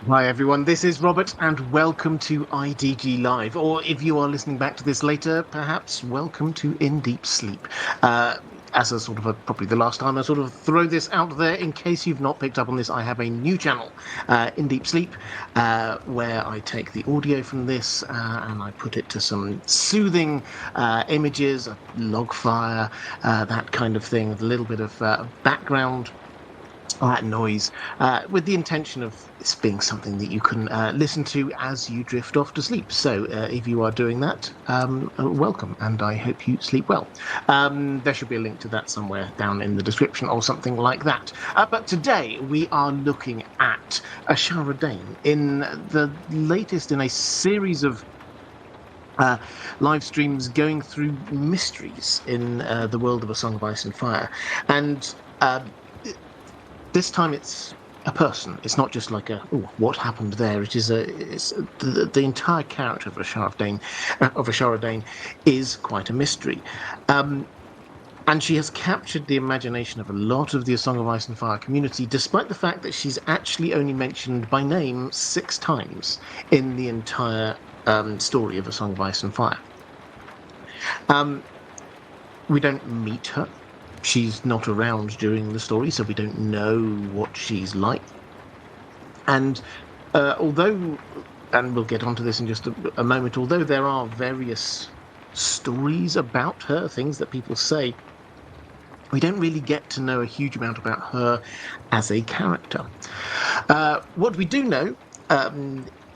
Hi everyone, this is Robert and welcome to IDG Live, or if you are listening back to this later, perhaps welcome to In Deep Sleep. As a sort of probably the last time I sort of throw this out there, in case you've not picked up on this, I have a new channel, In Deep Sleep, where I take the audio from this and I put it to some soothing images, a log fire, that kind of thing, with a little bit of background noise, with the intention of this being something that you can listen to as you drift off to sleep. So if you are doing that, welcome, and I hope you sleep well. There should be a link to that somewhere down in the description or something like that. But today we are looking at Ashara Dayne in the latest in a series of live streams going through mysteries in the world of A Song of Ice and Fire. And this time it's a person. It's not just like what happened there. It's the entire character of Ashara Dayne is quite a mystery. And she has captured the imagination of a lot of the A Song of Ice and Fire community, despite the fact that she's actually only mentioned by name 6 times in the entire story of A Song of Ice and Fire. We don't meet her. She's not around during the story, so we don't know what she's like. And although, and we'll get onto this in just a moment, although there are various stories about her, things that people say, we don't really get to know a huge amount about her as a character. What we do know are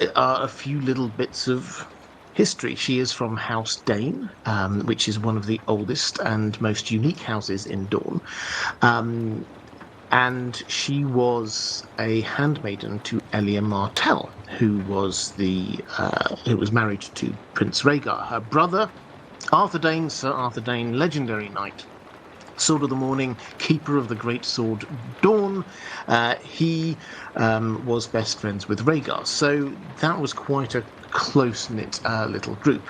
a few little bits of history. She is from House Dayne, which is one of the oldest and most unique houses in Dorne. And she was a handmaiden to Elia Martell, who was married to Prince Rhaegar. Her brother, Arthur Dayne, Sir Arthur Dayne, legendary knight, Sword of the Morning, keeper of the great sword Dawn, he was best friends with Rhaegar. So that was quite a close-knit little group.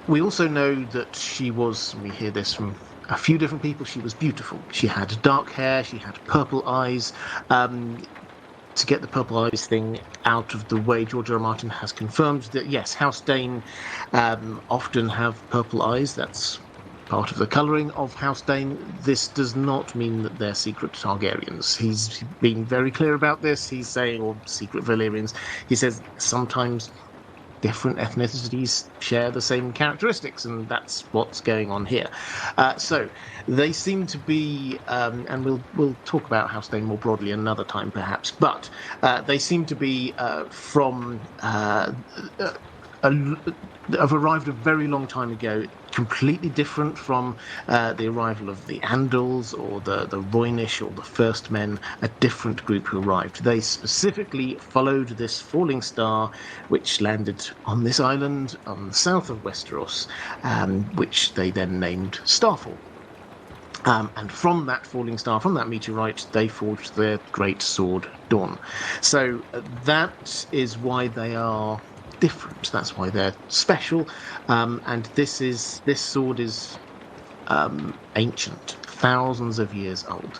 We also know that she was, we hear this from a few different people, she was beautiful. She had dark hair, she had purple eyes. To get the purple eyes thing out of the way, George R. R. Martin has confirmed that, yes, House Dayne often have purple eyes. That's part of the colouring of House Dayne. This does not mean that they're secret Targaryens. He's been very clear about this. He's saying, or secret Valyrians. He says sometimes different ethnicities share the same characteristics, and that's what's going on here. So they seem to be, and we'll talk about House Dayne more broadly another time, perhaps. But they seem to be from. Have arrived a very long time ago, completely different from the arrival of the Andals or the Rhoynish or the First Men, a different group who arrived. They specifically followed this falling star, which landed on this island on the south of Westeros, which they then named Starfall. And from that falling star, from that meteorite, they forged their great sword, Dawn. So that is why they are different. That's why they're special. And this sword is ancient, thousands of years old.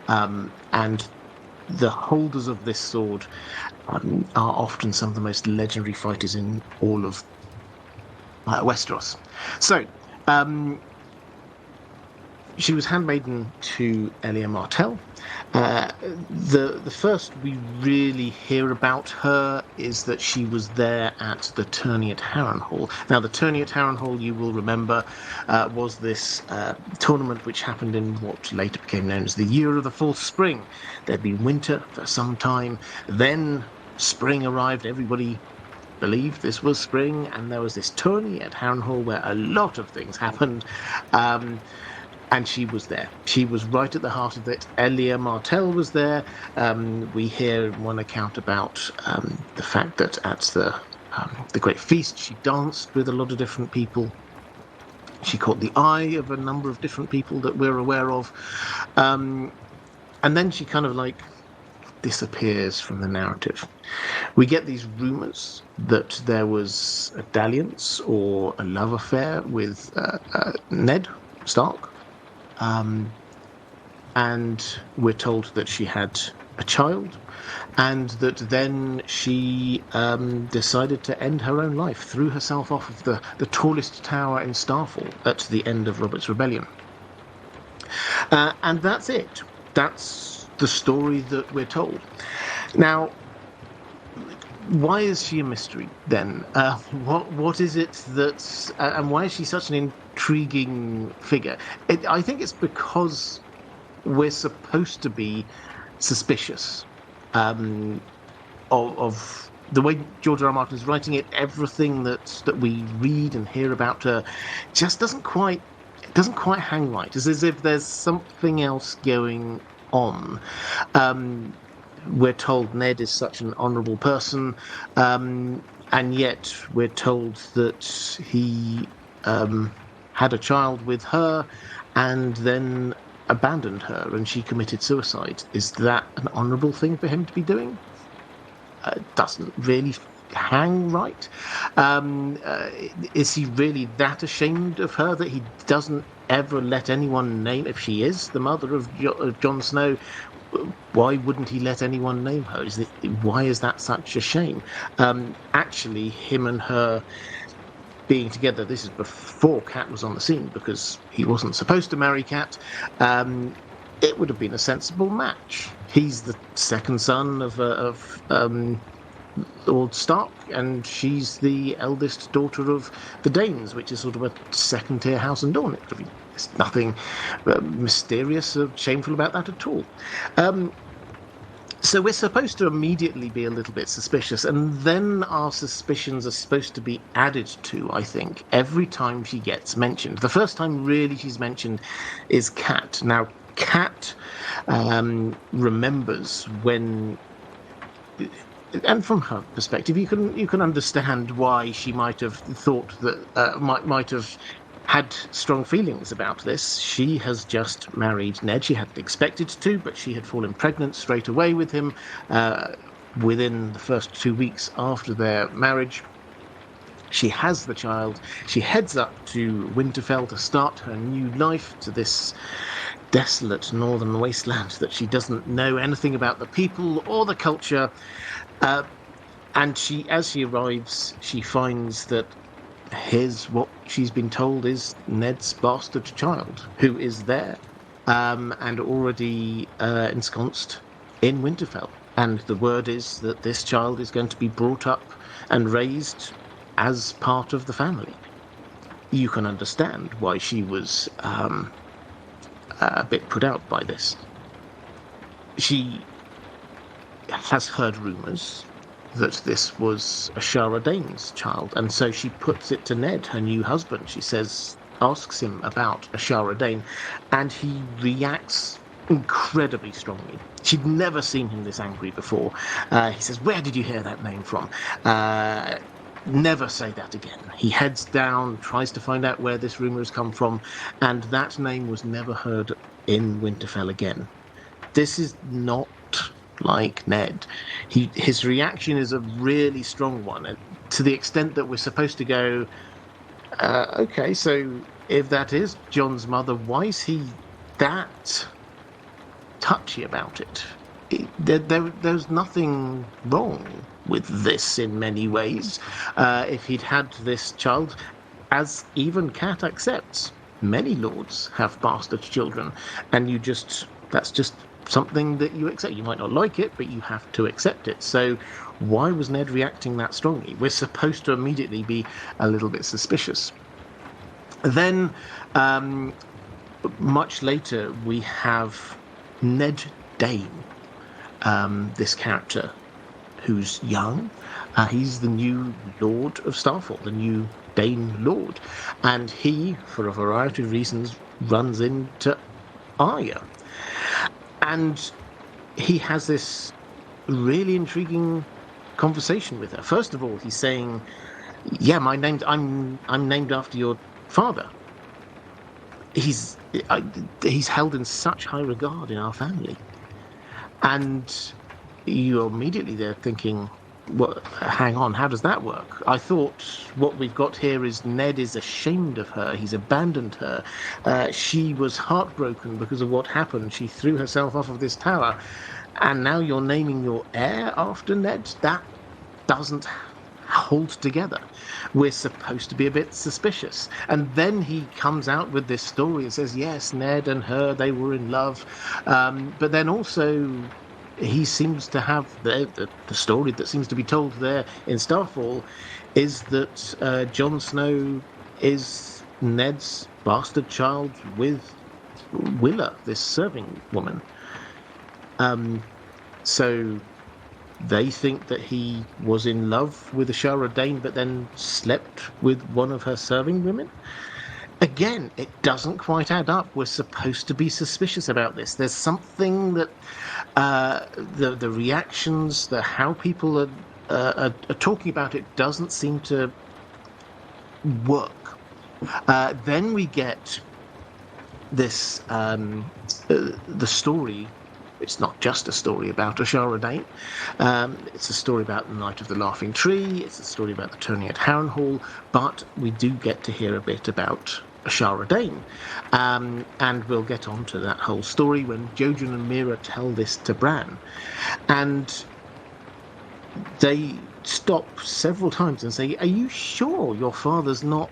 And the holders of this sword are often some of the most legendary fighters in all of Westeros. So she was handmaiden to Elia Martell. The first we really hear about her is that she was there at the tourney at Harrenhal. Now, the tourney at Harrenhal, you will remember, was this tournament which happened in what later became known as the Year of the Fourth Spring. There'd been winter for some time, then spring arrived, everybody believed this was spring, and there was this tourney at Harrenhal where a lot of things happened. And she was there. She was right at the heart of it. Elia Martell was there. We hear one account about the fact that at the Great Feast, she danced with a lot of different people. She caught the eye of a number of different people that we're aware of. And then she kind of like disappears from the narrative. We get these rumors that there was a dalliance or a love affair with Ned Stark. And we're told that she had a child and that then she decided to end her own life, threw herself off of the tallest tower in Starfall at the end of Robert's Rebellion. And that's it. That's the story that we're told. Now, why is she a mystery then? What is it that's and why is she such an intriguing figure? I think it's because we're supposed to be suspicious of the way George R. R. Martin is writing it. Everything that we read and hear about her just doesn't quite hang right. It's as if there's something else going on. We're told Ned is such an honourable person, and yet we're told that he had a child with her and then abandoned her and she committed suicide. Is that an honourable thing for him to be doing? It doesn't really hang right. Is he really that ashamed of her that he doesn't ever let anyone name, if she is the mother of Jon Snow, why wouldn't he let anyone name her? Why is that such a shame? Actually, him and her being together, this is before Cat was on the scene, because he wasn't supposed to marry Cat, it would have been a sensible match. He's the second son of Lord Stark, and she's the eldest daughter of the Daynes, which is sort of a second-tier house in Dornish. There's nothing mysterious or shameful about that at all. So we're supposed to immediately be a little bit suspicious, and then our suspicions are supposed to be added to, I think, every time she gets mentioned. The first time really she's mentioned is Cat. Now, Cat remembers when... And from her perspective, you can understand why she might have thought that might have had strong feelings about this. She has just married Ned. She hadn't expected to, but she had fallen pregnant straight away with him within the first 2 weeks after their marriage. She has the child. She heads up to Winterfell to start her new life, to this desolate northern wasteland that she doesn't know anything about the people or the culture. And as she arrives, she finds that what she's been told is Ned's bastard child, who is there and already ensconced in Winterfell. And the word is that this child is going to be brought up and raised as part of the family. You can understand why she was a bit put out by this. She has heard rumours that this was Ashara Dayne's child, and so she puts it to Ned, her new husband. She asks him about Ashara Dayne, and he reacts incredibly strongly. She'd never seen him this angry before. He says, "Where did you hear that name from? Never say that again." He heads down, tries to find out where this rumour has come from, and that name was never heard in Winterfell again. This is not like Ned. His reaction is a really strong one, to the extent that we're supposed to go, okay, so if that is Jon's mother, why is he that touchy about it? There's nothing wrong with this in many ways. If he'd had this child, as even Cat accepts, many lords have bastard children, and that's just something that you accept. You might not like it, but you have to accept it. So why was Ned reacting that strongly? We're supposed to immediately be a little bit suspicious. Then, much later, we have Ned Dayne, this character who's young. He's the new Lord of Starfall, the new Dayne Lord. And he, for a variety of reasons, runs into Arya. And he has this really intriguing conversation with her. First of all, he's saying, "Yeah, I'm named after your father." He's held in such high regard in our family, and you're immediately there thinking, "Well, hang on, how does that work?" I thought what we've got here is Ned is ashamed of her. He's abandoned her. She was heartbroken because of what happened. She threw herself off of this tower. and now you're naming your heir after Ned. That doesn't hold together. We're supposed to be a bit suspicious. And then he comes out with this story and says, yes, Ned and her, they were in love. But then also he seems to have the story that seems to be told there in Starfall is that Jon Snow is Ned's bastard child with Willa, this serving woman. So they think that he was in love with Ashara Dayne, but then slept with one of her serving women. Again, it doesn't quite add up. We're supposed to be suspicious about this. There's something that the reactions, how people are talking about it, doesn't seem to work. Then we get this the story. It's not just a story about Ashara Dayne. It's a story about the Night of the Laughing Tree. It's a story about the tourney at Harrenhal. But we do get to hear a bit about Ashara Dayne. And we'll get on to that whole story when Jojen and Mera tell this to Bran. And they stop several times and say, are you sure your father's not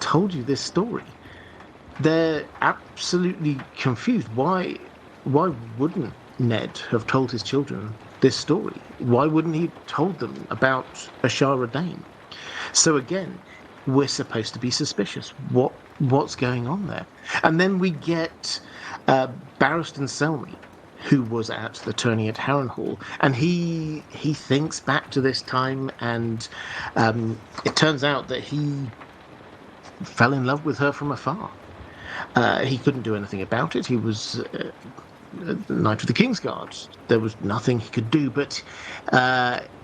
told you this story? They're absolutely confused. Why wouldn't Ned have told his children this story? Why wouldn't he have told them about Ashara Dayne? So again, we're supposed to be suspicious. What's going on there? And then we get Barristan Selmy, who was at the tourney at Harrenhal, and he thinks back to this time, and it turns out that he fell in love with her from afar. He couldn't do anything about it. He was Knight of the Kingsguard. There was nothing he could do, but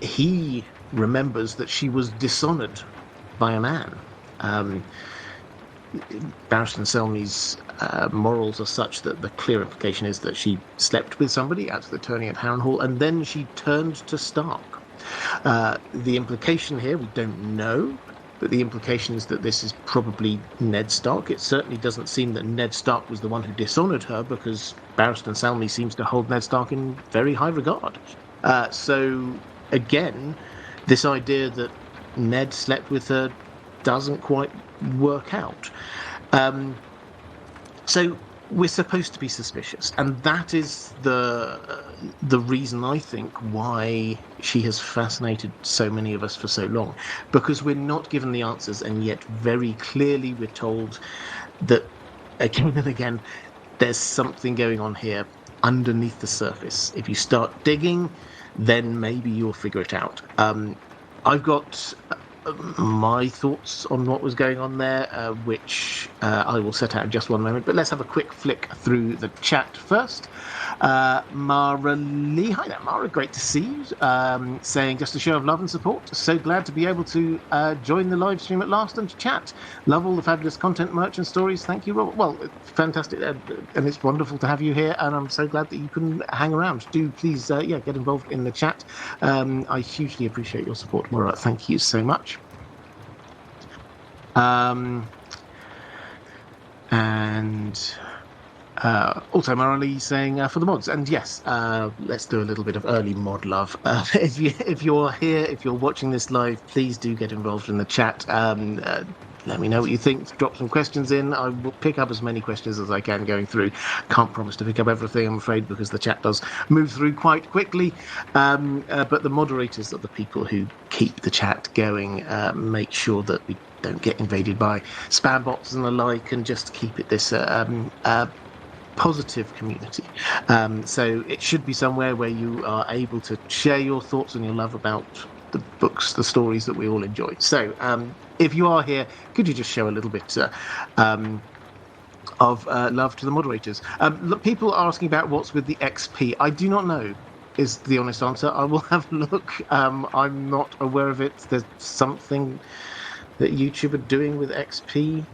he remembers that she was dishonoured by a man. Barristan Selmy's morals are such that the clear implication is that she slept with somebody at the tourney at Harrenhal, and then she turned to Stark. The implication here, we don't know, but the implication is that this is probably Ned Stark. It certainly doesn't seem that Ned Stark was the one who dishonoured her, because Barristan Selmy seems to hold Ned Stark in very high regard. So, again, this idea that Ned slept with her doesn't quite work out. So we're supposed to be suspicious, and that is the reason, I think, why she has fascinated so many of us for so long, because we're not given the answers, and yet very clearly we're told that again and again there's something going on here underneath the surface. If you start digging, then maybe you'll figure it out. I've got my thoughts on what was going on there, which I will set out in just one moment. But let's have a quick flick through the chat first. Mara Lee, hi there, Mara, great to see you. Saying just a show of love and support. So glad to be able to join the live stream at last and to chat. Love all the fabulous content, merch, and stories. Thank you, Robert. Well, fantastic, and it's wonderful to have you here. And I'm so glad that you can hang around. Do please, get involved in the chat. I hugely appreciate your support, Mara. Thank you so much. Also Marley saying for the mods, and yes, let's do a little bit of early mod love. If you're here, if you're watching this live, please do get involved in the chat. Let me know what you think. Drop some questions in. I will pick up as many questions as I can going through. Can't promise to pick up everything, I'm afraid, because the chat does move through quite quickly. But the moderators are the people who keep the chat going, make sure that we don't get invaded by spam bots and the like, and just keep it this positive community. So it should be somewhere where you are able to share your thoughts and your love about the books, the stories that we all enjoy. So if you are here, could you just show a little bit of love to the moderators? People are asking about what's with the XP. I do not know, is the honest answer. I will have a look. I'm not aware of it. There's something that YouTube are doing with XP.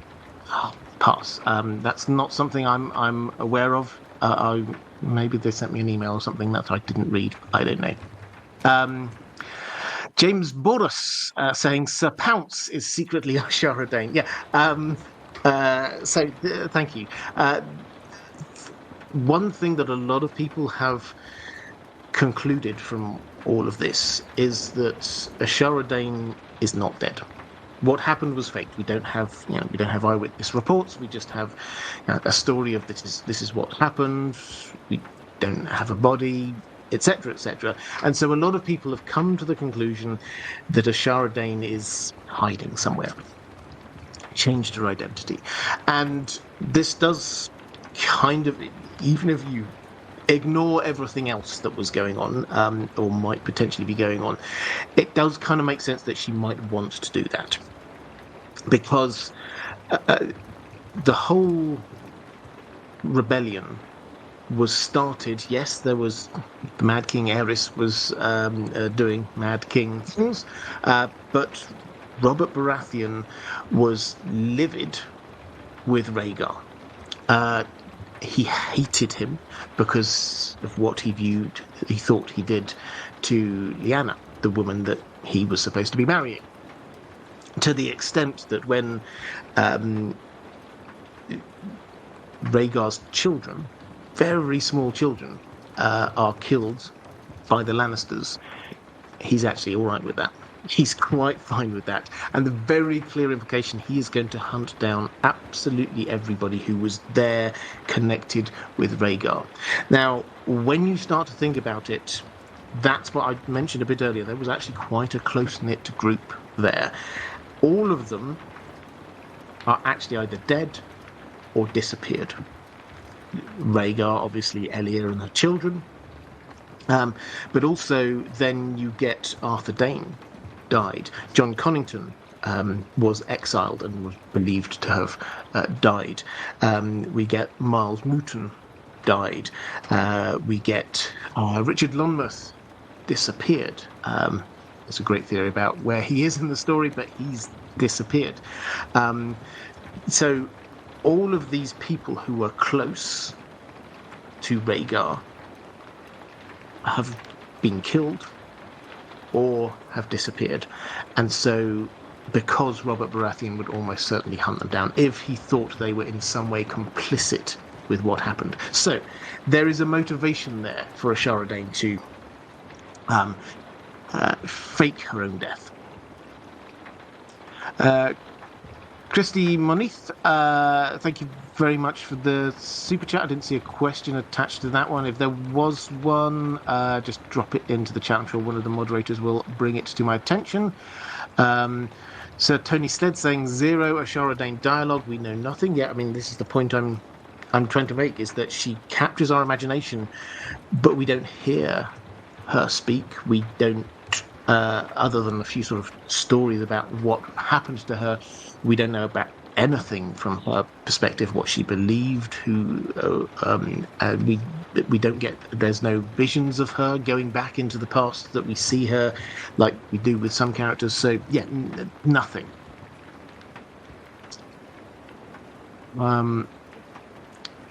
Oh, pass. That's not something I'm aware of. Maybe they sent me an email or something that I didn't read. I don't know. James Boris saying Sir Pounce is secretly Ashara Dayne. Yeah. Thank you. One thing that a lot of people have concluded from all of this is that Ashara Dayne is not dead. What happened was faked. We don't have, we don't have eyewitness reports. We just have a story of this is what happened. We don't have a body, etc., etc. And so a lot of people have come to the conclusion that Ashara Dayne is hiding somewhere, changed her identity, and this does kind of, even if you ignore everything else that was going on, or might potentially be going on, it does kind of make sense that she might want to do that. Because the whole rebellion was started, yes, there was the Mad King Aerys was doing Mad King things, but Robert Baratheon was livid with Rhaegar. He hated him because of what he thought he did to Lyanna, the woman that he was supposed to be marrying. To the extent that when Rhaegar's children, very small children, are killed by the Lannisters, he's actually all right with that. He's quite fine with that. And the very clear implication, he is going to hunt down absolutely everybody who was there connected with Rhaegar. Now, when you start to think about it, that's what I mentioned a bit earlier. There was actually quite a close-knit group there. All of them are actually either dead or disappeared. Rhaegar, obviously, Elia and her children. But also then you get Arthur Dayne died. John Connington was exiled and was believed to have died. We get Miles Mouton died. We get Richard Lonmouth disappeared. There's a great theory about where he is in the story, but he's disappeared. So all of these people who were close to Rhaegar have been killed or have disappeared. And so because Robert Baratheon would almost certainly hunt them down if he thought they were in some way complicit with what happened. So there is a motivation there for Ashara Dayne to fake her own death. Christy Monith, thank you very much for the super chat. I didn't see a question attached to that one. If there was one, just drop it into the chat. I'm sure one of the moderators will bring it to my attention. So Tony Stead saying 0 Ashara Dayne dialogue. We know nothing yet. I mean, this is the point I'm trying to make, is that she captures our imagination, but we don't hear her speak. We don't, other than a few sort of stories about what happened to her, we don't know about anything from her perspective, what she believed, we don't get, there's no visions of her going back into the past that we see her like we do with some characters. So yeah, nothing.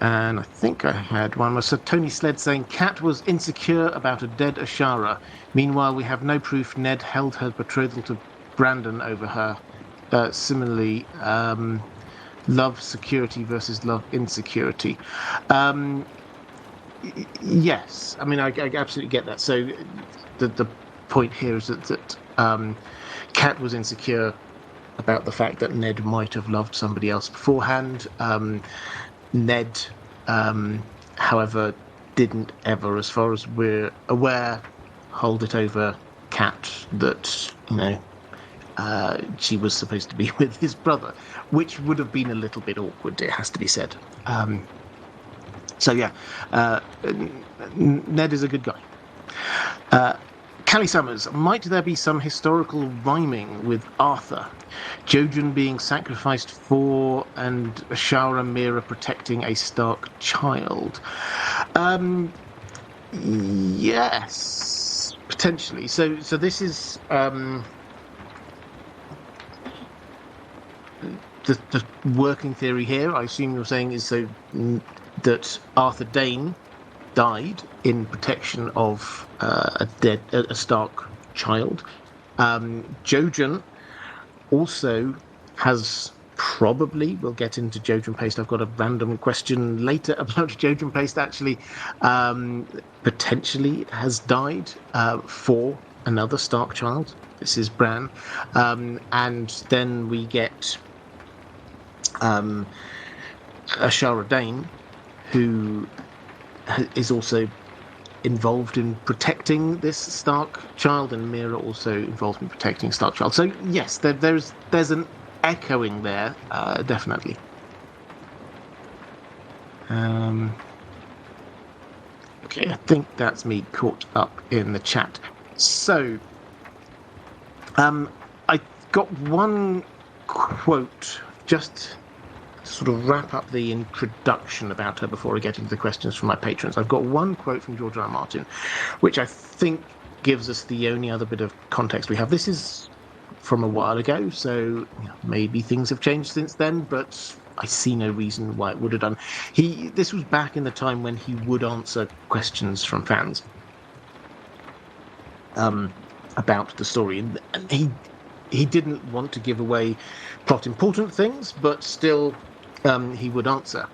And I think I had one more. So Tony Sled saying Kat was insecure about a dead Ashara. Meanwhile, we have no proof Ned held her betrothal to Brandon over her. Similarly, love security versus love insecurity. Yes, I mean I absolutely get that. So the point here is that Kat was insecure about the fact that Ned might have loved somebody else beforehand. Ned, however, didn't ever, as far as we're aware, hold it over Kat that, she was supposed to be with his brother, which would have been a little bit awkward, it has to be said. So yeah, Ned is a good guy. Callie Summers, might there be some historical rhyming with Arthur? Jojen being sacrificed for and Ashara Mera protecting a Stark child? Yes, potentially. So this is the working theory here. I assume you're saying is so that Arthur Dayne died in protection of a Stark child. Jojen also has probably we'll get into Jojen paste. I've got a random question later about Jojen paste. Actually, potentially it has died for another Stark child. This is Bran, and then we get Ashara Dayne, who is also involved in protecting this Stark child, and Mera also involved in protecting Stark child. So yes, there's an echoing there, definitely. Okay, I think that's me caught up in the chat. So, I got one quote just to sort of wrap up the introduction about her before I get into the questions from my patrons. I've got one quote from George R. R. Martin, which I think gives us the only other bit of context we have. This is from a while ago, so maybe things have changed since then, but I see no reason why it would have done. This was back in the time when he would answer questions from fans about the story, and he didn't want to give away plot important things, but still he would answer.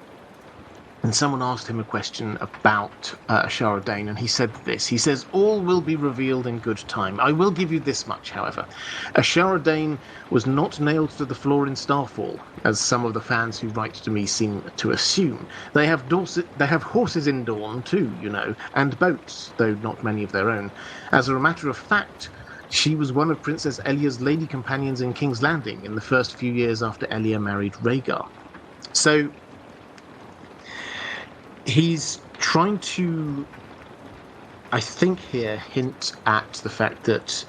And someone asked him a question about Ashara Dayne, and he said this. He says, "All will be revealed in good time. I will give you this much, however. Ashara Dayne was not nailed to the floor in Starfall, as some of the fans who write to me seem to assume. They have horses in Dawn too, and boats, though not many of their own. As a matter of fact, she was one of Princess Elia's lady companions in King's Landing in the first few years after Elia married Rhaegar." So he's trying to, I think here, hint at the fact that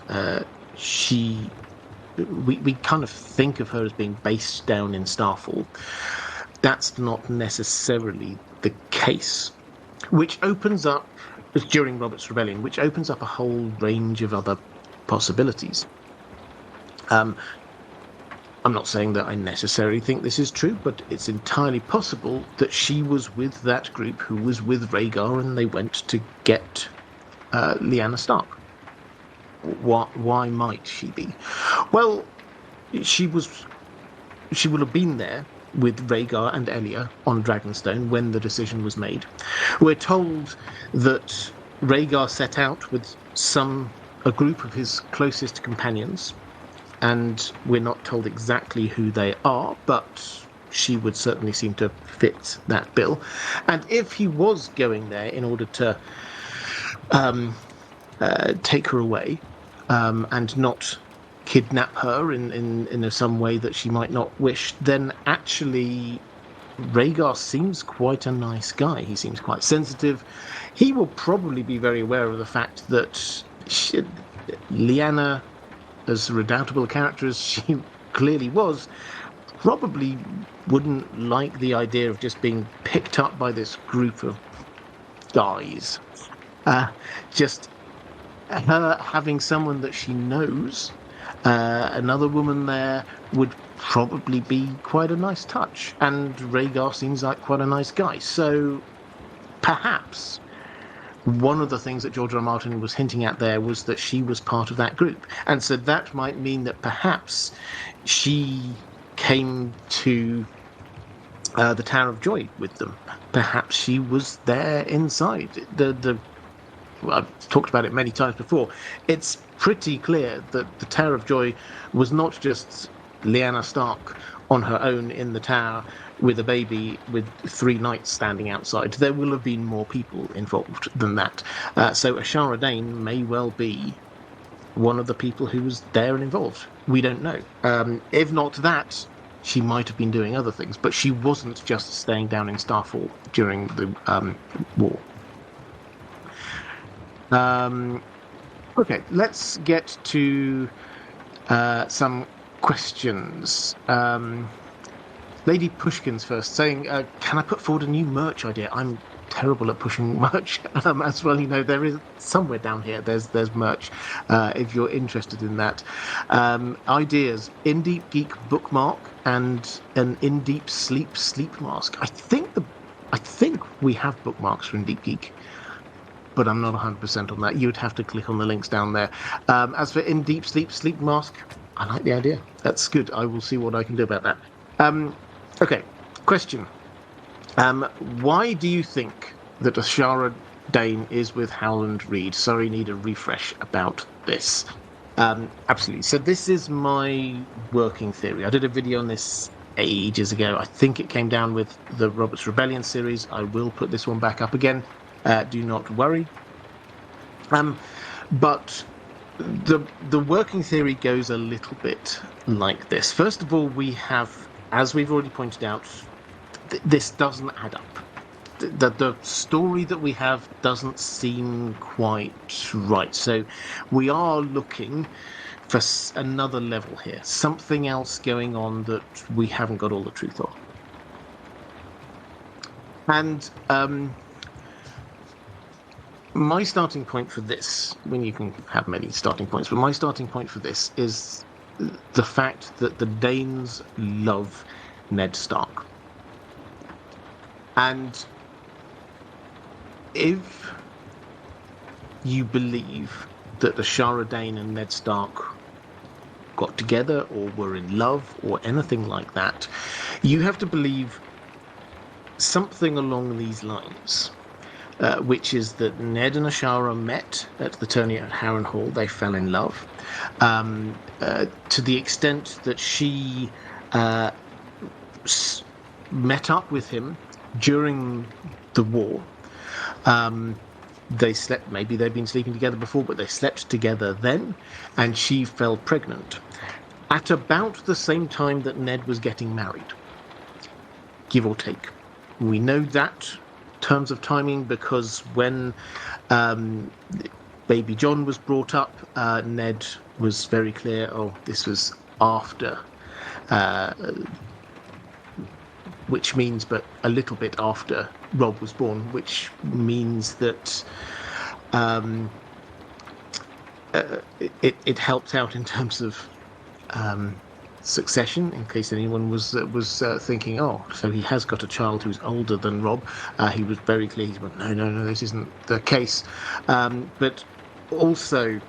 we kind of think of her as being based down in Starfall. That's not necessarily the case, which opens up, during Robert's Rebellion, which opens up a whole range of other possibilities. I'm not saying that I necessarily think this is true, but it's entirely possible that she was with that group who was with Rhaegar, and they went to get Lyanna Stark. Why might she be? Well, she will have been there with Rhaegar and Elia on Dragonstone when the decision was made. We're told that Rhaegar set out with a group of his closest companions, and we're not told exactly who they are, but she would certainly seem to fit that bill. And if he was going there in order to take her away and not kidnap her in some way that she might not wish, then actually Rhaegar seems quite a nice guy. He seems quite sensitive. He will probably be very aware of the fact that Lyanna, as redoubtable a character as she clearly was, probably wouldn't like the idea of just being picked up by this group of guys. Just her having someone that she knows, another woman there, would probably be quite a nice touch. And Rhaegar seems like quite a nice guy. So perhaps one of the things that George R. R. Martin was hinting at there was that she was part of that group. And so that might mean that perhaps she came to the Tower of Joy with them. Perhaps she was there inside. I've talked about it many times before. It's pretty clear that the Tower of Joy was not just Lyanna Stark on her own in the tower with a baby with 3 knights standing outside. There will have been more people involved than that. So Ashara Dayne may well be one of the people who was there and involved. We don't know. If not that, she might have been doing other things, but she wasn't just staying down in Starfall during the war. Okay, let's get to some questions. Lady Pushkin's first, saying, can I put forward a new merch idea? I'm terrible at pushing merch as well. There is somewhere down here, there's merch, if you're interested in that. Ideas: In Deep Geek bookmark and an In Deep Sleep mask. I think we have bookmarks for In Deep Geek, but I'm not 100% on that. You would have to click on the links down there. As for In Deep Sleep mask, I like the idea. That's good. I will see what I can do about that. Okay, question. Why do you think that Ashara Dayne is with Howland Reed? Sorry, need a refresh about this. Absolutely. So this is my working theory. I did a video on this ages ago. I think it came down with the Robert's Rebellion series. I will put this one back up again. Do not worry. But the working theory goes a little bit like this. First of all, we have, as we've already pointed out, this doesn't add up. The story that we have doesn't seem quite right. So we are looking for another level here, something else going on that we haven't got all the truth of. And my starting point for this, when you can have many starting points, but my starting point for this is the fact that the Danes love Ned Stark. And if you believe that Ashara Dayne and Ned Stark got together or were in love or anything like that, you have to believe something along these lines. Which is that Ned and Ashara met at the tourney at Harrenhal. They fell in love to the extent that she met up with him during the war. They slept, maybe they'd been sleeping together before, but they slept together then, and she fell pregnant at about the same time that Ned was getting married, give or take. We know that terms of timing because when baby Jon was brought up, Ned was very clear, this was after, which means but a little bit after Robb was born, which means that it helped out in terms of succession, in case anyone was thinking, so he has got a child who's older than Robb. He was very clear. He went, no, this isn't the case. But also,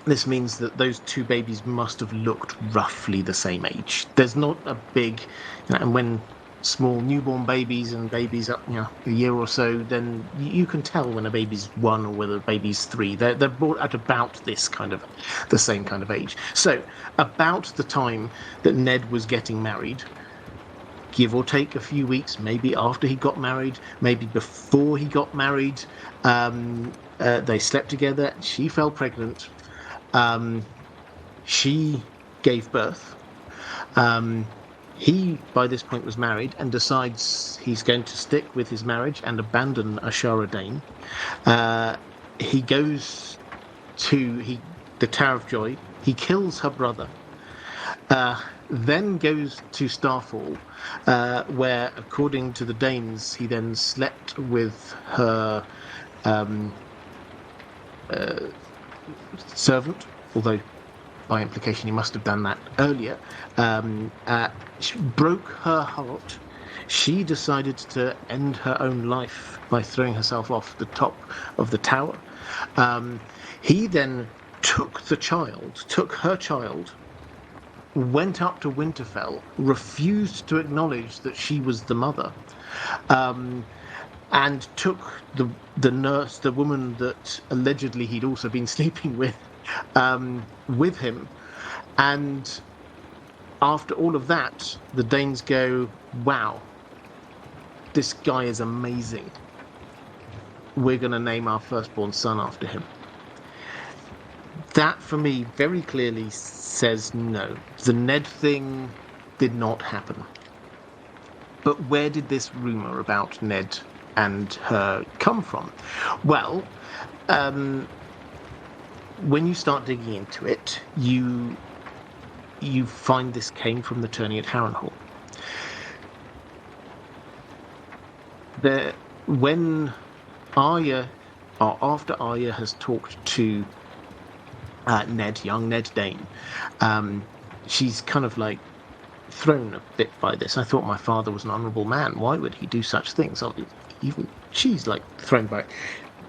this means that those two babies must have looked roughly the same age. There's not a big, and when small newborn babies and babies up, a year or so, then you can tell when a baby's 1 or whether a baby's 3. They're brought at about this kind of, the same kind of age. So about the time that Ned was getting married, give or take a few weeks, maybe after he got married, maybe before he got married, they slept together. She fell pregnant. She gave birth. He, by this point, was married and decides he's going to stick with his marriage and abandon Ashara Dayne. He goes to the Tower of Joy. He kills her brother. Then goes to Starfall, where, according to the Danes, he then slept with her servant, although by implication he must have done that earlier. She broke her heart. She decided to end her own life by throwing herself off the top of the tower. He then took her child, went up to Winterfell, refused to acknowledge that she was the mother, and took the nurse, the woman that allegedly he'd also been sleeping with him. And after all of that, the Danes go, wow, this guy is amazing. We're going to name our firstborn son after him. That, for me, very clearly says no. The Ned thing did not happen. But where did this rumour about Ned and her come from? Well, when you start digging into it, you find this came from the tourney at Harrenhal. When Arya, or after Arya has talked to Ned, young Ned Dayne, she's kind of like thrown a bit by this. I thought my father was an honourable man. Why would he do such things? Even she's like thrown back.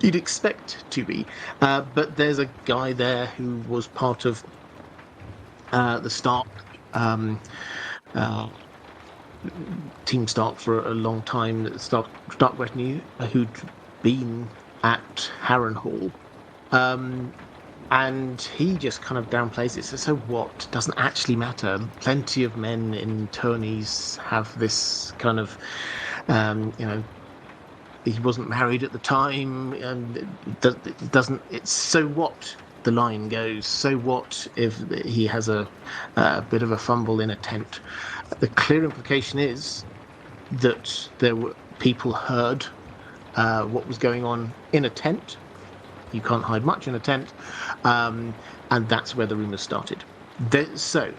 You'd expect to be. But there's a guy there who was part of the Stark uh, Team Stark for a long time, Stark retinue, who'd been at Harrenhal. And he just kind of downplays it. So what? Doesn't actually matter. Plenty of men in tourneys have this kind of, you know, he wasn't married at the time, and it doesn't. It's so what? The line goes. So what if he has a bit of a fumble in a tent? The clear implication is that there were people heard what was going on in a tent. You can't hide much in a tent, and that's where the rumors started. So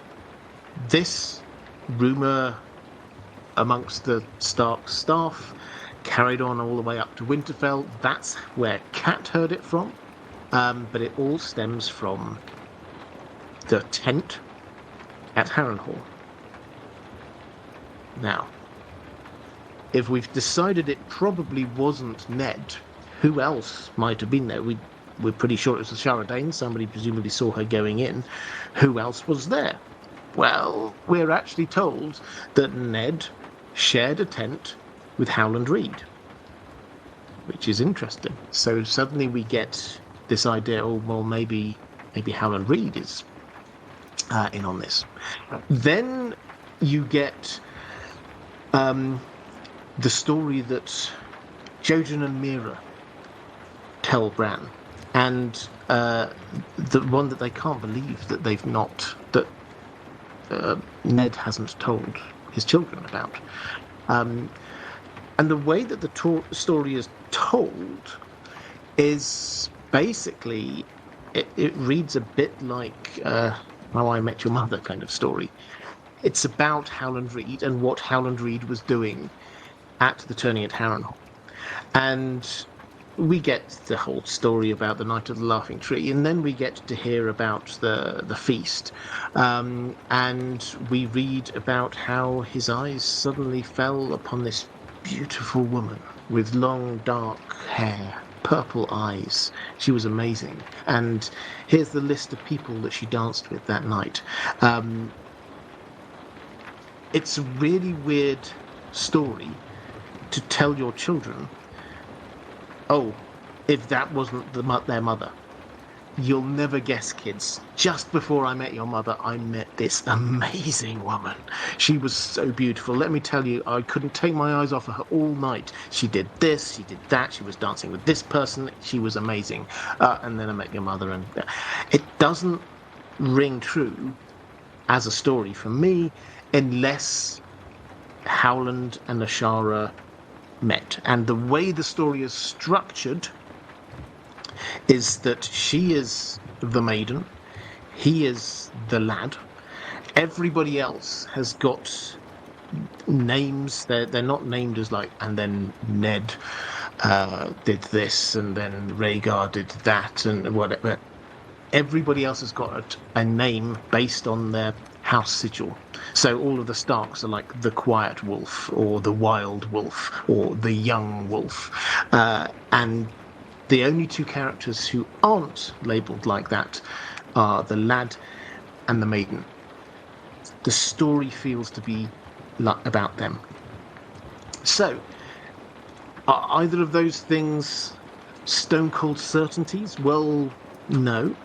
this rumor amongst the Stark staff carried on all the way up to Winterfell. That's where Cat heard it from, but it all stems from the tent at Harrenhal. Now, if we've decided it probably wasn't Ned, who else might have been there? We're pretty sure it was Ashara Dayne. Somebody presumably saw her going in. Who else was there? Well, we're actually told that Ned shared a tent with Howland Reed, which is interesting. So suddenly we get this idea, oh, well, maybe Howland Reed is in on this. Then you get the story that Jojen and Mera tell Bran, and the one that they can't believe that they've not, that Ned hasn't told his children about. And the way that the story is told is basically, it reads a bit like How I Met Your Mother kind of story. It's about Howland Reed and what Howland Reed was doing at the tourney at Harrenhal. And we get the whole story about the Night of the Laughing Tree, and then we get to hear about the feast. And we read about how his eyes suddenly fell upon this beautiful woman with long, dark hair, purple eyes. She was amazing. And here's the list of people that she danced with that night. It's a really weird story to tell your children, oh, if that wasn't their mother. You'll never guess, kids. Just before I met your mother, I met this amazing woman. She was so beautiful. Let me tell you, I couldn't take my eyes off of her all night. She did this, she did that, she was dancing with this person. She was amazing. And then I met your mother, and it doesn't ring true as a story for me unless Howland and Ashara met. And the way the story is structured is that she is the maiden, he is the lad. Everybody else has got names. They're not named as like, and then Ned did this, and then Rhaegar did that, and whatever. Everybody else has got a name based on their house sigil. So all of the Starks are like the Quiet Wolf, or the Wild Wolf, or the Young Wolf. And the only two characters who aren't labelled like that are the lad and the maiden. The story feels to be about them. So, are either of those things stone-cold certainties? Well, no.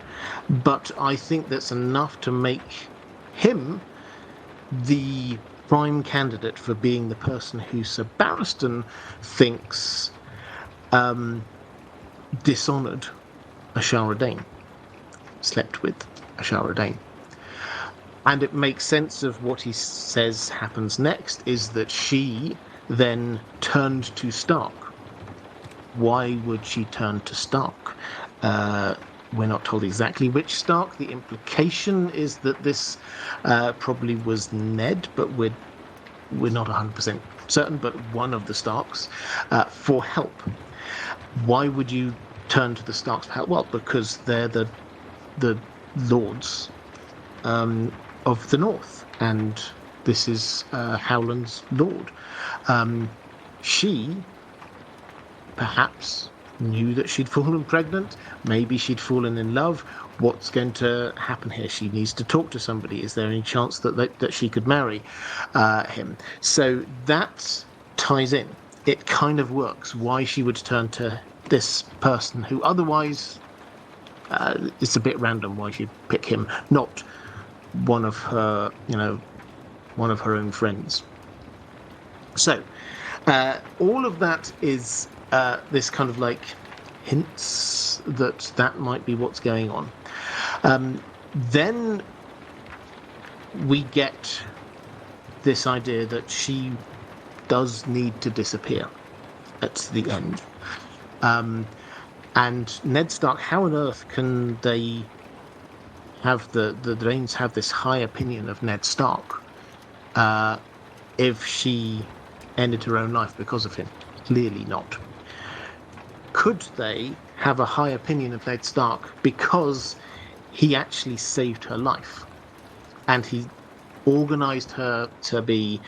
But I think that's enough to make him the prime candidate for being the person who Sir Barristan thinks dishonoured Ashara Dayne, slept with Ashara Dayne. And it makes sense of what he says happens next, is that she then turned to Stark. Why would she turn to Stark? We're not told exactly which Stark. The implication is that this probably was Ned, but we're not 100% certain, but one of the Starks, for help. Why would you turn to the Starks for help? Well, because they're the lords of the North, and this is Howland's lord. She perhaps knew that she'd fallen pregnant. Maybe she'd fallen in love. What's going to happen here? She needs to talk to somebody. Is there any chance that she could marry him? So that ties in. It kind of works. Why she would turn to this person who otherwise it's a bit random. Why she'd pick him, not one of her, one of her own friends. So all of that is this kind of like hints that might be what's going on. Then we get this idea that she does need to disappear at the end. And Ned Stark, how on earth can they have the Daynes have this high opinion of Ned Stark if she ended her own life because of him? Clearly not. Could they have a high opinion of Ned Stark because he actually saved her life and he organized her to be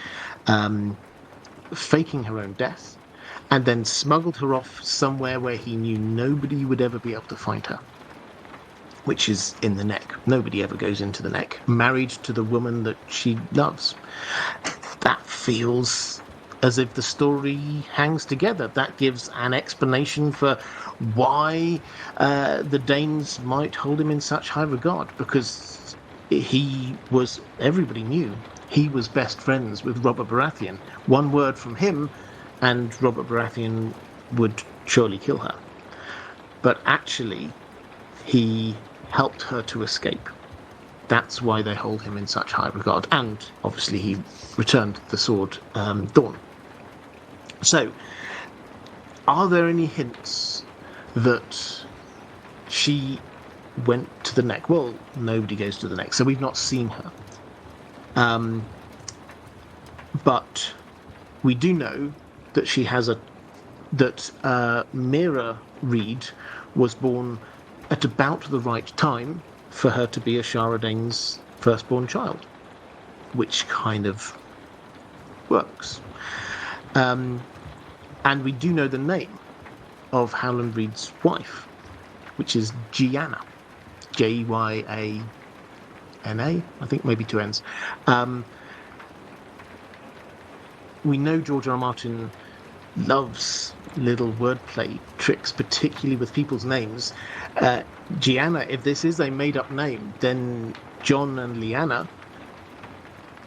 faking her own death and then smuggled her off somewhere where he knew nobody would ever be able to find her, which is in the Neck. Nobody ever goes into the Neck. Married to the woman that she loves. That feels as if the story hangs together. That gives an explanation for why the Daynes might hold him in such high regard, because everybody knew he was best friends with Robert Baratheon. One word from him and Robert Baratheon would surely kill her. But actually, he helped her to escape. That's why they hold him in such high regard. And obviously he returned the sword Dawn. So, are there any hints that she went to the Neck? Well, nobody goes to the Neck, so we've not seen her. But we do know that she has Mera Reed was born at about the right time for her to be Ashara Dayne's firstborn child, which kind of works. And we do know the name of Howland Reed's wife, which is Jyanna. Jyana, I think, maybe two N's. We know George R. R. Martin loves little wordplay tricks, particularly with people's names. Jyanna, if this is a made-up name, then Jon and Lyanna,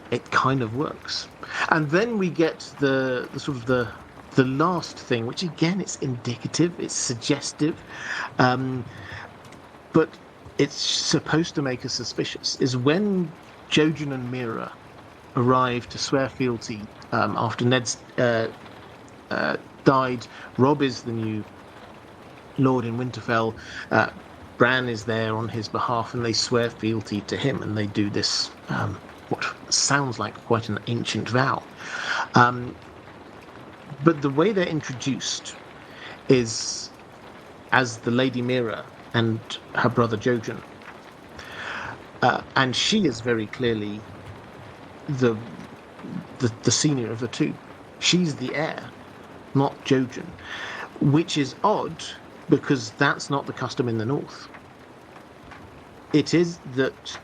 it kind of works. And then we get the sort of the last thing, which again, it's indicative, it's suggestive, but it's supposed to make us suspicious, is when Jojen and Mera arrive to swear fealty after Ned's died. Robb is the new lord in Winterfell. Bran is there on his behalf, and they swear fealty to him, and they do this what sounds like quite an ancient vow. But the way they're introduced is as the Lady Mera and her brother Jojen. And she is very clearly the senior of the two. She's the heir, not Jojen, which is odd because that's not the custom in the North. It is that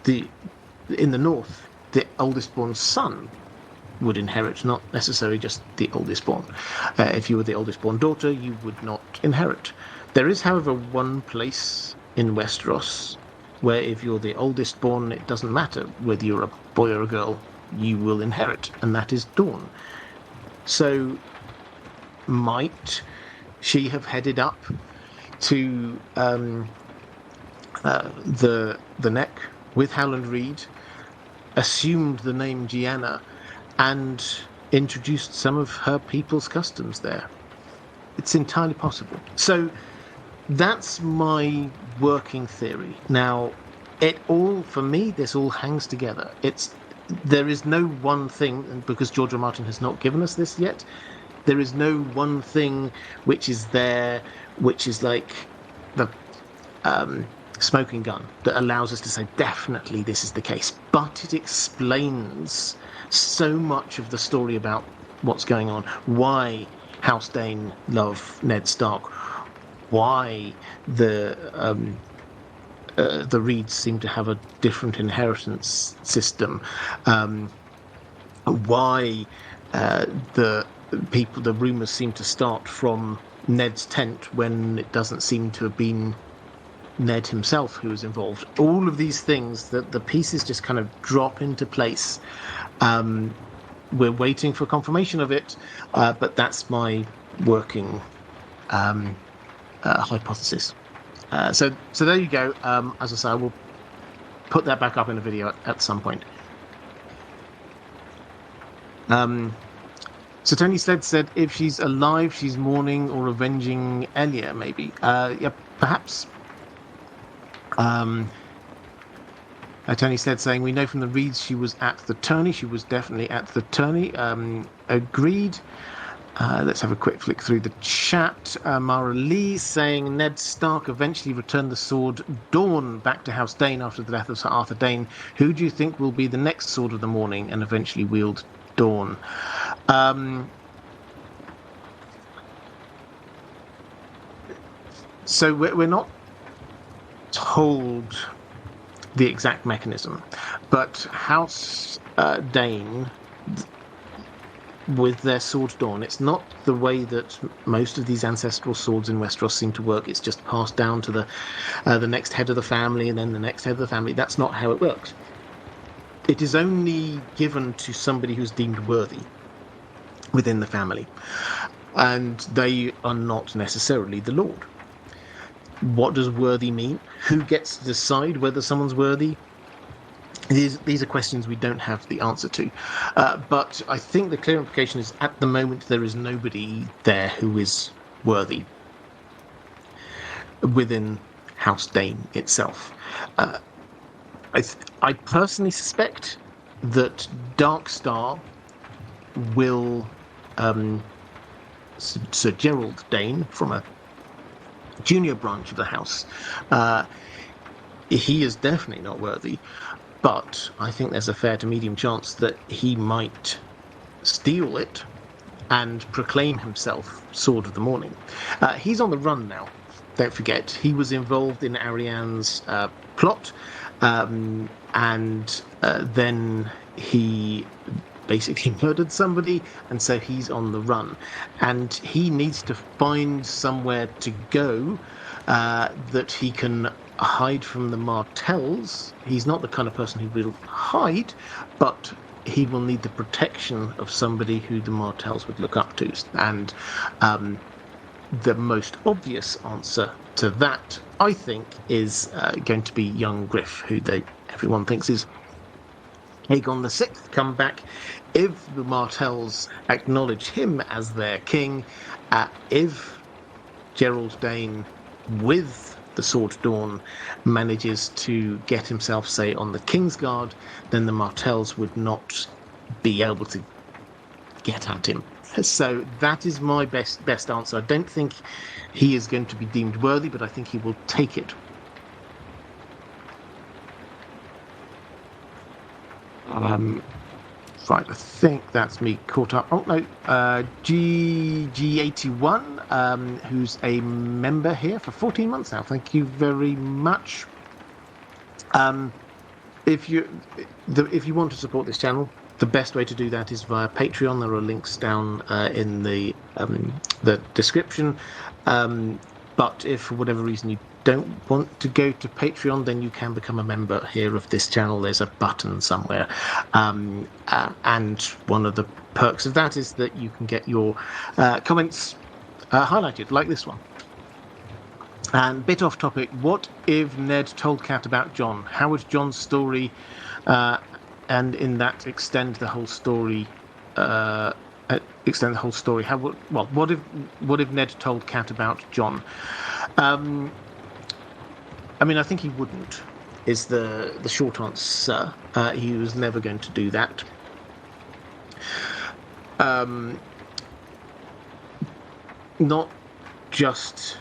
in the North, the oldest born son would inherit, not necessarily just the oldest born. If you were the oldest born daughter, you would not inherit. There is, however, one place in Westeros where if you're the oldest born, it doesn't matter whether you're a boy or a girl, you will inherit, and that is Dorne. So might she have headed up to the Neck with Howland Reed, assumed the name Jyanna, and introduced some of her people's customs there? It's entirely possible. So that's my working theory. Now, for me, this all hangs together. There is no one thing, and because George R. R. Martin has not given us this yet, there is no one thing which is there, which is like the smoking gun that allows us to say definitely this is the case. But it explains so much of the story about what's going on, why House Dayne love Ned Stark, why the Reeds seem to have a different inheritance system, why the rumors seem to start from Ned's tent when it doesn't seem to have been Ned himself who was involved. All of these things, that the pieces just kind of drop into place. We're waiting for confirmation of it, but that's my working hypothesis. So there you go. As I say, I will put that back up in a video at some point. So Tony Sled said, if she's alive, she's mourning or avenging Elia, maybe. Yeah, perhaps. Tony Sled saying, we know from the Reeds she was at the tourney. She was definitely at the tourney. Agreed. Let's have a quick flick through the chat. Mera Lee saying, Ned Stark eventually returned the sword Dawn back to House Dayne after the death of Sir Arthur Dayne. Who do you think will be the next Sword of the Morning and eventually wield Dawn? So we're not told the exact mechanism, but House Dayne, with their sword Dawn, it's not the way that most of these ancestral swords in Westeros seem to work. It's just passed down to the next head of the family and then the next head of the family. That's not how it works. It is only given to somebody who's deemed worthy within the family, and they are not necessarily the Lord. What does worthy mean? Who gets to decide whether someone's worthy? These are questions we don't have the answer to. But I think the clear implication is, at the moment, there is nobody there who is worthy within House Dayne itself. I personally suspect that Darkstar will... Sir Gerald Dayne, from a junior branch of the house, he is definitely not worthy, but I think there's a fair to medium chance that he might steal it and proclaim himself Sword of the Morning. He's on the run now, don't forget. He was involved in Ariane's plot, and then he basically murdered somebody, and so he's on the run, and he needs to find somewhere to go that he can hide from the Martells. He's not the kind of person who will hide, but he will need the protection of somebody who the Martells would look up to. And the most obvious answer to that, I think, is going to be young Griff, who everyone thinks is Aegon VI come back. If the Martells acknowledge him as their king, if Gerald Dayne, with the Sword Dawn, manages to get himself, say, on the Kingsguard, then the Martells would not be able to get at him. So that is my best answer. I don't think he is going to be deemed worthy, but I think he will take it. Right, I think that's me caught up. Oh no, GG81, who's a member here for 14 months now. Thank you very much. If you want to support this channel, the best way to do that is via Patreon. There are links down in the description. But if for whatever reason you don't want to go to Patreon, then you can become a member here of this channel. There's a button somewhere. And one of the perks of that is that you can get your comments highlighted, like this one. And bit off topic, what if Ned told Cat about Jon? How would Jon's story, and in that extend the whole story? What if Ned told Cat about Jon? I mean, I think he wouldn't, is the short answer. He was never going to do that. Not just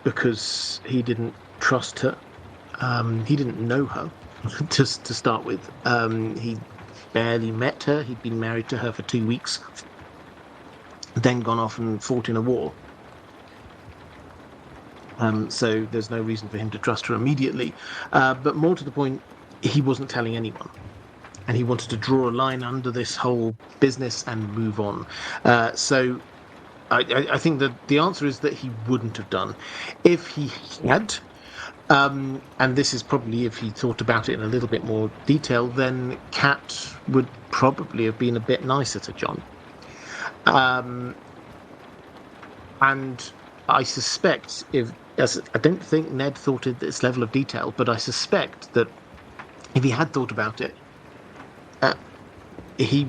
because he didn't trust her. He didn't know her, to start with. He barely met her. He'd been married to her for 2 weeks, then gone off and fought in a war. So there's no reason for him to trust her immediately. But more to the point, he wasn't telling anyone. And he wanted to draw a line under this whole business and move on. So I think that the answer is that he wouldn't have done. If he had, and this is probably if he thought about it in a little bit more detail, then Cat would probably have been a bit nicer to Jon. And I suspect I don't think Ned thought at this level of detail, but I suspect that if he had thought about it, he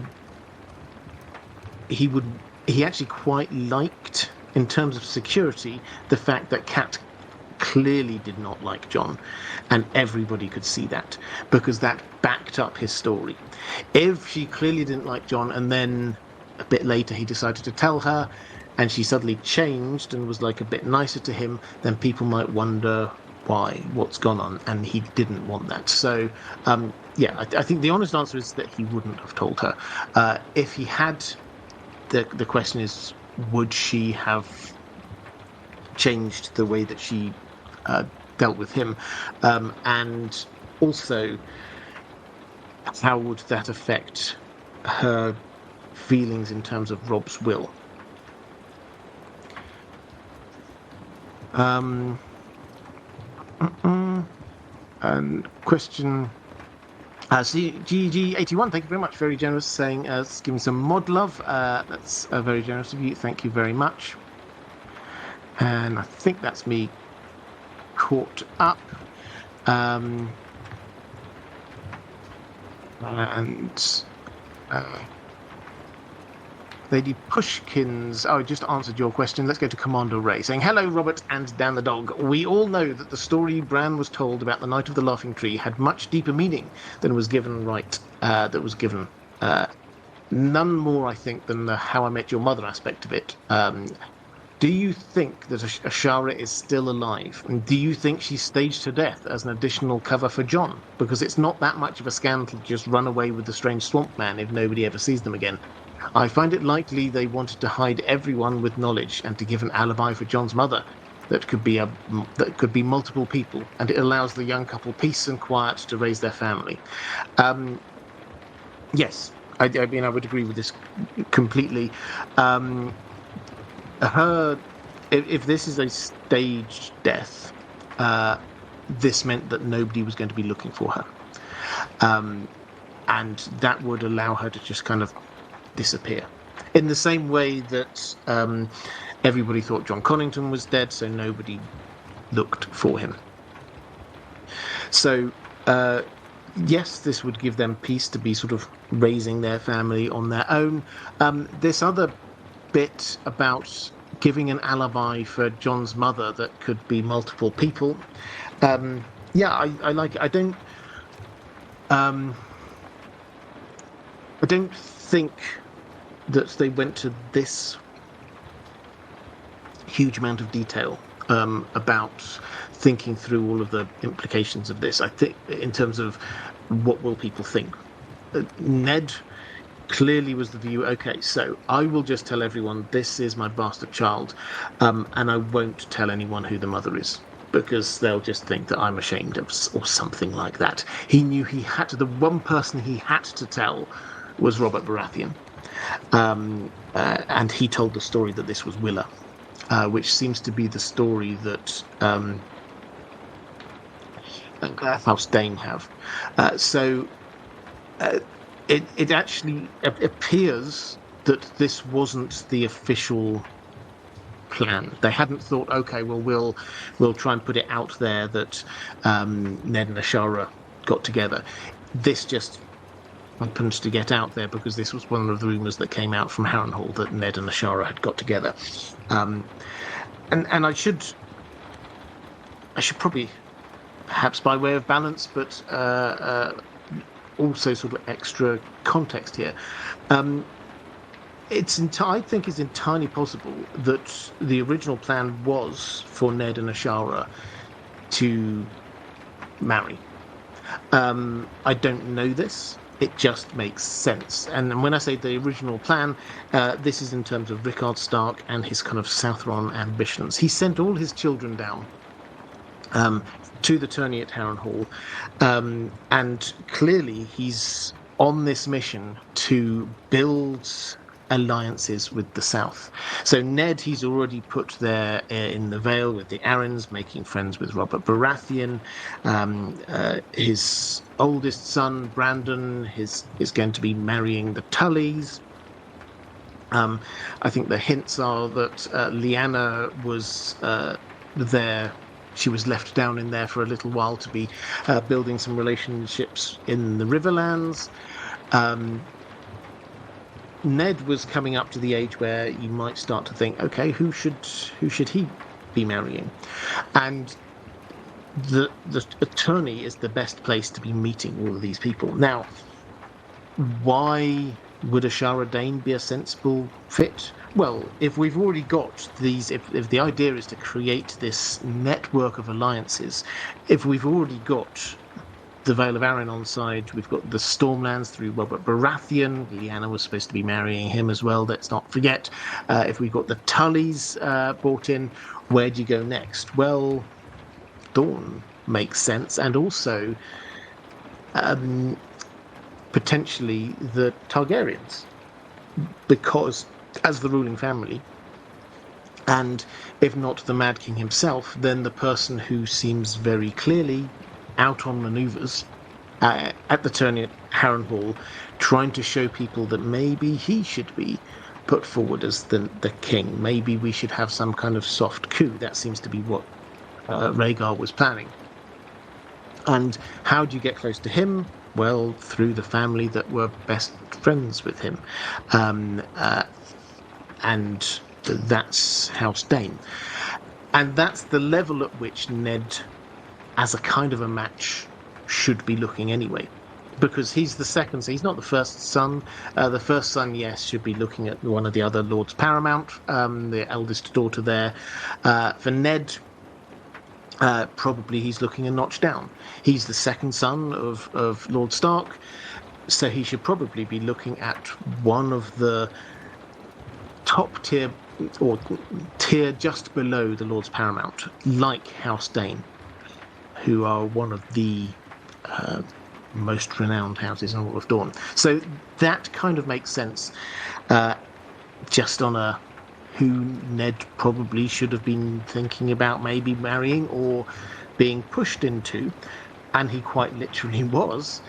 actually quite liked, in terms of security, the fact that Cat clearly did not like Jon, and everybody could see that because that backed up his story. If she clearly didn't like Jon, and then a bit later he decided to tell her, and she suddenly changed and was like a bit nicer to him, then people might wonder what's gone on, and he didn't want that. So I think the honest answer is that he wouldn't have told her. If he had, the question is, would she have changed the way that she dealt with him, and also how would that affect her feelings in terms of Robb's will? And question GG81, thank you very much, very generous, saying give me some mod love. That's very generous of you, thank you very much. And I think that's me caught up. Lady Pushkins, I just answered your question. Let's go to Commander Ray, saying, hello, Robert and Dan the dog. We all know that the story Bran was told about the Night of the Laughing Tree had much deeper meaning than was given none more, I think, than the How I Met Your Mother aspect of it. Do you think that Ashara is still alive? And do you think she staged her death as an additional cover for Jon? Because it's not that much of a scandal to just run away with the strange swamp man if nobody ever sees them again. I find it likely they wanted to hide everyone with knowledge and to give an alibi for Jon's mother that could be multiple people, and it allows the young couple peace and quiet to raise their family. Yes, I mean, I would agree with this completely. If this is a staged death, this meant that nobody was going to be looking for her, and that would allow her to just kind of disappear, in the same way that everybody thought Jon Connington was dead, so nobody looked for him. So yes, this would give them peace to be sort of raising their family on their own. This other bit about giving an alibi for Jon's mother that could be multiple people, I like it. I don't think that they went to this huge amount of detail about thinking through all of the implications of this. I think in terms of what will people think. Ned clearly was the view, okay, so I will just tell everyone this is my bastard child, and I won't tell anyone who the mother is, because they'll just think that I'm ashamed of, or something like that. He knew the one person he had to tell was Robert Baratheon. And he told the story that this was Willa, which seems to be the story that House Dayne have. It actually appears that this wasn't the official plan. They hadn't thought, okay, well, we'll try and put it out there that Ned and Ashara got together. This just happened to get out there because this was one of the rumours that came out from Harrenhal, that Ned and Ashara had got together. And I should probably, perhaps by way of balance, but also sort of extra context here. I think it's entirely possible that the original plan was for Ned and Ashara to marry. I don't know this. It just makes sense. And when I say the original plan, this is in terms of Rickard Stark and his kind of Southron ambitions. He sent all his children down to the tourney at Harrenhal, and clearly he's on this mission to build alliances with the south. So Ned, he's already put there in the Vale with the Arryns, making friends with Robert Baratheon. His oldest son Brandon is going to be marrying the Tullys. I think the hints are that Lyanna was there. She was left down in there for a little while to be building some relationships in the Riverlands. Ned was coming up to the age where you might start to think, okay, who should he be marrying? And the attorney is the best place to be meeting all of these people. Now, why would Ashara Dayne be a sensible fit? Well, if we've already got these, if the idea is to create this network of alliances, if we've already got the Vale of Arryn on side, we've got the Stormlands through Robert Baratheon. Lyanna was supposed to be marrying him as well, let's not forget. If we've got the Tullys brought in, where do you go next? Well, Dorne makes sense, and also potentially the Targaryens, because as the ruling family, and if not the Mad King himself, then the person who seems very clearly out on manoeuvres at the tourney at Harrenhal, trying to show people that maybe he should be put forward as the king. Maybe we should have some kind of soft coup. That seems to be what Rhaegar was planning. And how do you get close to him? Well, through the family that were best friends with him. And that's House Dayne. And that's the level at which Ned, as a kind of a match, should be looking anyway. Because he's the second, so he's not the first son. The first son, yes, should be looking at one of the other Lords Paramount, the eldest daughter there. For Ned, probably he's looking a notch down. He's the second son of Lord Stark, so he should probably be looking at one of the top tier, or tier just below the Lords Paramount, like House Dayne, who are one of the most renowned houses in all of Dorne. So that kind of makes sense, just on a who Ned probably should have been thinking about maybe marrying or being pushed into, and he quite literally was,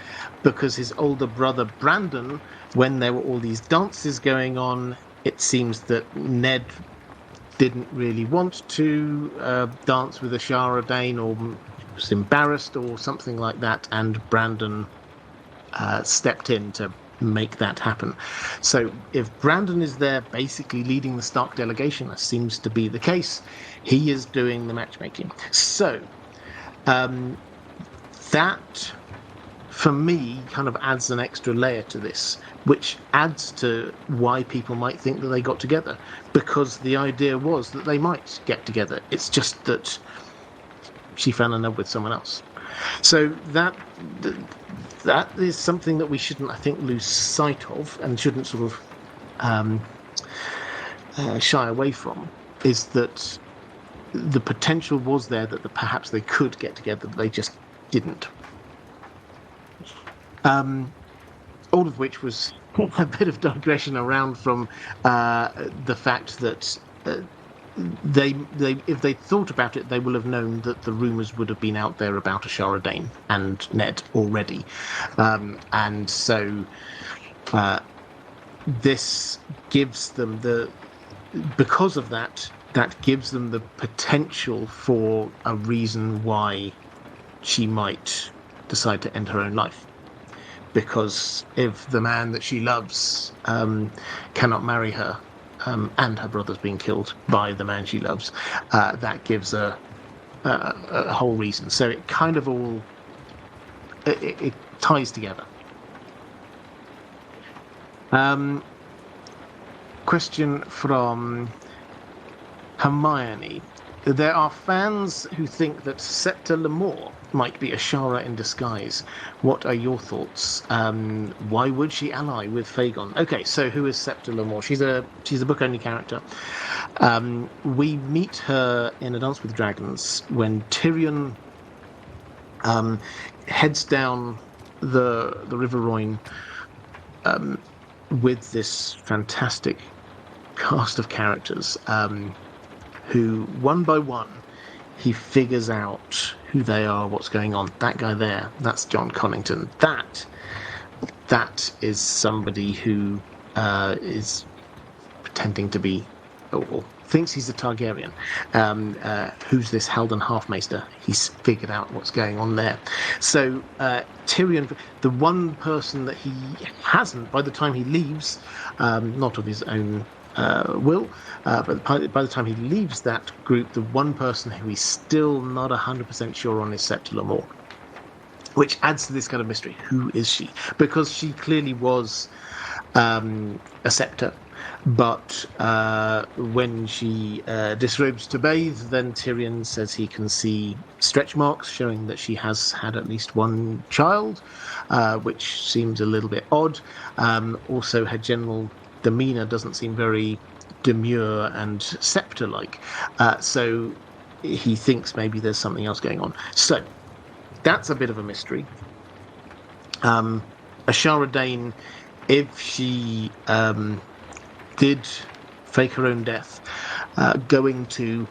because his older brother Brandon, when there were all these dances going on, it seems that Ned didn't really want to dance with Ashara Dayne, or was embarrassed or something like that, and Brandon stepped in to make that happen. So if Brandon is there basically leading the Stark delegation, that seems to be the case, he is doing the matchmaking. So that, for me, kind of adds an extra layer to this, which adds to why people might think that they got together, because the idea was that they might get together. It's just that she fell in love with someone else. So that is something that we shouldn't, I think, lose sight of, and shouldn't sort of shy away from, is that the potential was there that perhaps they could get together, but they just didn't. All of which was a bit of digression around from the fact that they if they thought about it, they will have known that the rumours would have been out there about Ashara Dayne and Ned already, and so this gives them because of that gives them the potential for a reason why she might decide to end her own life. Because if the man that she loves cannot marry her, and her brother's being killed by the man she loves, that gives a whole reason. So it kind of all it ties together. Question from Hermione. There are fans who think that Septa Lemore might be Ashara in disguise. What are your thoughts? Why would she ally with Fegon? Okay, so who is Septa Lamore? She's a book only character. We meet her in A Dance with Dragons when Tyrion heads down the River Rhoyne with this fantastic cast of characters who, one by one, he figures out who they are, what's going on. That guy there, that's Jon Connington. That is somebody who is pretending to be, or thinks he's a Targaryen. Who's this Howland Halfmaester? He's figured out what's going on there. So Tyrion, the one person that he hasn't, by the time he leaves, not of his own will, but by the time he leaves that group, the one person who he's still not 100% sure on is Septa Lamore, which adds to this kind of mystery. Who is she? Because she clearly was a Septa, but when she disrobes to bathe, then Tyrion says he can see stretch marks showing that she has had at least one child, which seems a little bit odd. Also, her general demeanor doesn't seem very demure and Septa-like, so he thinks maybe there's something else going on. So that's a bit of a mystery. Ashara Dayne, if she did fake her own death, going to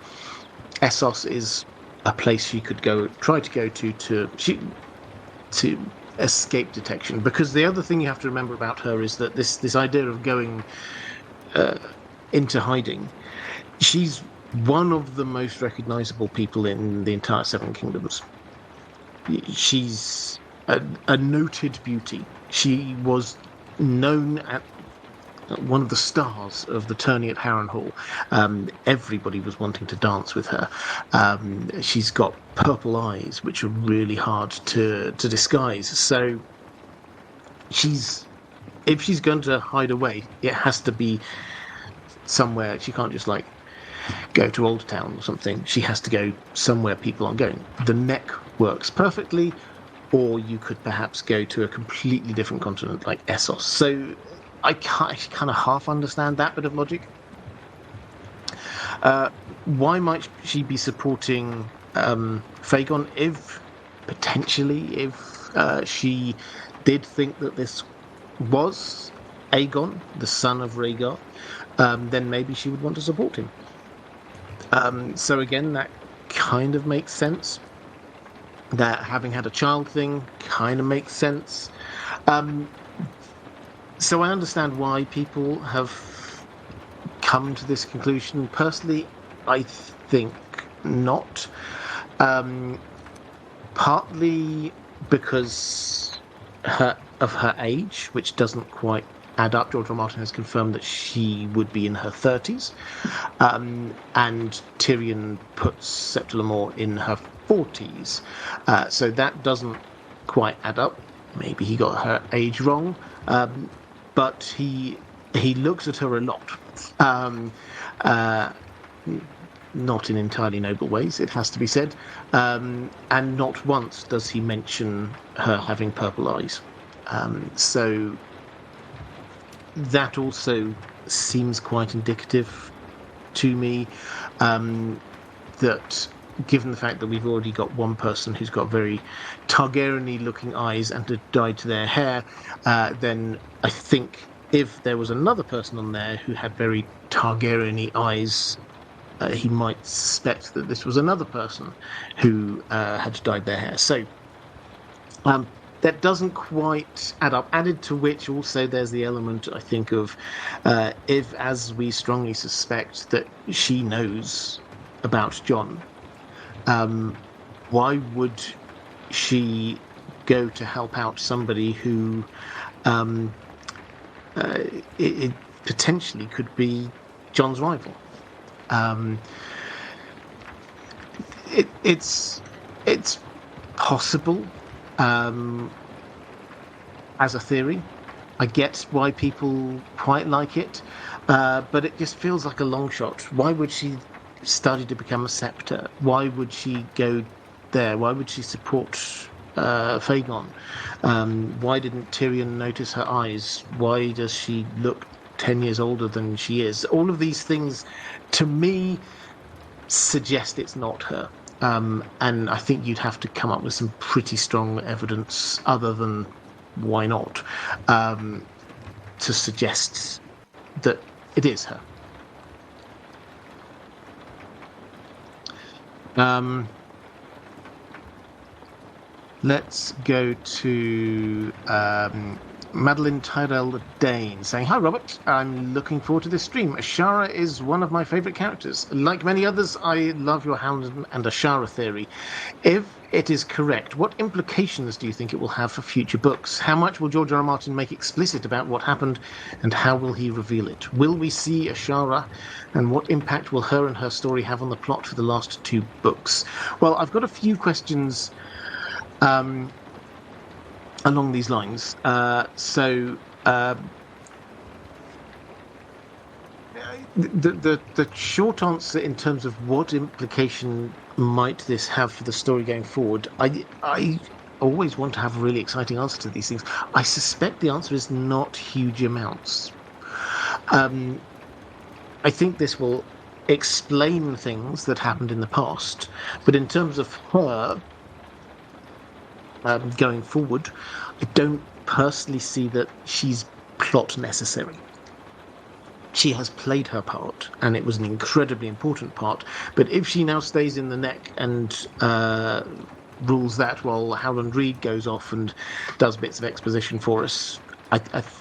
Essos is a place she could try to go to escape detection. Because the other thing you have to remember about her is that this idea of going into hiding, she's one of the most recognizable people in the entire Seven Kingdoms. She's a noted beauty. She was known at one of the stars of the tourney at Harrenhal. Everybody was wanting to dance with her. She's got purple eyes, which are really hard to disguise. So if she's going to hide away, it has to be somewhere. She can't just go to Old Town or something. She has to go somewhere people aren't going. The neck works perfectly, or you could perhaps go to a completely different continent like Essos. So I kind of half understand that bit of logic. Why might she be supporting Fegon? If she did think that this was Aegon, the son of Rhaegar, then maybe she would want to support him. So again, that kind of makes sense. That having had a child thing kind of makes sense. So I understand why people have come to this conclusion. Personally, I think not. Partly because of her age, which doesn't quite add up. George R. R. Martin has confirmed that she would be in her 30s. And Tyrion puts Septa Lamore in her 40s. So that doesn't quite add up. Maybe he got her age wrong. But he looks at her a lot. Not in entirely noble ways, it has to be said. And not once does he mention her having purple eyes. So that also seems quite indicative to me, that given the fact that we've already got one person who's got very Targaryen-y looking eyes and had dyed their hair, then I think if there was another person on there who had very Targaryen-y eyes, he might suspect that this was another person who had dyed their hair. So that doesn't quite add up. Added to which also there's the element, I think, of if, as we strongly suspect, that she knows about Jon, why would she go to help out somebody who it potentially could be Jon's rival? It's possible as a theory. I get why people quite like it, but it just feels like a long shot. Why would she study to become a Septa? Why would she go there? Why would she support Fegon? Why didn't Tyrion notice her eyes? Why does she look 10 years older than she is? All of these things, to me, suggest it's not her. And I think you'd have to come up with some pretty strong evidence, other than why not, to suggest that it is her. Let's go to Madeline Tyrell Dayne saying, "Hi Robert, I'm looking forward to this stream. Ashara is one of my favourite characters. Like many others, I love your Howland and Ashara theory. If it is correct, what implications do you think it will have for future books? How much will George R. R. Martin make explicit about what happened, and how will he reveal it? Will we see Ashara, and what impact will her and her story have on the plot for the last 2 books?" Well, I've got a few questions along these lines. The short answer in terms of what implication might this have for the story going forward, I always want to have a really exciting answer to these things. I suspect the answer is not huge amounts. I think this will explain things that happened in the past, but in terms of her going forward, I don't personally see that she's plot necessary. She has played her part, and it was an incredibly important part. But if she now stays in the neck and rules that while Howland Reed goes off and does bits of exposition for us,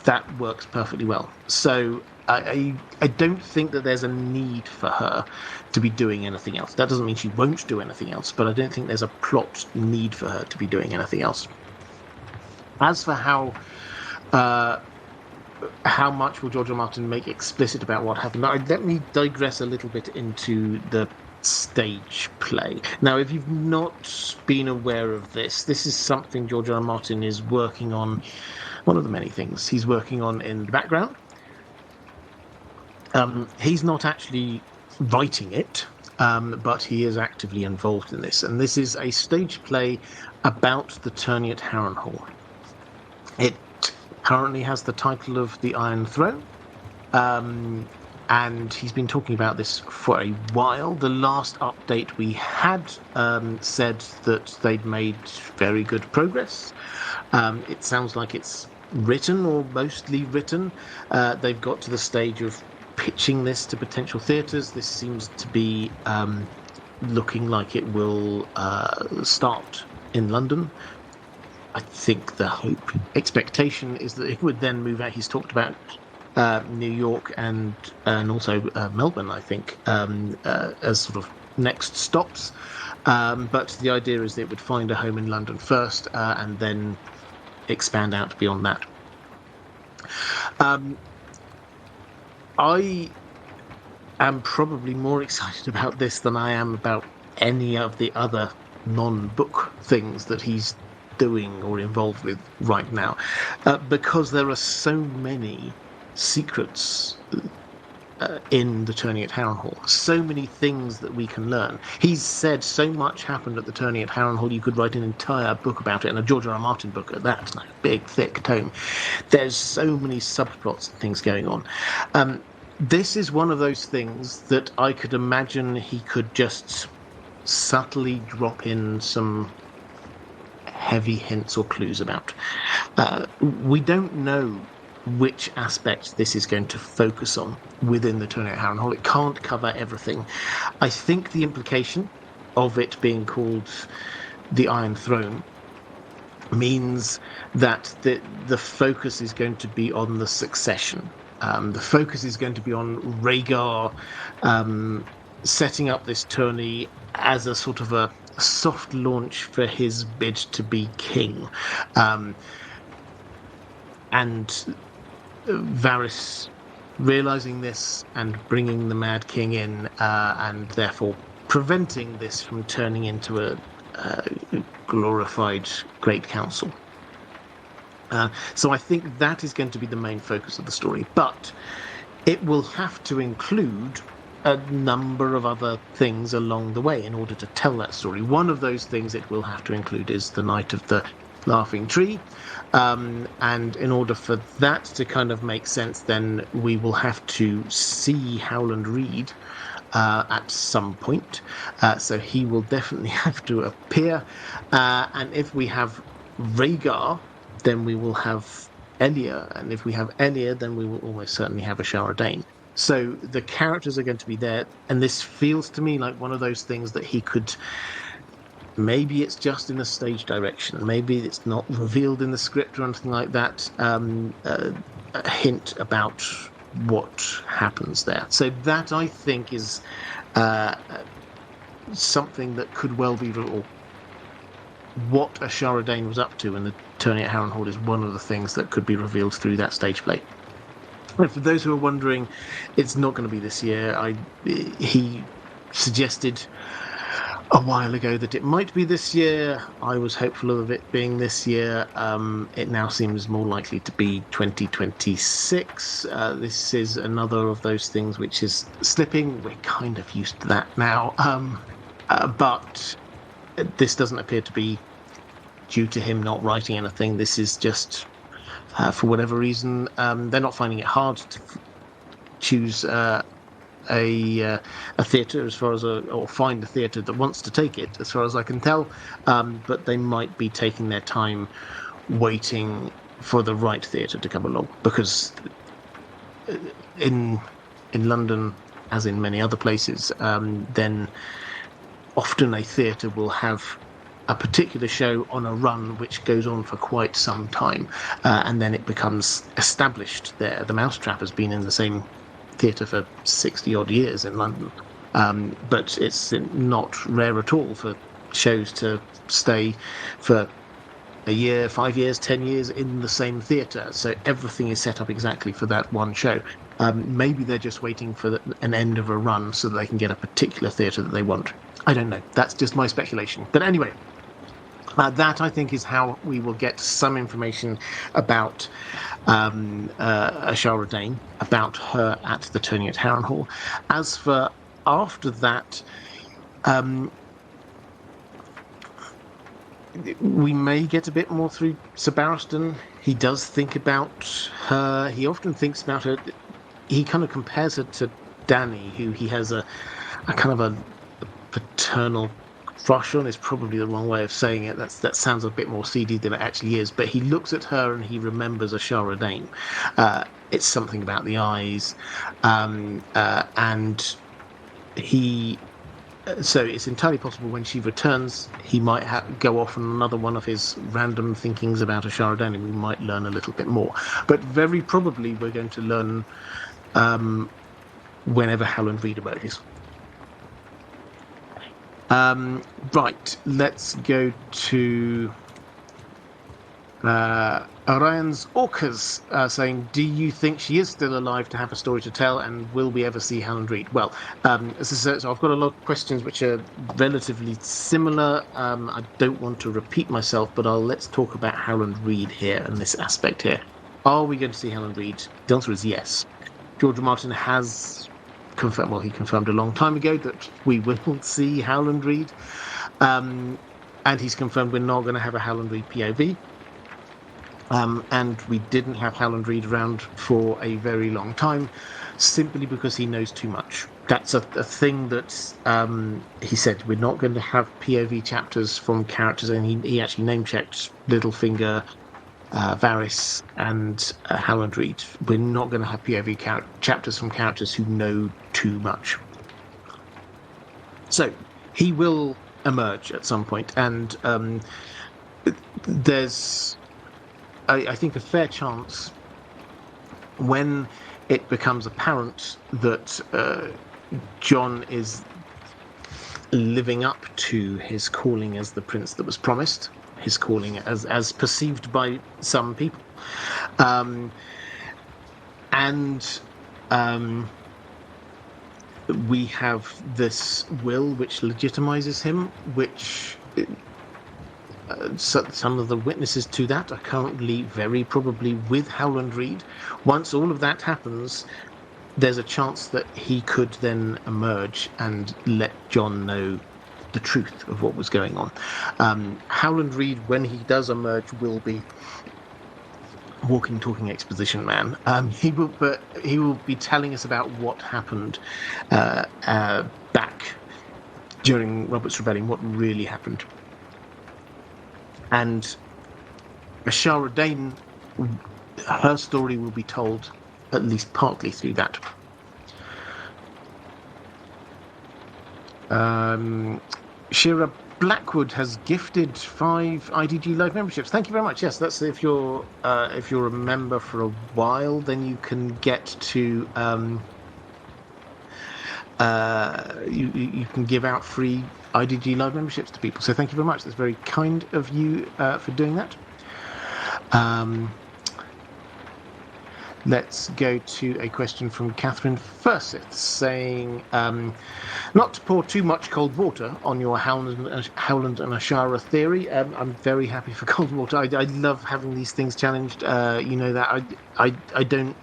that works perfectly well. So I don't think that there's a need for her to be doing anything else. That doesn't mean she won't do anything else, but I don't think there's a plot need for her to be doing anything else. As for how much will George R. R. Martin make explicit about what happened, let me digress a little bit into the stage play. Now, if you've not been aware of this is something George R. R. Martin is working on. One of the many things he's working on in the background. He's not actually writing it, but he is actively involved in this. And this is a stage play about the tourney at Harrenhal. It currently has the title of The Iron Throne, and he's been talking about this for a while. The last update we had said that they'd made very good progress. It sounds like it's written, or mostly written. They've got to the stage of pitching this to potential theatres. This seems to be looking like it will start in London. I think the expectation is that it would then move out. He's talked about New York and also Melbourne, I think, as sort of next stops. But the idea is that it would find a home in London first, and then expand out beyond that. I am probably more excited about this than I am about any of the other non-book things that he's doing or involved with right now, because there are so many secrets in the tourney at Harrenhal, so many things that we can learn. He's said so much happened at the tourney at Harrenhal, you could write an entire book about it, and a George R. R. Martin book at that, like a big, thick tome. There's so many subplots and things going on. This is one of those things that I could imagine he could just subtly drop in some heavy hints or clues about. We don't know which aspect this is going to focus on within the tourney at Harrenhal. It can't cover everything. I think the implication of it being called the Iron Throne means that the focus is going to be on the succession. The focus is going to be on Rhaegar setting up this tourney as a sort of a soft launch for his bid to be king. And Varys realizing this and bringing the Mad King in, and therefore preventing this from turning into a glorified Great Council. So I think that is going to be the main focus of the story, but it will have to include a number of other things along the way in order to tell that story. One of those things it will have to include is the Night of the Laughing Tree. And in order for that to kind of make sense, then we will have to see Howland Reed at some point. So he will definitely have to appear. And if we have Rhaegar, then we will have Elia. And if we have Elia, then we will almost certainly have Ashara Dayne. So the characters are going to be there. And this feels to me like one of those things that he could... Maybe it's just in a stage direction. Maybe it's not revealed in the script or anything like that. A hint about what happens there. So that, I think, is something that could well be real. What Ashara Dayne was up to in the tourney at Harrenhal is one of the things that could be revealed through that stage play. And for those who are wondering, it's not going to be this year. He suggested a while ago that it might be this year. I was hopeful of it being this year. It now seems more likely to be 2026. This is another of those things which is slipping. We're kind of used to that now. But this doesn't appear to be due to him not writing anything. This is just, for whatever reason, they're not finding it hard to choose a theatre as far as or find a theatre that wants to take it, as far as I can tell, but they might be taking their time waiting for the right theatre to come along, because in London, as in many other places, then often a theatre will have a particular show on a run which goes on for quite some time, and then it becomes established there. The Mousetrap has been in the same theatre for 60 odd years in London, but it's not rare at all for shows to stay for a year, 5 years, 10 years in the same theatre. So everything is set up exactly for that one show. Maybe they're just waiting for an end of a run so that they can get a particular theatre that they want. I don't know. That's just my speculation. But anyway, that, I think, is how we will get some information about Ashara Dayne, about her at the tourney at Harrenhal. As for after that, we may get a bit more through Sir Barristan. He does think about her. He often thinks about her. He kind of compares her to Dany, who he has a kind of a paternal crush on, is probably the wrong way of saying it. That sounds a bit more seedy than it actually is. But he looks at her and he remembers Ashara Dayne. It's something about the eyes, and he. So it's entirely possible when she returns, he might go off on another one of his random thinkings about Ashara Dayne, and we might learn a little bit more. But very probably we're going to learn whenever Howland Reed emerges. Right, let's go to Orion's Orcas saying, do you think she is still alive to have a story to tell, and will we ever see Howland Reed? Well, so I've got a lot of questions which are relatively similar. I don't want to repeat myself, but let's talk about Howland Reed here and this aspect here. Are we going to see Howland Reed? The answer is yes. George R. Martin has confirmed, well, he confirmed a long time ago that we will see Howland Reed, and he's confirmed we're not going to have a Howland Reed POV. And we didn't have Howland Reed around for a very long time, simply because he knows too much. That's a thing that he said, we're not going to have POV chapters from characters, and he actually name-checked Littlefinger, Varys, and Howland Reed. We're not going to have POV chapters from characters who know too much. So he will emerge at some point, and there's... I think a fair chance when it becomes apparent that Jon is living up to his calling as the prince that was promised, his calling as perceived by some people, and we have this will which legitimizes him, which... So some of the witnesses to that are currently very probably with Howland Reed. Once all of that happens, there's a chance that he could then emerge and let Jon know the truth of what was going on. Howland Reed, when he does emerge, will be walking, talking exposition man. He will be telling us about what happened back during Robert's Rebellion, what really happened. And Ashara Dayne, her story will be told at least partly through that. Shira Blackwood has gifted 5 IDG Live memberships. Thank you very much. Yes, that's if you're a member for a while, then you can get to you can give out free IDG Live memberships to people. So thank you very much. That's very kind of you for doing that. Let's go to a question from Catherine Furseth saying, not to pour too much cold water on your Howland and Ashara theory. I'm very happy for cold water. I love having these things challenged. You know that I don't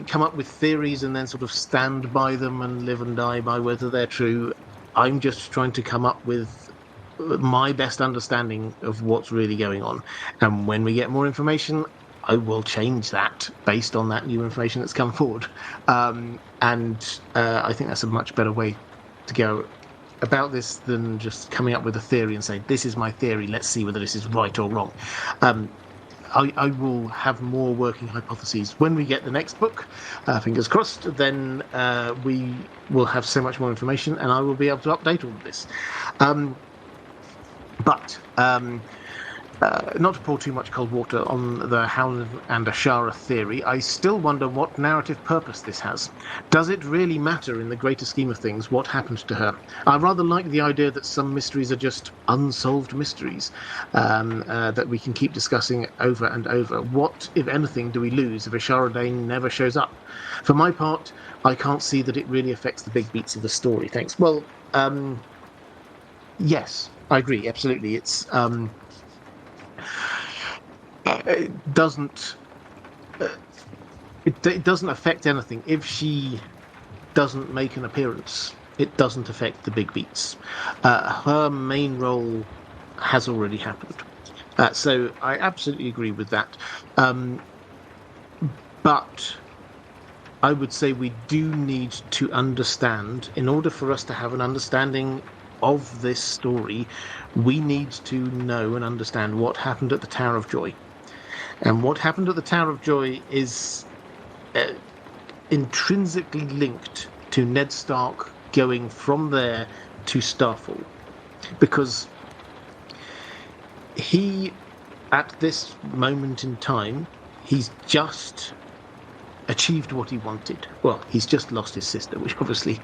come up with theories and then sort of stand by them and live and die by whether they're true. I'm just trying to come up with my best understanding of what's really going on. And when we get more information, I will change that based on that new information that's come forward. And I think that's a much better way to go about this than just coming up with a theory and saying, this is my theory, let's see whether this is right or wrong. I will have more working hypotheses. When we get the next book, fingers crossed, then we will have so much more information and I will be able to update all of this. Not to pour too much cold water on the Howland and Ashara theory, I still wonder what narrative purpose this has. Does it really matter in the greater scheme of things what happened to her? I rather like the idea that some mysteries are just unsolved mysteries that we can keep discussing over and over. What, if anything, do we lose if Ashara Dayne never shows up? For my part, I can't see that it really affects the big beats of the story. Thanks. Well, yes, I agree, absolutely. It doesn't affect anything. If she doesn't make an appearance, it doesn't affect the big beats. Her main role has already happened. So I absolutely agree with that. But I would say we do need to understand, in order for us to have an understanding of this story, we need to know and understand what happened at the Tower of Joy. And what happened at the Tower of Joy is intrinsically linked to Ned Stark going from there to Starfall. Because he, at this moment in time, he's just achieved what he wanted. Well, he's just lost his sister, which obviously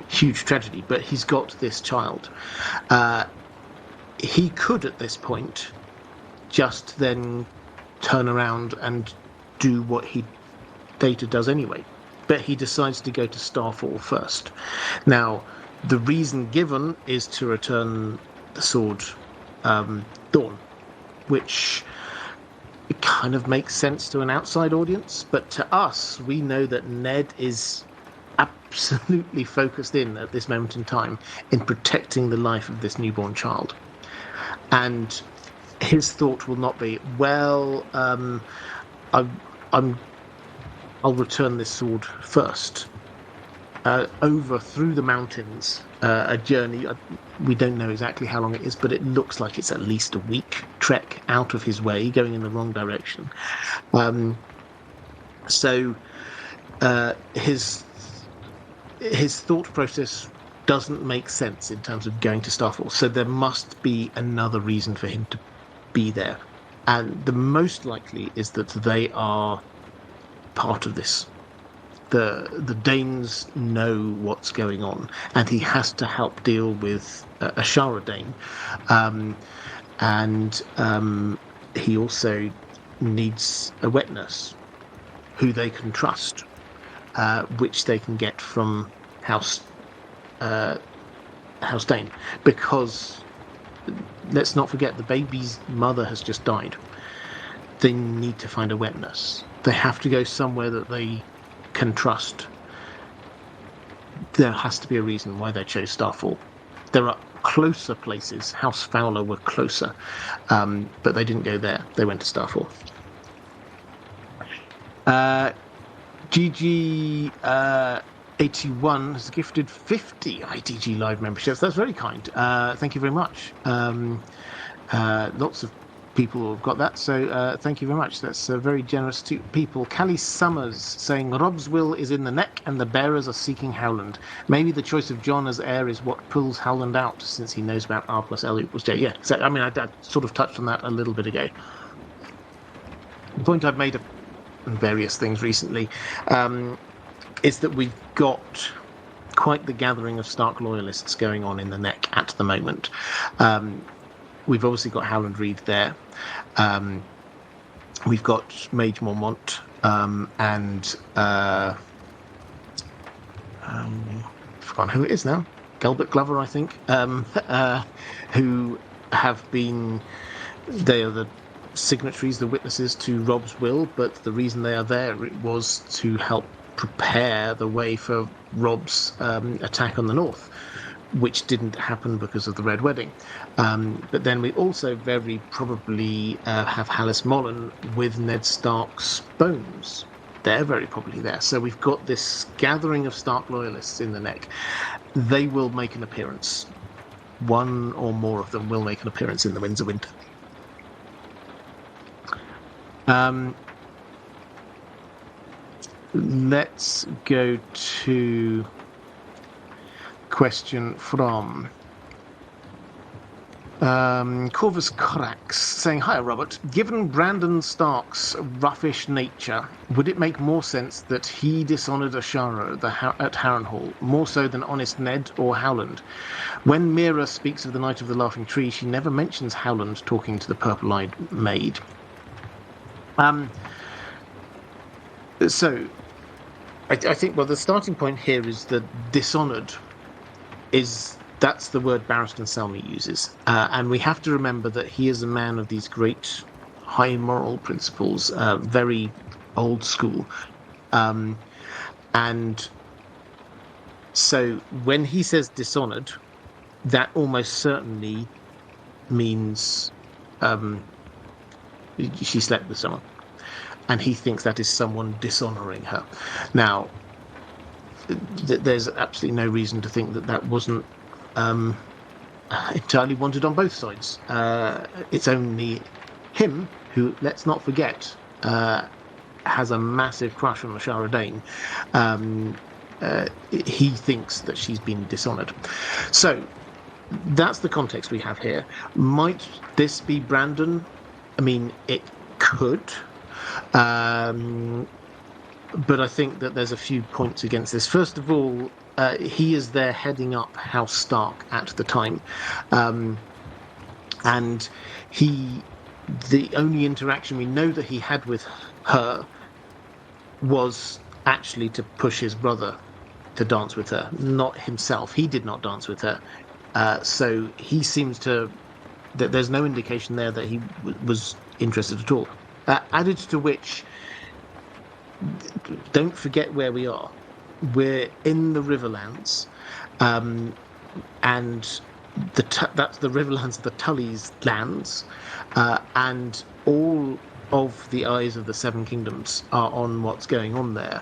huge tragedy, but he's got this child. He could at this point just then turn around and do what Data does anyway, but he decides to go to Starfall first. Now, the reason given is to return the sword Dawn, which kind of makes sense to an outside audience, but to us, we know that Ned is absolutely focused in at this moment in time in protecting the life of this newborn child. And his thought will not be, well, I'll return this sword first. Over through the mountains, a journey, we don't know exactly how long it is, but it looks like it's at least a week trek out of his way, going in the wrong direction. So his thought process doesn't make sense in terms of going to Starfall. So there must be another reason for him to be there. And the most likely is that they are part of this. The Danes know what's going on, and he has to help deal with Ashara Dayne. And he also needs a wet nurse who they can trust, which they can get from House Dayne, because let's not forget the baby's mother has just died. They need to find a wet nurse. They have to go somewhere that they can trust, there has to be a reason why they chose Starfall. There are closer places. House Fowler were closer, but they didn't go there. They went to Starfall. GG 81 has gifted 50 IDG Live memberships. That's very kind. Thank you very much. Lots of people have got that, so thank you very much. That's very generous to people. Callie Summers saying Rob's will is in the neck and the bearers are seeking Howland. Maybe the choice of Jon as heir is what pulls Howland out, since he knows about R plus L equals J. Yeah, so, I mean, I sort of touched on that a little bit ago. The point I've made of various things recently is that we've got quite the gathering of Stark loyalists going on in the neck at the moment. We've obviously got Howland Reed there. We've got Mage Mormont and I've forgotten who it is now. Gelbert Glover, I think, who have been. They are the signatories, the witnesses to Rob's will, but the reason they are there was to help prepare the way for Rob's attack on the north, which didn't happen because of the Red Wedding. But then we also very probably have Hallis Mollen with Ned Stark's bones. They're very probably there. So we've got this gathering of Stark loyalists in the neck. They will make an appearance. One or more of them will make an appearance in the Winds of Winter. Let's go to question from Corvus Corax saying, "Hi, Robert. Given Brandon Stark's roughish nature, would it make more sense that he dishonoured Ashara at Harrenhal, more so than honest Ned or Howland? When Mera speaks of the Night of the Laughing Tree, she never mentions Howland talking to the purple-eyed maid." So, I think, well, the starting point here is that dishonoured that's the word Barristan Selmy uses. And we have to remember that he is a man of these great high moral principles, very old school. And so when he says dishonoured, that almost certainly means she slept with someone. And he thinks that is someone dishonouring her. Now, there's absolutely no reason to think that wasn't entirely wanted on both sides. It's only him who, let's not forget, has a massive crush on Ashara Dayne. He thinks that she's been dishonoured. So that's the context we have here. Might this be Brandon? I mean, it could. But I think that there's a few points against this. First of all, he is there heading up House Stark at the time. And the only interaction we know that he had with her was actually to push his brother to dance with her, not himself. He did not dance with her. So he seems to... There's no indication there that he was interested at all. Added to which, don't forget where we are. We're in the Riverlands, and that's the Riverlands of the Tully's lands, and all of the eyes of the Seven Kingdoms are on what's going on there.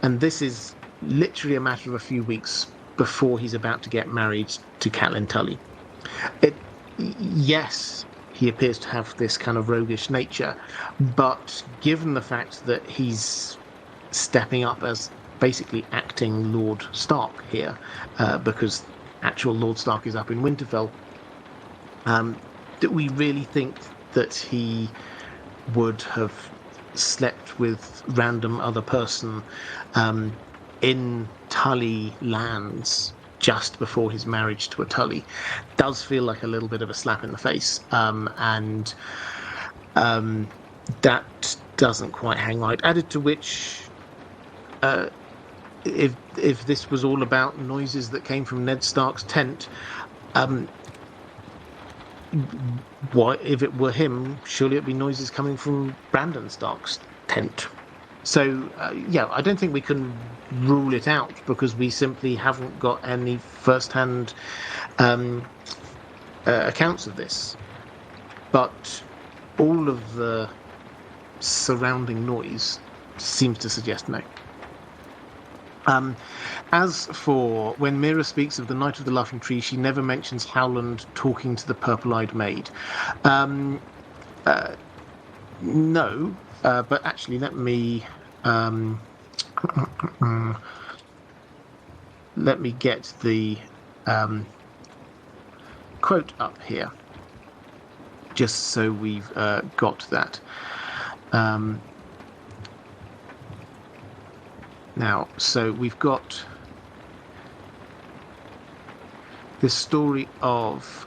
And this is literally a matter of a few weeks before he's about to get married to Catelyn Tully. Yes, he appears to have this kind of roguish nature, but given the fact that he's stepping up as basically acting Lord Stark here, because actual Lord Stark is up in Winterfell, that we really think that he would have slept with random other person in Tully lands just before his marriage to a Tully does feel like a little bit of a slap in the face, and that doesn't quite hang right. Added to which, if this was all about noises that came from Ned Stark's tent, why, if it were him, surely it'd be noises coming from Brandon Stark's tent. So, yeah, I don't think we can rule it out because we simply haven't got any first-hand accounts of this. But all of the surrounding noise seems to suggest no. As for when Mera speaks of the Night of the Laughing Tree, she never mentions Howland talking to the purple-eyed maid. No, but actually, let me get the quote up here, just so we've got that. Now, so we've got this story of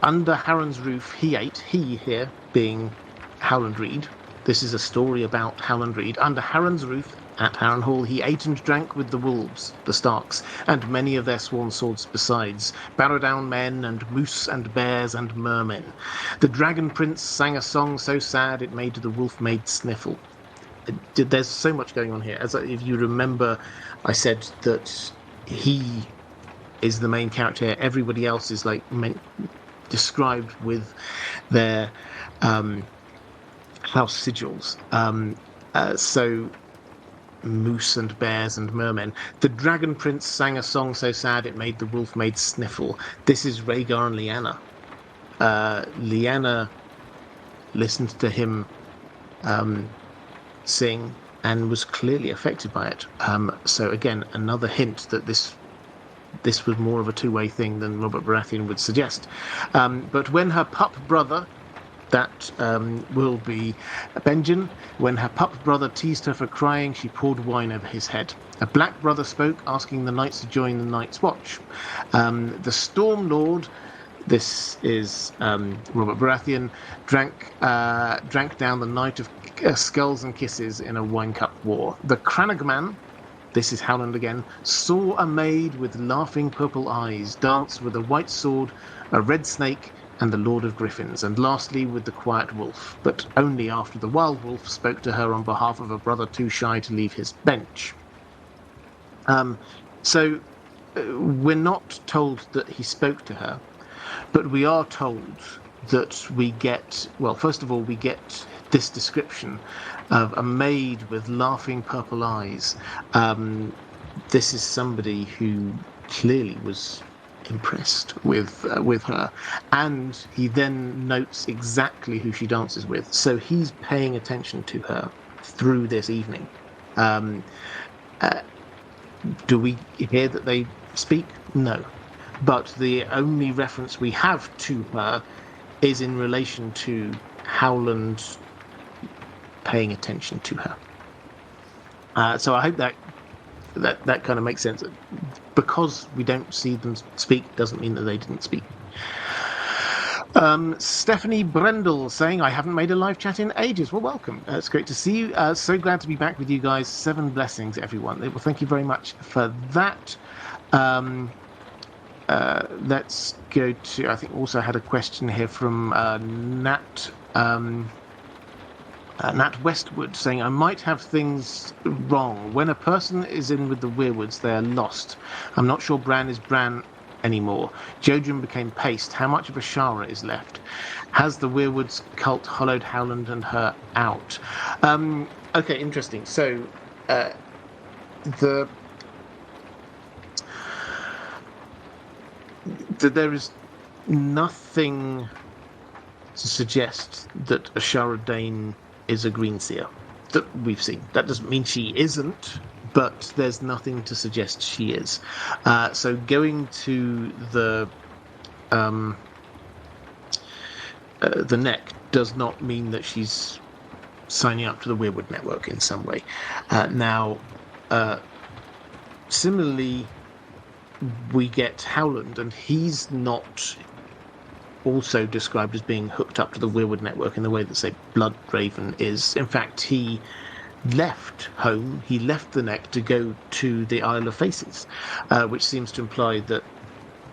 under Harren's roof he ate, he here being Howland Reed. This is a story about Howland Reed. Under Harren's roof at Harrenhal he ate and drank with the wolves, the Starks, and many of their sworn swords besides, Barristan men and moose and bears and mermen. The dragon prince sang a song so sad it made the wolf maid sniffle. There's so much going on here. As if you remember, I said that he is the main character. Everybody else is like described with their house sigils. So moose and bears and mermen. The dragon prince sang a song so sad it made the wolf maid sniffle. This is Rhaegar and Lyanna. Lyanna listened to him sing and was clearly affected by it. So again, another hint that this was more of a two-way thing than Robert Baratheon would suggest. But when her pup brother, that will be Benjen, when her pup brother teased her for crying, she poured wine over his head. A black brother spoke, asking the knights to join the Night's Watch. The Storm Lord, this is Robert Baratheon, drank down the night of skulls and kisses in a wine cup war. The Cranagman, this is Howland again, saw a maid with laughing purple eyes dance with a white sword, a red snake, and the Lord of Griffins, and lastly with the quiet wolf, but only after the wild wolf spoke to her on behalf of a brother too shy to leave his bench. So we're not told that he spoke to her, but we are told that we get, well, first of all, we get this description of a maid with laughing purple eyes. This is somebody who clearly was impressed with her, and he then notes exactly who she dances with, so he's paying attention to her through this evening. Do we hear that they speak? No, but the only reference we have to her is in relation to Howland paying attention to her. So I hope that kind of makes sense. Because we don't see them speak doesn't mean that they didn't speak. Stephanie Brendel saying, I haven't made a live chat in ages. Well, welcome. It's great to see you. So glad to be back with you guys. 7 blessings, everyone. Well, thank you very much for that. Let's go to, I think also had a question here from Nat Westwood saying, I might have things wrong. When a person is in with the Weirwoods, they are lost. I'm not sure Bran is Bran anymore. Jojen became paste. How much of Ashara is left? Has the Weirwoods cult hollowed Howland and her out? Okay, interesting. So there is nothing to suggest that Ashara Dayne is a Greenseer that we've seen. That doesn't mean she isn't, but there's nothing to suggest she is. So going to the neck does not mean that she's signing up to the Weirwood network in some way. Now, similarly, we get Howland, and he's not also described as being hooked up to the Weirwood network in the way that, say, Bloodraven is. In fact, he left home, he left the neck to go to the Isle of Faces, which seems to imply that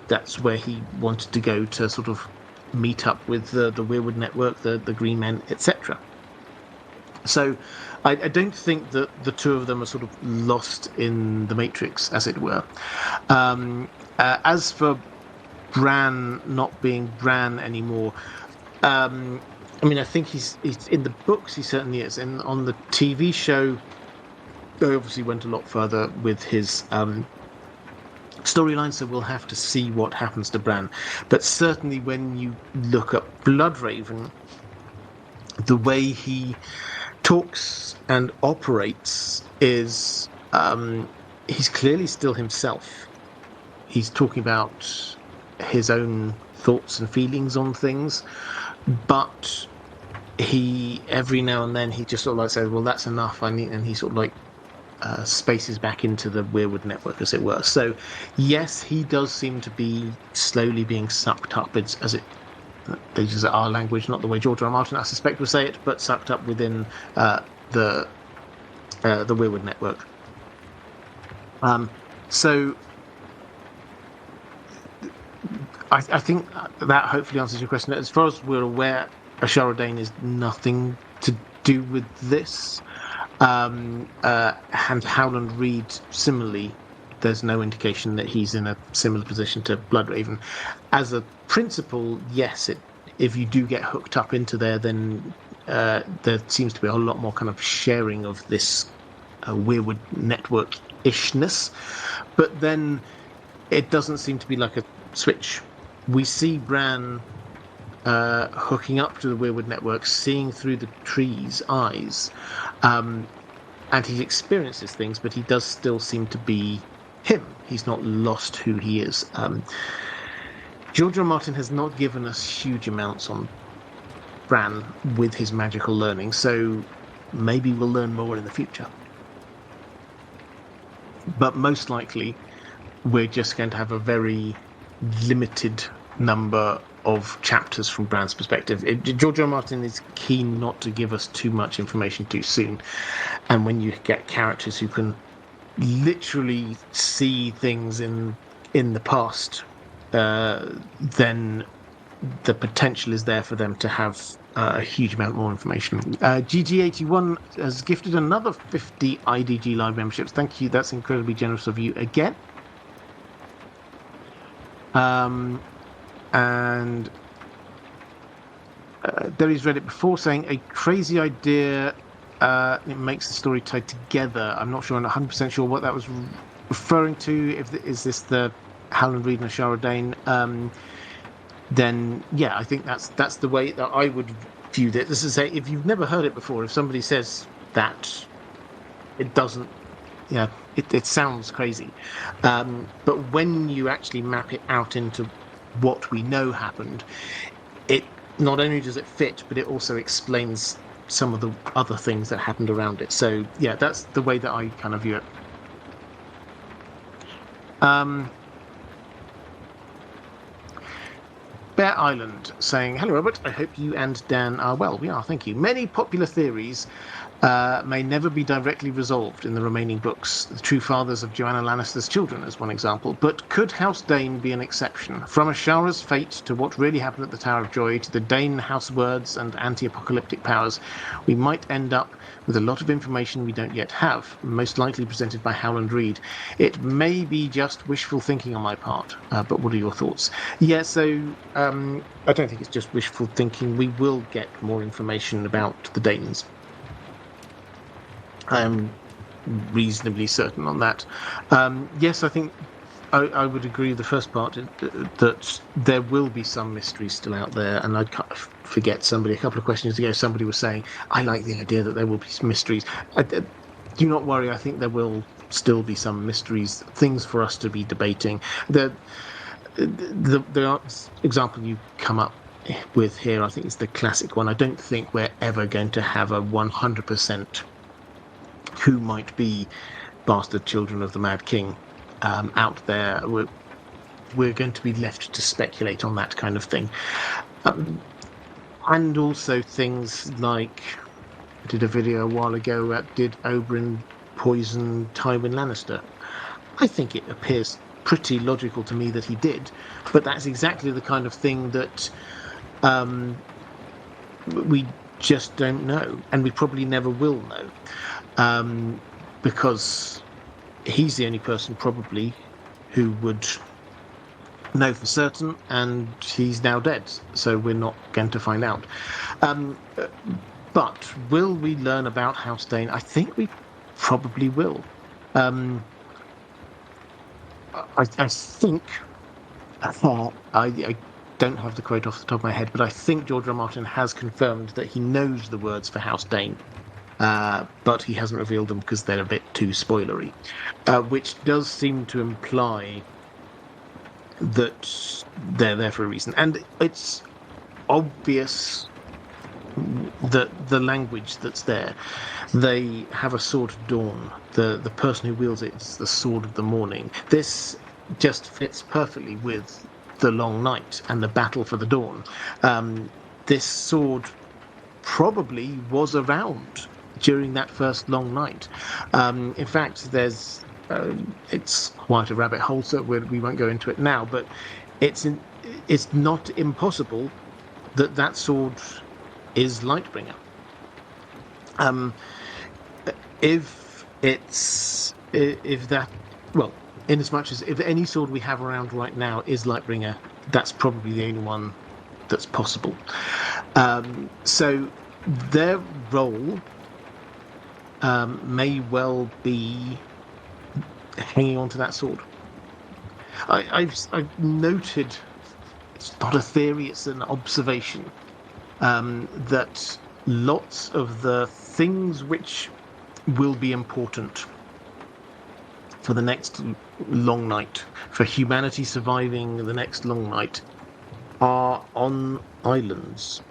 that's where he wanted to go to sort of meet up with the Weirwood Network, the Green Men, etc. So I don't think that the two of them are sort of lost in the Matrix, as it were. As for Bran not being Bran anymore, I mean, I think he's in the books. He certainly is, and on the TV show, they obviously went a lot further with his storyline. So we'll have to see what happens to Bran. But certainly, when you look at Bloodraven, the way he talks and operates is he's clearly still himself. He's talking about his own thoughts and feelings on things, but he every now and then he just sort of like says, well, that's enough, I need, and he sort of like spaces back into the Weirwood Network, as it were. So yes, he does seem to be slowly being sucked up, as it this is our language, not the way George R. R. Martin, I suspect, would say it, but sucked up within the Weirwood Network. So I think that hopefully answers your question. As far as we're aware, Ashara Dayne is nothing to do with this. And Howland Reed, similarly, there's no indication that he's in a similar position to Bloodraven. As a principle, yes, if you do get hooked up into there, then there seems to be a lot more kind of sharing of this Weirwood Network-ishness. But then it doesn't seem to be like a switch. We see Bran hooking up to the Weirwood Network, seeing through the tree's eyes, and he experiences things, but he does still seem to be him. He's not lost who he is. George R. R. Martin has not given us huge amounts on Bran with his magical learning, so maybe we'll learn more in the future. But most likely, we're just going to have a very limited number of chapters from Bran's perspective. George R. R. Martin is keen not to give us too much information too soon, and when you get characters who can literally see things in the past, then the potential is there for them to have a huge amount more information. GG81 has gifted another 50 IDG Live memberships. Thank you, that's incredibly generous of you again. And Derry's read it before, saying a crazy idea. It makes the story tied together. I'm not sure, I'm not 100% sure what that was referring to. Is this the Howland Reed and Ashara Dayne? Then yeah, I think that's the way that I would view it. This is say, if you've never heard it before, if somebody says that, it doesn't. Yeah, it sounds crazy, but when you actually map it out into what we know happened, it not only does it fit, but it also explains some of the other things that happened around it. So yeah, that's the way that I kind of view it. Bear Island saying, hello Robert, I hope you and Dan are well. We are, thank you. Many popular theories may never be directly resolved in the remaining books. The true fathers of Joanna Lannister's children is one example, but could House Dayne be an exception? From Ashara's fate to what really happened at the Tower of Joy to the Dayne house words and anti-apocalyptic powers, we might end up with a lot of information we don't yet have, most likely presented by Howland Reed. It may be just wishful thinking on my part, but what are your thoughts? Yeah, so I don't think it's just wishful thinking. We will get more information about the Daynes. I am reasonably certain on that. Yes, I think I would agree with the first part, that there will be some mysteries still out there, and I can't forget somebody, a couple of questions ago, somebody was saying, I like the idea that there will be some mysteries. Do not worry, I think there will still be some mysteries, things for us to be debating. The example you come up with here, I think, is the classic one. I don't think we're ever going to have a 100% who might be bastard children of the Mad King out there. We're going to be left to speculate on that kind of thing. And also things like, I did a video a while ago, did Oberyn poison Tywin Lannister? I think it appears pretty logical to me that he did, but that's exactly the kind of thing that Um, we just don't know, and we probably never will know, because he's the only person probably who would know for certain, and he's now dead, so we're not going to find out. Um, but will we learn about House Dayne? I think we probably will. Um, I think I don't have the quote off the top of my head, but I think George R. R. Martin has confirmed that he knows the words for House Dayne, but he hasn't revealed them because they're a bit too spoilery, which does seem to imply that they're there for a reason. And it's obvious that the language that's there, they have a sword of dawn. The person who wields it is the sword of the morning. This just fits perfectly with the long night and the battle for the dawn. This sword probably was around during that first long night. In fact, it's quite a rabbit hole, so we won't go into it now. But it's not impossible that sword is Lightbringer. If that, well, in as much as if any sword we have around right now is Lightbringer, that's probably the only one that's possible. So their role may well be hanging on to that sword. I've noted, it's not a theory, it's an observation, that lots of the things which will be important for the next long night, for humanity surviving the next long night, are on islands.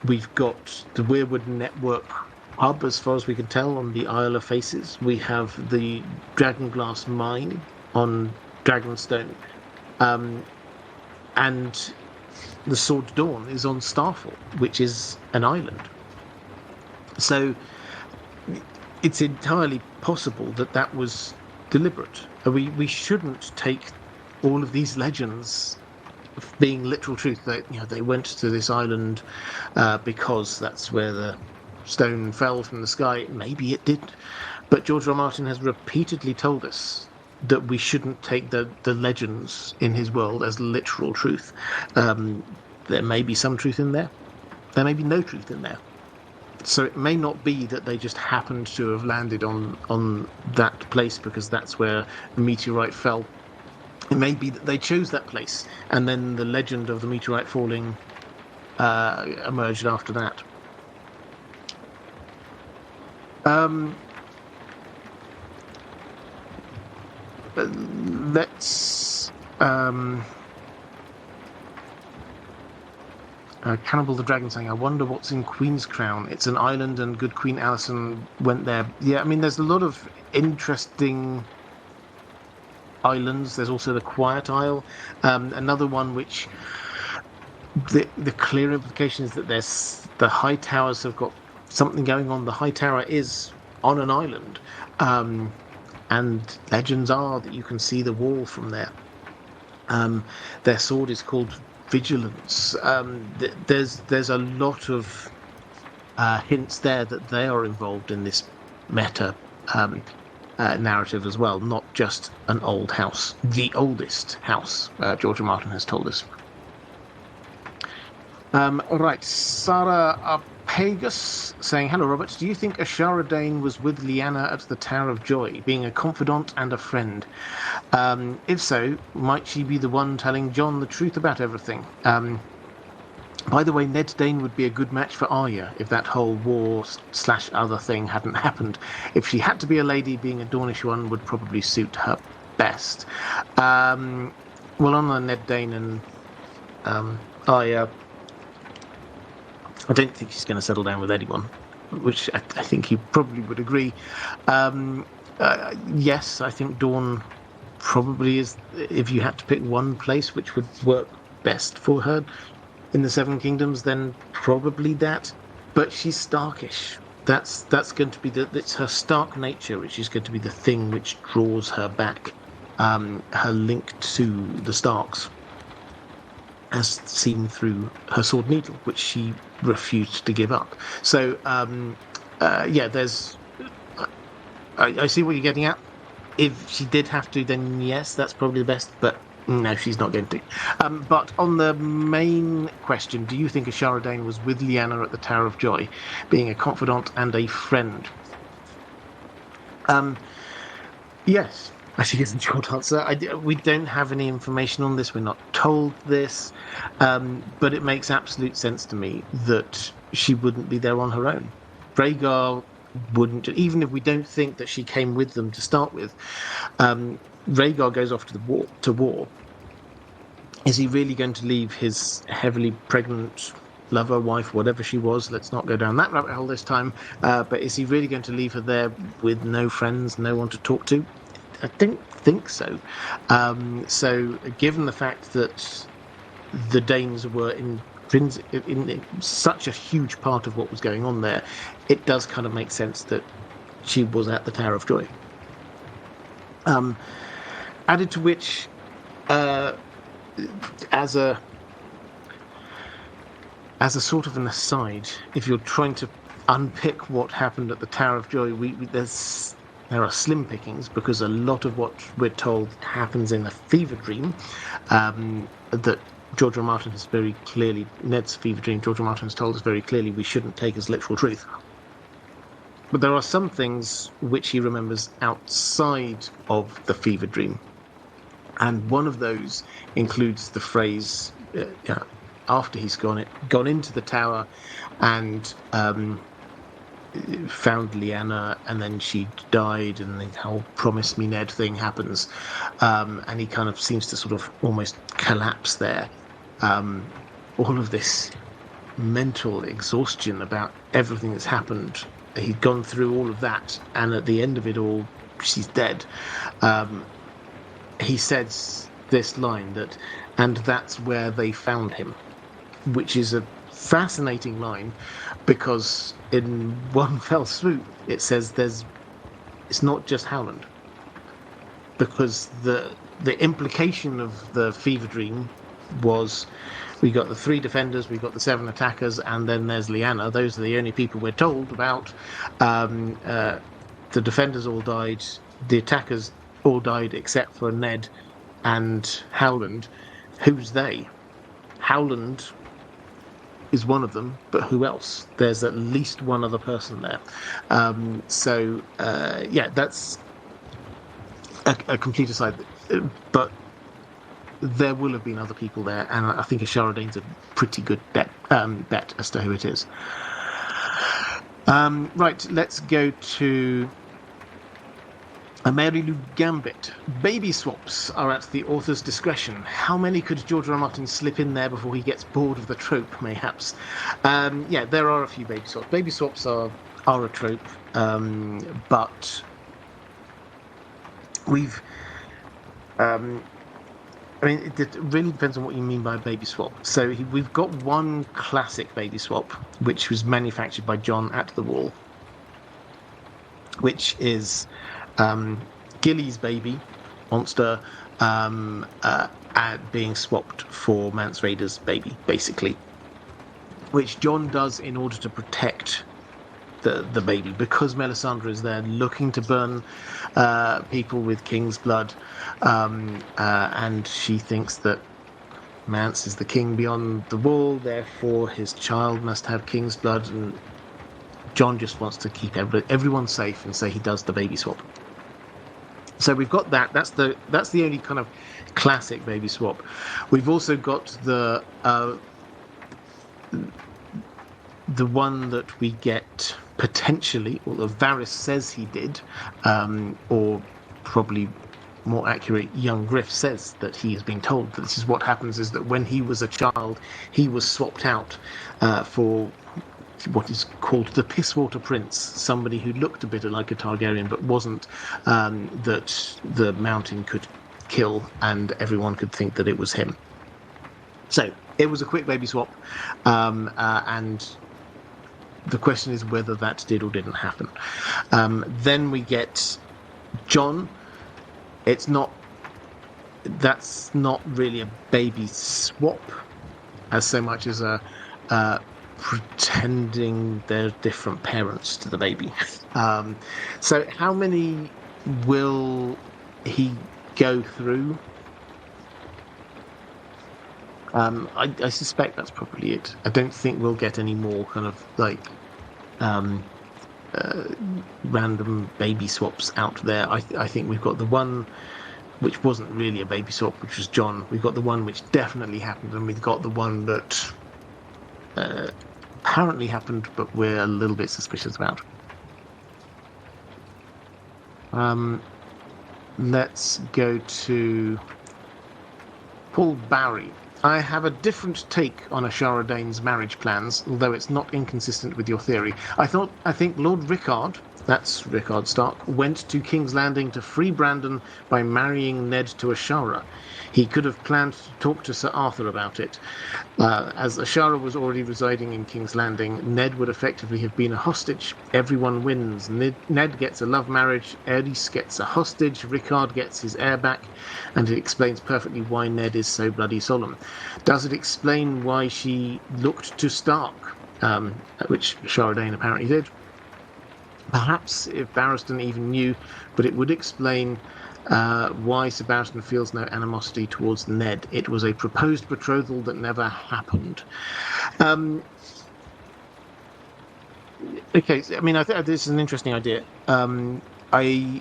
We've got the Weirwood Network hub, as far as we can tell, on the Isle of Faces. We have the Dragonglass mine on Dragonstone. And the Sword of Dawn is on Starfall, which is an island. So it's entirely possible that was deliberate. We shouldn't take all of these legends being literal truth. That they went to this island because that's where the stone fell from the sky. Maybe it did, but George R. R. Martin has repeatedly told us that we shouldn't take the legends in his world as literal truth. There may be some truth in there. There may be no truth in there. So it may not be that they just happened to have landed on that place because that's where the meteorite fell. It may be that they chose that place, and then the legend of the meteorite falling emerged after that. Let's Cannibal the Dragon saying, I wonder what's in Queen's Crown. It's an island and good Queen Alison went there. Yeah, I mean, there's a lot of interesting islands. There's also the Quiet Isle. Another one which the clear implication is that there's the High Towers have got something going on. The High Tower is on an island. And legends are that you can see the wall from there. Their sword is called Vigilance. There's a lot of hints there that they are involved in this meta narrative as well, not just an old house. The oldest house, George R. Martin has told us. All right, Sarah Arpegus saying, hello, Robert. Do you think Ashara Dayne was with Lyanna at the Tower of Joy, being a confidant and a friend? If so, might she be the one telling Jon the truth about everything? By the way, Ned Dayne would be a good match for Arya if that whole war/other thing hadn't happened. If she had to be a lady, being a Dornish one would probably suit her best. Well, on the Ned Dayne and Arya, I don't think she's going to settle down with anyone, which I think he probably would agree. Yes, I think Dawn probably is, if you had to pick one place which would work best for her in the Seven Kingdoms, then probably that. But she's Starkish. That's going to be it's her Stark nature, which is going to be the thing which draws her back, her link to the Starks. as seen through her sword needle, which she refused to give up. So, there's. I see what you're getting at. If she did have to, then yes, that's probably the best. But no, she's not going to. But on the main question, do you think Ashara Dayne was with Lyanna at the Tower of Joy, being a confidant and a friend? Yes, I think is the short answer. We don't have any information on this. We're not told this, but it makes absolute sense to me that she wouldn't be there on her own. Rhaegar wouldn't, even if we don't think that she came with them to start with. Rhaegar goes off to war. Is he really going to leave his heavily pregnant lover, wife, whatever she was? Let's not go down that rabbit hole this time. But is he really going to leave her there with no friends, no one to talk to? I don't think so. So, given the fact that the Danes were in such a huge part of what was going on there, it does kind of make sense that she was at the Tower of Joy. Added to which, as a sort of an aside, if you're trying to unpick what happened at the Tower of Joy, there are slim pickings, because a lot of what we're told happens in a fever dream that George R. Martin has very clearly, Ned's fever dream, George R. Martin has told us very clearly we shouldn't take as literal truth. But there are some things which he remembers outside of the fever dream. And one of those includes the phrase, after he's gone into the tower and found Lyanna, and then she died, and the whole "promise me, Ned" thing happens, and he kind of seems to sort of almost collapse there. All of this mental exhaustion about everything that's happened. He'd gone through all of that, and at the end of it all, she's dead. He says this line that, "and that's where they found him," which is a fascinating line, because in one fell swoop it says it's not just Howland, because the implication of the fever dream was we got the 3 defenders, we got the 7 attackers, and then there's Lyanna. Those are the only people we're told about. The defenders all died, the attackers all died except for Ned and Howland. Who's they? Howland is one of them, but who else? There's at least one other person there. That's a complete aside. But there will have been other people there, and I think Ashara Dayne's a pretty good bet as to who it is. Right, let's go to Mera Reed Gambit. Baby swaps are at the author's discretion. How many could George R. R. Martin slip in there before he gets bored of the trope, mayhaps? There are a few baby swaps. Baby swaps are a trope, but we've... it really depends on what you mean by a baby swap. So we've got one classic baby swap, which was manufactured by Jon at the Wall, which is Gilly's baby, monster, being swapped for Mance Rayder's baby, basically, which Jon does in order to protect the baby, because Melisandre is there looking to burn people with king's blood, and she thinks that Mance is the king beyond the wall, therefore his child must have king's blood, and Jon just wants to keep everyone safe, and so he does the baby swap. So we've got that. That's the only kind of classic baby swap. We've also got the one that we get potentially, or Varys says he did, or probably more accurate, young Griff says that he has been told that this is what happens, is that when he was a child, he was swapped out for what is called the Pisswater Prince, somebody who looked a bit like a Targaryen but wasn't, that the Mountain could kill, and everyone could think that it was him. So it was a quick baby swap, and the question is whether that did or didn't happen. Then we get Jon. That's not really a baby swap. as so much as pretending they're different parents to the baby. So how many will he go through? I suspect that's probably it. I don't think we'll get any more kind of like um, random baby swaps out there. I think we've got the one which wasn't really a baby swap, which was Jon. We've got the one which definitely happened, and we've got the one that apparently happened, but we're a little bit suspicious about. Let's go to Paul Barry. I have a different take on Ashara Dayne's marriage plans, although it's not inconsistent with your theory. I think Lord Rickard, that's Rickard Stark, went to King's Landing to free Brandon by marrying Ned to Ashara. He could have planned to talk to Sir Arthur about it. As Ashara was already residing in King's Landing, Ned would effectively have been a hostage. Everyone wins. Ned gets a love marriage, Aerys gets a hostage, Rickard gets his heir back, and it explains perfectly why Ned is so bloody solemn. Does it explain why she looked to Stark, which Ashara Dayne apparently did? Perhaps if Barristan even knew, but it would explain why Sir Barristan feels no animosity towards Ned. It was a proposed betrothal that never happened. Okay, I mean, I think this is an interesting idea. I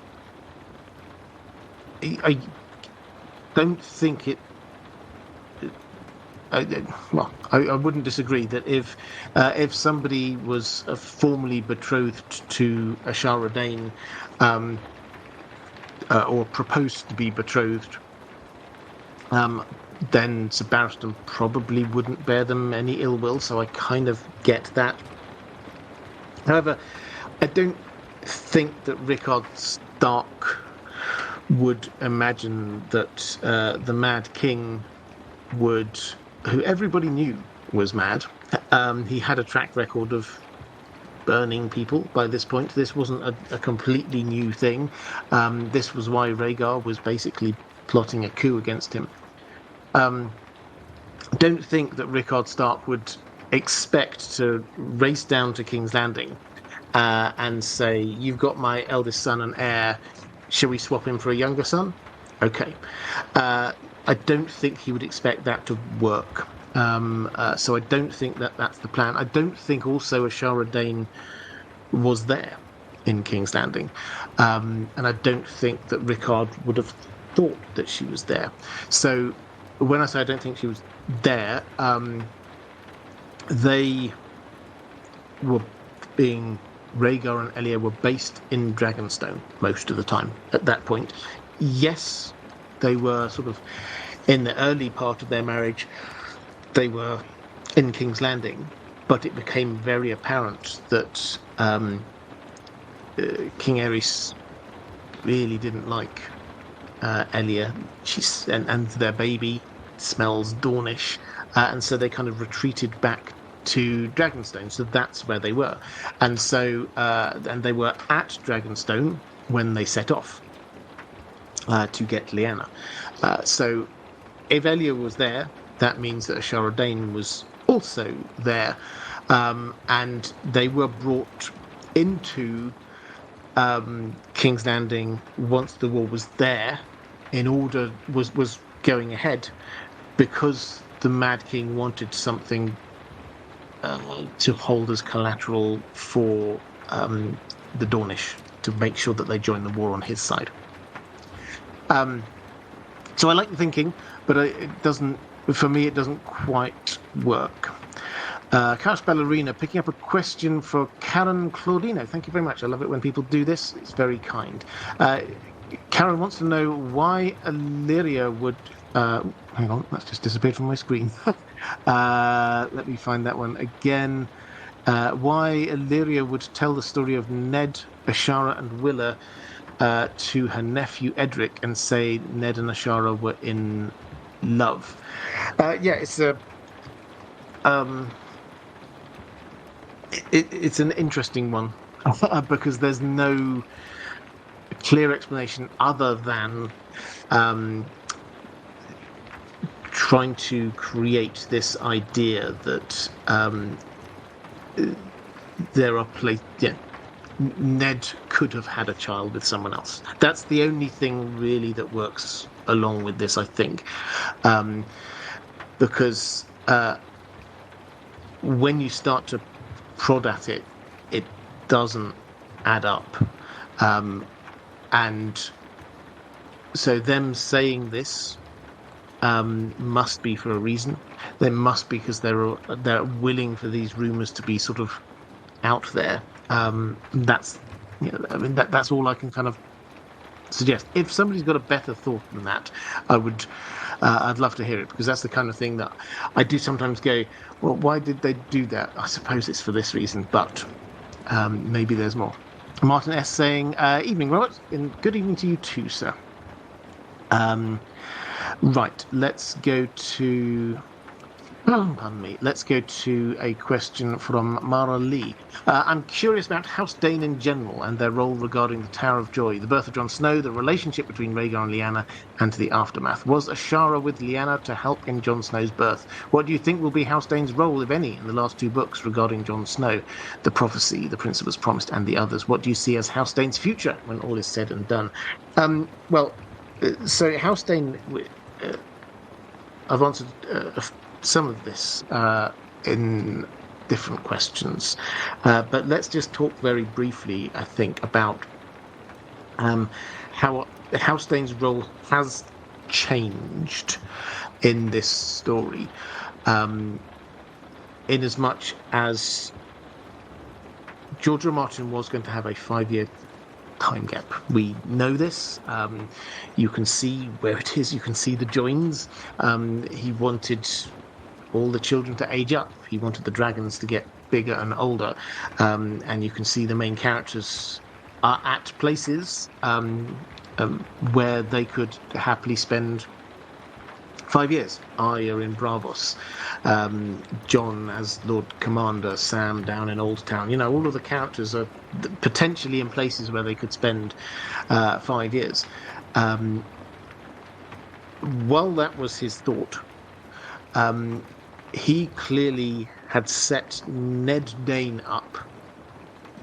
don't think it. I wouldn't disagree that if somebody was formally betrothed to Ashara Dayne, or proposed to be betrothed, then Sir Barristan probably wouldn't bear them any ill will. So I kind of get that. However, I don't think that Rickard Stark would imagine that the Mad King would, who everybody knew was mad. He had a track record of burning people by this point. This wasn't a completely new thing. This was why Rhaegar was basically plotting a coup against him. Don't think that Rickard Stark would expect to race down to King's Landing and say, "You've got my eldest son and heir. Shall we swap him for a younger son?" Okay. I don't think he would expect that to work. So I don't think that that's the plan. I don't think also Ashara Dayne was there in King's Landing. And I don't think that Rickard would have thought that she was there. So when I say I don't think she was there, they were being... Rhaegar and Elia were based in Dragonstone most of the time at that point. Yes, they were sort of in the early part of their marriage, they were in King's Landing, but it became very apparent that King Aerys really didn't like Elia. And their baby smells Dornish, and so they kind of retreated back to Dragonstone. So that's where they were, and so and they were at Dragonstone when they set off to get Lyanna. So if Elia was there, that means that Ashara Dayne was also there, and they were brought into King's Landing once the war was there, was going ahead, because the Mad King wanted something to hold as collateral for the Dornish, to make sure that they join the war on his side. So I like the thinking, but it doesn't. For me, it doesn't quite work. Couch Ballerina picking up a question for Karen Claudino. Thank you very much. I love it when people do this. It's very kind. Karen wants to know why Illyria would... hang on, that's just disappeared from my screen. Let me find that one again. Why Illyria would tell the story of Ned, Ashara, and Willa to her nephew Edric and say Ned and Ashara were in love. Yeah, it's a... It's an interesting one because there's no clear explanation other than trying to create this idea that there are Ned could have had a child with someone else. That's the only thing really that works along with this, I think, because when you start to prod at it, it doesn't add up, and so them saying this must be for a reason. They must be because they're willing for these rumors to be sort of out there. That's that's all I can kind of suggest. If somebody's got a better thought than that, I'd love to hear it, because that's the kind of thing that I do sometimes go, well, why did they do that? I suppose it's for this reason, but maybe there's more. Martin S saying, evening, Robert, and good evening to you too, sir. Right, let's go to... pardon me. Let's go to a question from Mera Reed. I'm curious about House Dayne in general and their role regarding the Tower of Joy, the birth of Jon Snow, the relationship between Rhaegar and Lyanna, and the aftermath. Was Ashara with Lyanna to help in Jon Snow's birth? What do you think will be House Dayne's role, if any, in the last 2 books regarding Jon Snow, the prophecy, the Prince Was Promised, and the others? What do you see as House Dayne's future when all is said and done? So House Dayne, I've answered some of this in different questions, but let's just talk very briefly, I think, about how House Dayne's role has changed in this story, in as much as George R. R. Martin was going to have a 5-year time gap. We know this. You can see where it is. You can see the joins. He wanted all the children to age up. He wanted the dragons to get bigger and older. And you can see the main characters are at places where they could happily spend 5 years. Arya in Braavos, Jon as Lord Commander, Sam down in Old Town. All of the characters are potentially in places where they could spend 5 years. While that was his thought, he clearly had set Ned Dayne up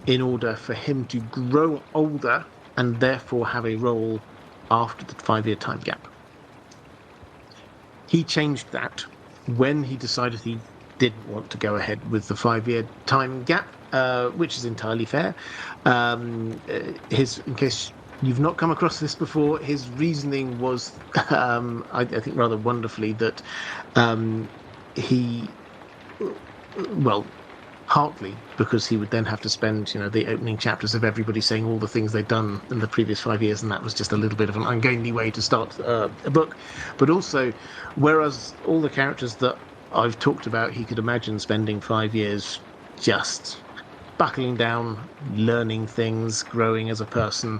in order for him to grow older and therefore have a role after the 5-year time gap. He changed that when he decided he didn't want to go ahead with the 5-year time gap, which is entirely fair. In case you've not come across this before, his reasoning was, I think rather wonderfully, that partly because he would then have to spend, the opening chapters of everybody saying all the things they'd done in the previous 5 years, and that was just a little bit of an ungainly way to start a book. But also, whereas all the characters that I've talked about, he could imagine spending 5 years just buckling down, learning things, growing as a person.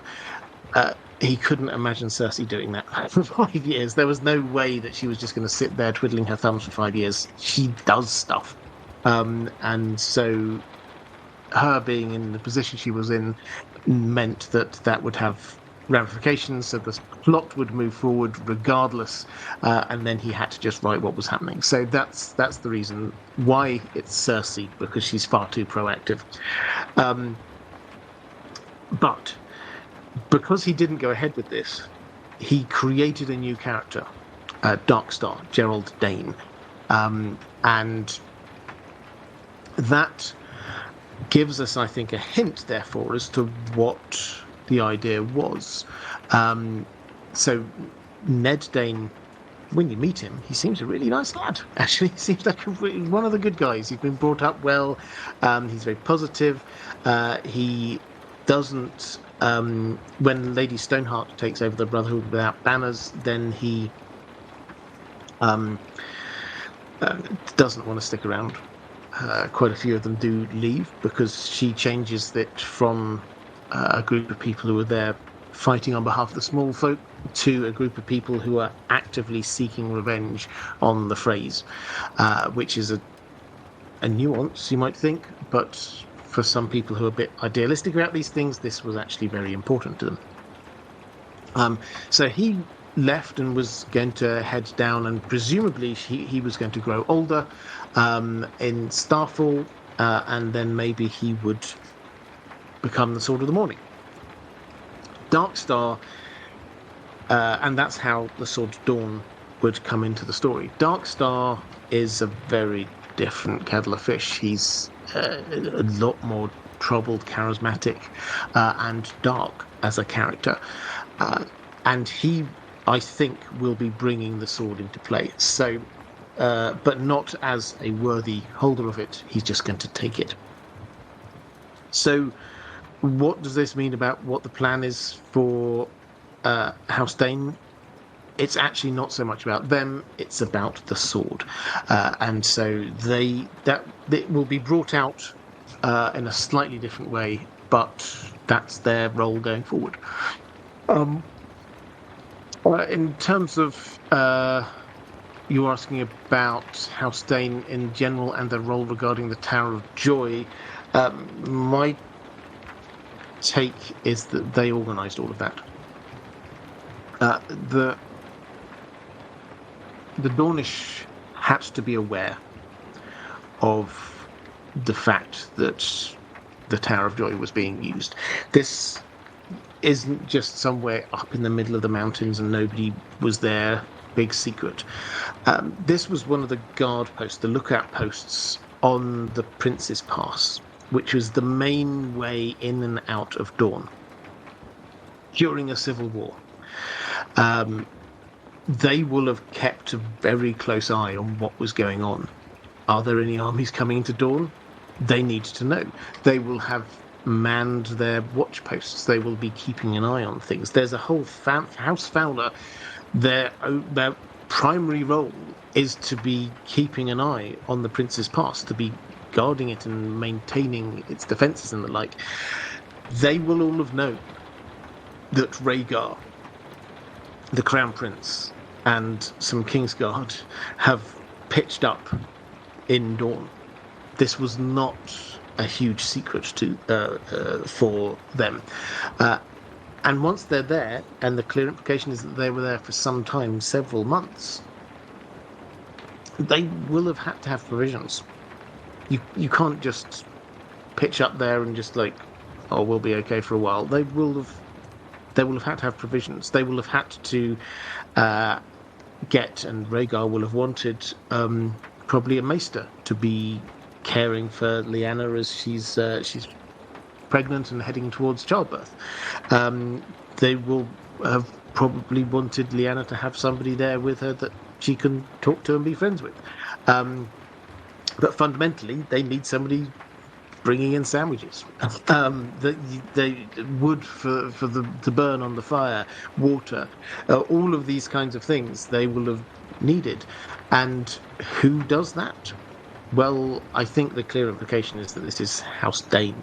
He couldn't imagine Cersei doing that for 5 years. There was no way that she was just going to sit there twiddling her thumbs for 5 years. She does stuff. And so her being in the position she was in meant that would have ramifications, so the plot would move forward regardless, and then he had to just write what was happening. So that's the reason why it's Cersei, because she's far too proactive. But because he didn't go ahead with this, he created a new character, Darkstar, Gerald Dayne, and that gives us, I think, a hint, therefore, as to what the idea was. So Ned Dayne, when you meet him, he seems a really nice lad. Actually, he seems like one of the good guys. He's been brought up well. He's very positive. He doesn't... when Lady Stoneheart takes over the Brotherhood without banners, then he doesn't want to stick around. Quite a few of them do leave because she changes it from a group of people who are there fighting on behalf of the small folk to a group of people who are actively seeking revenge on the Freys, which is a nuance, you might think, but for some people who are a bit idealistic about these things, this was actually very important to them. So he left and was going to head down, and presumably he was going to grow older in Starfall, and then maybe he would become the Sword of the Morning. Darkstar, and that's how the Sword of Dawn would come into the story. Darkstar is a very different kettle of fish. He's a lot more troubled, charismatic, and dark as a character. And he, I think, will be bringing the sword into play. So, but not as a worthy holder of it. He's just going to take it. So, what does this mean about what the plan is for House Dayne? It's actually not so much about them; it's about the sword, and so it will be brought out in a slightly different way, but that's their role going forward. In terms of you're asking about House Dayne in general and their role regarding the Tower of Joy, my take is that they organised all of that. The Dornish had to be aware of the fact that the Tower of Joy was being used. This isn't just somewhere up in the middle of the mountains and nobody was there, big secret. This was one of the guard posts, the lookout posts on the Prince's Pass, which was the main way in and out of Dorne during a civil war. They will have kept a very close eye on what was going on. Are there any armies coming into Dorne? They need to know. They will have manned their watch posts. They will be keeping an eye on things. There's a whole House Fowler. Their primary role is to be keeping an eye on the Prince's Pass, to be guarding it and maintaining its defences and the like. They will all have known that Rhaegar, the Crown Prince, and some Kingsguard have pitched up in Dorne. This was not a huge secret for them. And once they're there, and the clear implication is that they were there for some time, several months, they will have had to have provisions. You can't just pitch up there and just like, oh, we'll be okay for a while. They will have had to have provisions. They will have had to get, and Rhaegar will have wanted, probably a maester to be caring for Lyanna as she's pregnant and heading towards childbirth. They will have probably wanted Lyanna to have somebody there with her that she can talk to and be friends with. But fundamentally, they need somebody bringing in sandwiches, they wood to burn on the fire, water, all of these kinds of things they will have needed. And who does that? Well, I think the clear implication is that this is House Dayne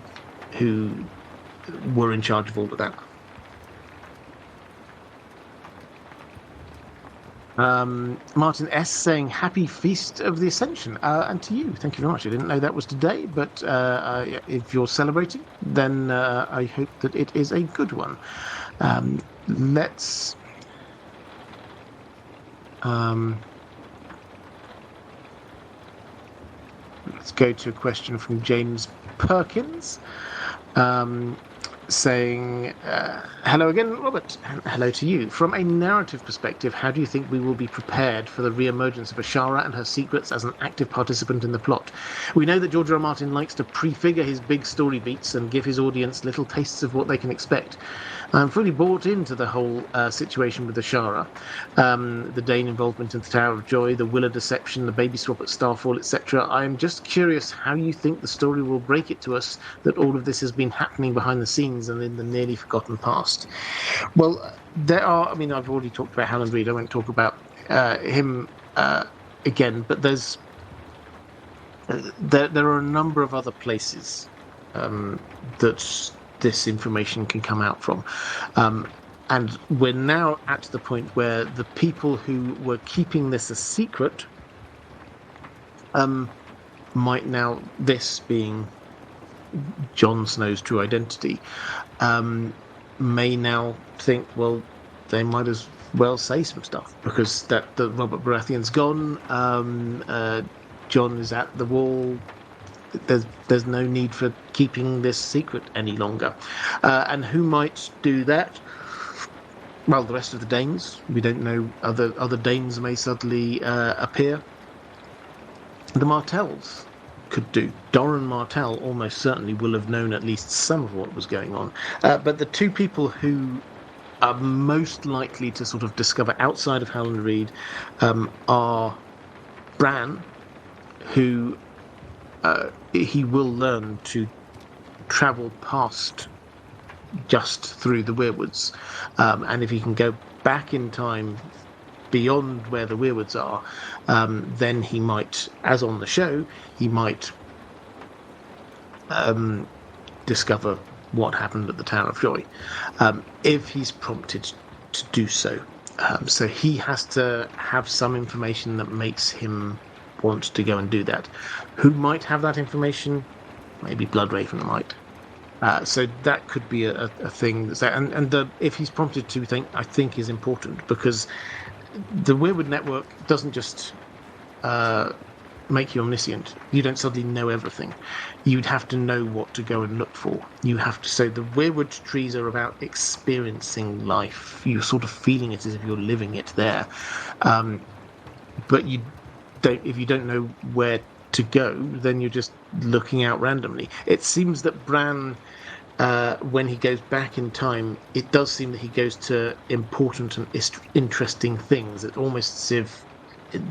who were in charge of all of that. Martin S. saying, happy Feast of the Ascension. And to you, thank you very much. I didn't know that was today, but if you're celebrating, then I hope that it is a good one. Let's go to a question from James Perkins. Saying, hello again, Robert, and hello to you. From a narrative perspective, how do you think we will be prepared for the re-emergence of Ashara and her secrets as an active participant in the plot? We know that George R. R. Martin likes to prefigure his big story beats and give his audience little tastes of what they can expect. I'm fully bought into the whole situation with Ashara, the Dayne involvement in the Tower of Joy, the Willa deception, the baby swap at Starfall, etc. I'm just curious how you think the story will break it to us that all of this has been happening behind the scenes and in the nearly forgotten past. Well, I've already talked about Howland Reed. I won't talk about him again, but there are a number of other places that this information can come out from. And we're now at the point where the people who were keeping this a secret might now, this being Jon Snow's true identity, may now think, well, they might as well, say some stuff, because the Robert Baratheon's gone. Jon is at the wall. There's no need for keeping this secret any longer. And who might do that? Well, the rest of the Daynes. We don't know. Other Daynes may suddenly appear. The Martells could do. Doran Martell almost certainly will have known at least some of what was going on. But the two people who are most likely to sort of discover outside of Howland Reed are Bran, who he will learn to travel past just through the weirwoods, and if he can go back in time beyond where the weirwoods are, then he might, as on the show, he might discover what happened at the Tower of Joy, if he's prompted to do so. So he has to have some information that makes him want to go and do that. Who might have that information? Maybe Bloodraven might. So that could be a thing. If he's prompted to, I think is important, because the Weirwood Network doesn't just make you omniscient. You don't suddenly know everything. You'd have to know what to go and look for. You have to. So the Weirwood trees are about experiencing life. You're sort of feeling it as if you're living it there. But you don't. If you don't know where to go, then you're just looking out randomly. It seems that Bran, when he goes back in time, it does seem that he goes to important and interesting things. It's almost as if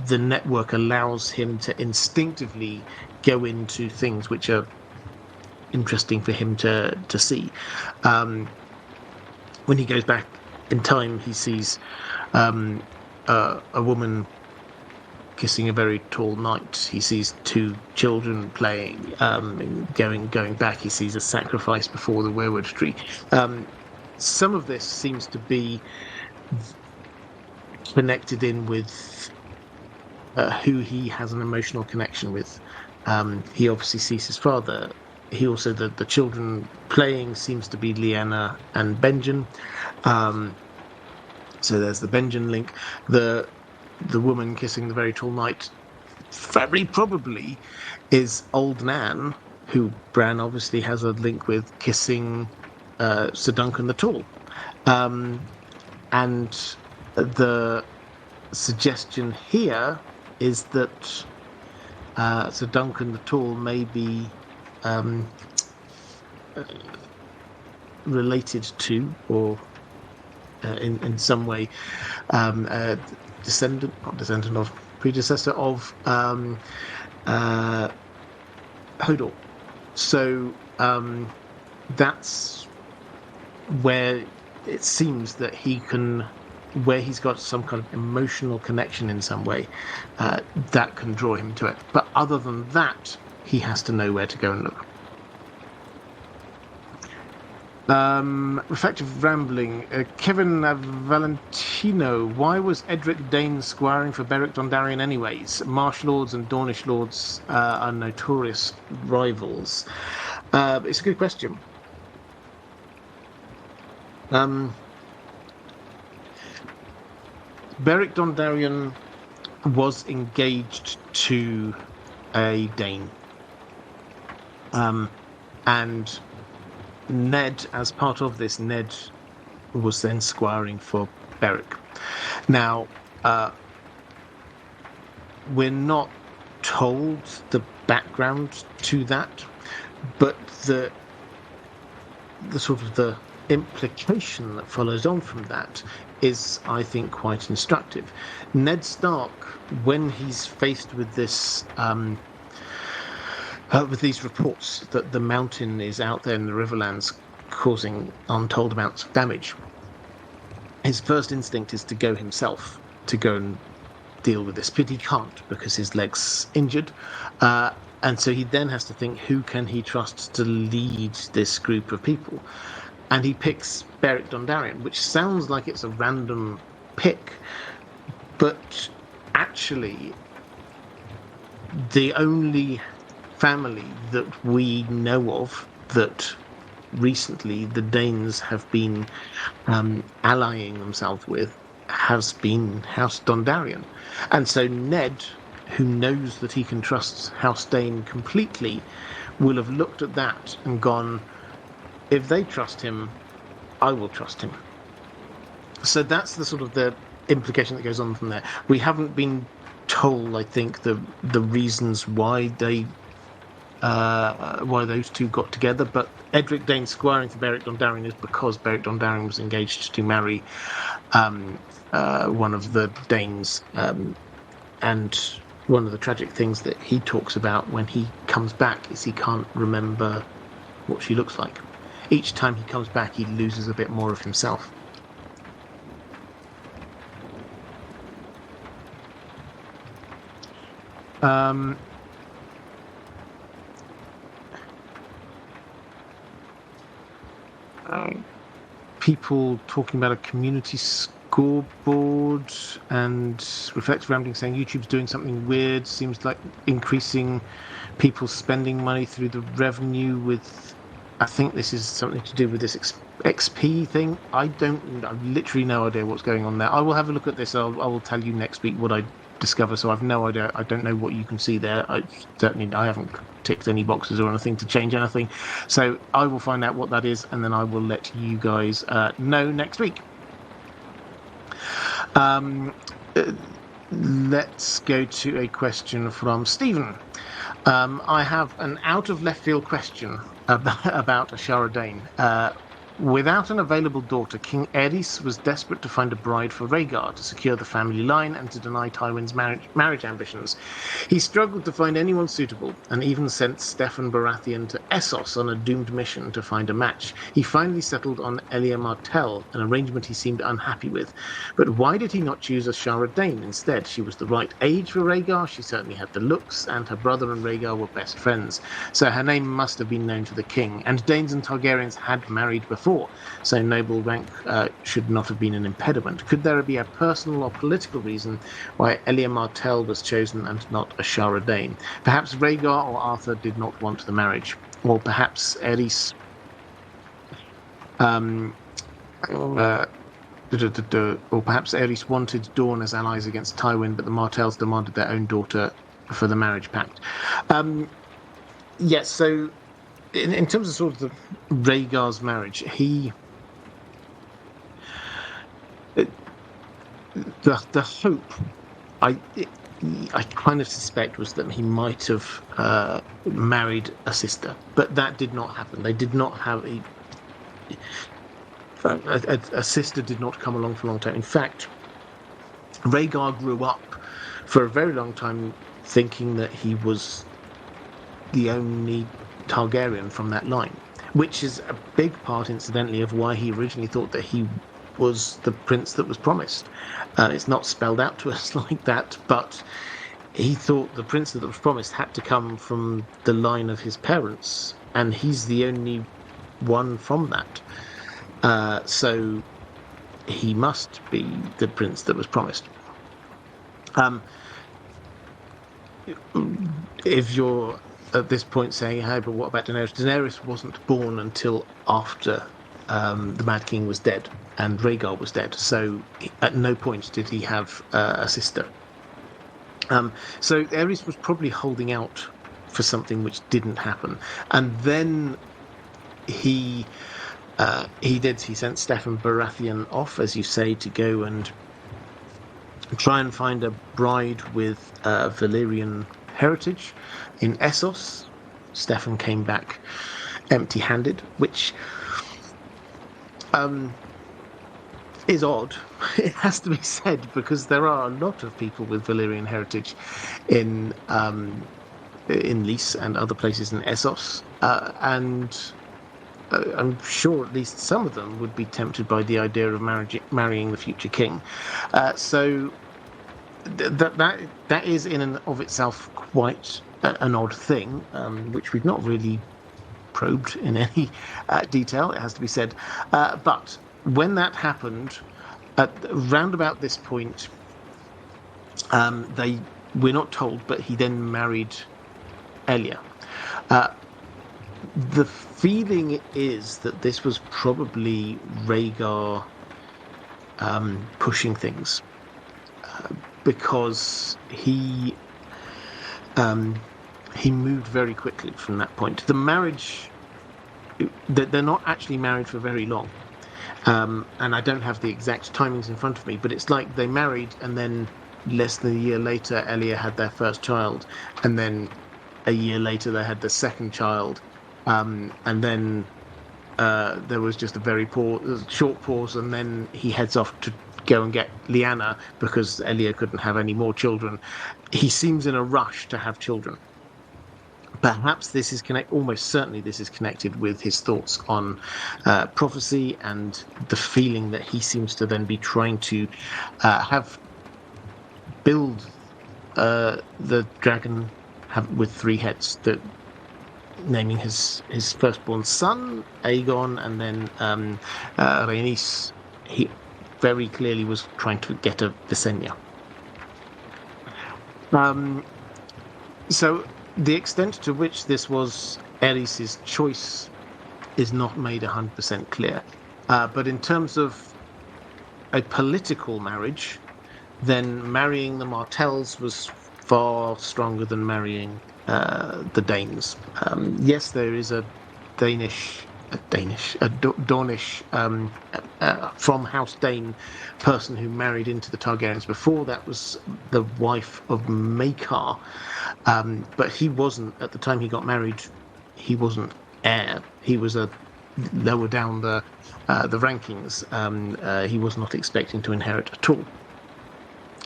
the network allows him to instinctively go into things which are interesting for him to see. When he goes back in time, he sees a woman kissing a very tall knight. He sees two children playing. Going back, he sees a sacrifice before the weirwood tree. Some of this seems to be connected in with who he has an emotional connection with. He obviously sees his father. He also, the children playing seems to be Lyanna and Benjen. So there's the Benjen link. The woman kissing the very tall knight very probably is Old Nan, who Bran obviously has a link with, kissing Sir Duncan the Tall. And the suggestion here is that Sir Duncan the Tall may be related to, or in some way predecessor of Hodor. So that's where it seems that where he's got some kind of emotional connection in some way, that can draw him to it. But other than that, he has to know where to go and look. Reflective rambling. Kevin Valentino, why was Edric Dayne squiring for Beric Dondarrion anyways? Marsh Lords and Dornish Lords are notorious rivals. It's a good question. Beric Dondarrion was engaged to a Dayne. And Ned, as part of this, Ned was then squiring for Beric. Now, we're not told the background to that, but the sort of the implication that follows on from that is, I think, quite instructive. Ned Stark, when he's faced with this with these reports that the mountain is out there in the Riverlands causing untold amounts of damage, his first instinct is to go himself, to go and deal with this. But he can't, because his leg's injured. And so he then has to think, who can he trust to lead this group of people? And he picks Beric Dondarrion, which sounds like it's a random pick, but actually the only family that we know of that recently the Daynes have been allying themselves with has been House Dondarrion. And so Ned, who knows that he can trust House Dayne completely, will have looked at that and gone, if they trust him, I will trust him. So that's the sort of the implication that goes on from there. We haven't been told, I think, the reasons why those two got together, but Edric Dayne squiring for Beric Dondarrion is because Beric Dondarrion was engaged to marry one of the Danes, and one of the tragic things that he talks about when he comes back is he can't remember what she looks like. Each time he comes back, he loses a bit more of himself. People talking about a community scoreboard, and Reflective Rambling saying YouTube's doing something weird, seems like increasing people spending money through the revenue with, I think this is something to do with this XP thing. I've literally no idea what's going on there. I will have a look at this. I will tell you next week what I discover. So I've no idea. I don't know what you can see there. I haven't ticked any boxes or anything to change anything. So I will find out what that is, and then I will let you guys know next week. Let's go to a question from Stephen. I have an out of left field question about Ashara Dayne. Without an available daughter, King Aerys was desperate to find a bride for Rhaegar to secure the family line and to deny Tywin's marriage ambitions. He struggled to find anyone suitable and even sent Steffon Baratheon to Essos on a doomed mission to find a match. He finally settled on Elia Martell, an arrangement he seemed unhappy with. But why did he not choose Ashara Dayne instead? She was the right age for Rhaegar, she certainly had the looks, and her brother and Rhaegar were best friends. So her name must have been known to the king, and Danes and Targaryens had married before. So noble rank should not have been an impediment. Could there be a personal or political reason why Elia Martell was chosen and not Ashara Dayne? Perhaps Rhaegar or Arthur did not want the marriage, or perhaps Aerys wanted Dorne as allies against Tywin, but the Martells demanded their own daughter for the marriage pact. Yes, so in terms of sort of the Rhaegar's marriage, the hope I kind of suspect was that he might have married a sister, but that did not happen. They did not have a sister did not come along for a long time. In fact, Rhaegar grew up for a very long time thinking that he was the only Targaryen from that line, which is a big part, incidentally, of why he originally thought that he was the prince that was promised. It's not spelled out to us like that, but he thought the prince that was promised had to come from the line of his parents, and he's the only one from that. So he must be the prince that was promised. If you're at this point saying, hey, but what about Daenerys? Daenerys wasn't born until after the Mad King was dead and Rhaegar was dead. So at no point did he have a sister. So Aerys was probably holding out for something which didn't happen. And then he sent Steffon Baratheon off, as you say, to go and try and find a bride with Valyrian heritage in Essos. Steffon came back empty-handed, which is odd. It has to be said, because there are a lot of people with Valyrian heritage in Lys and other places in Essos, and I'm sure at least some of them would be tempted by the idea of marrying the future king. So that is in and of itself quite an odd thing, which we've not really probed in any detail, it has to be said. But when that happened, round about this point, we're not told, but he then married Elia. The feeling is that this was probably Rhaegar pushing things, because he moved very quickly from that point. The marriage, they're not actually married for very long. And I don't have the exact timings in front of me, but it's like they married, and then less than a year later, Elia had their first child, and then a year later they had the second child, and then there was just a very short pause, and then he heads off to go and get Lyanna because Elia couldn't have any more children. He seems in a rush to have children. Perhaps this is almost certainly this is connected with his thoughts on prophecy and the feeling that he seems to then be trying to build the dragon with three heads, naming his firstborn son Aegon, and then Rhaenys. He very clearly was trying to get a Visenya. So the extent to which this was Aerys's choice is not made 100% clear. But in terms of a political marriage, then marrying the Martells was far stronger than marrying the Danes. Yes, there is a Dornish from House Dayne person who married into the Targaryens before. That was the wife of Maekar, but he wasn't, at the time he got married, he wasn't heir. He was a lower down the rankings. He was not expecting to inherit at all.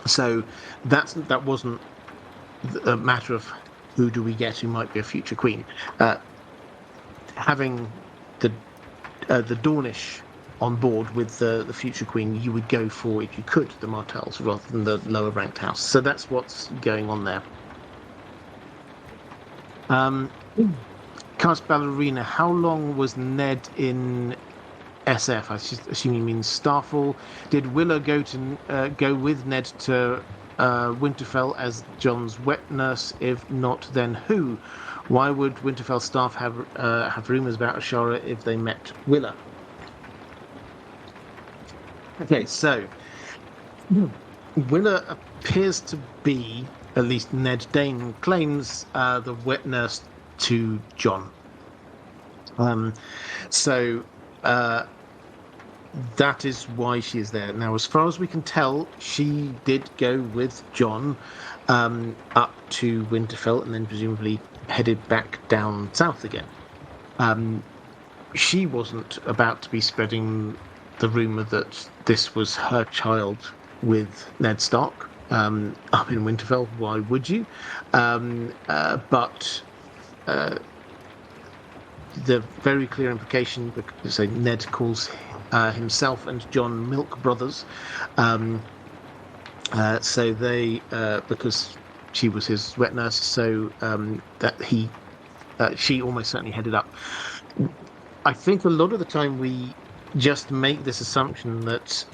So that wasn't a matter of who do we get who might be a future queen. Having the Dornish on board with the future queen, you would go for, if you could, the Martells rather than the lower ranked house. So that's what's going on there. Cast Ballerina, how long was Ned in SF? I assume he means Starfall. Did Willa go with Ned to Winterfell as Jon's wet nurse? If not, then who? Why would Winterfell staff have rumours about Ashara if they met Willa? Okay, so Willa appears to be, at least Ned Dayne claims, the wet nurse to Jon. So that is why she is there. Now, as far as we can tell, she did go with Jon up to Winterfell and then presumably headed back down south again. She wasn't about to be spreading the rumour that this was her child with Ned Stark up in Winterfell. Why would you? But the very clear implication, because Ned calls himself and Jon milk brothers. So they, because she was his wet nurse, so that she almost certainly headed up. I think a lot of the time we just make this assumption that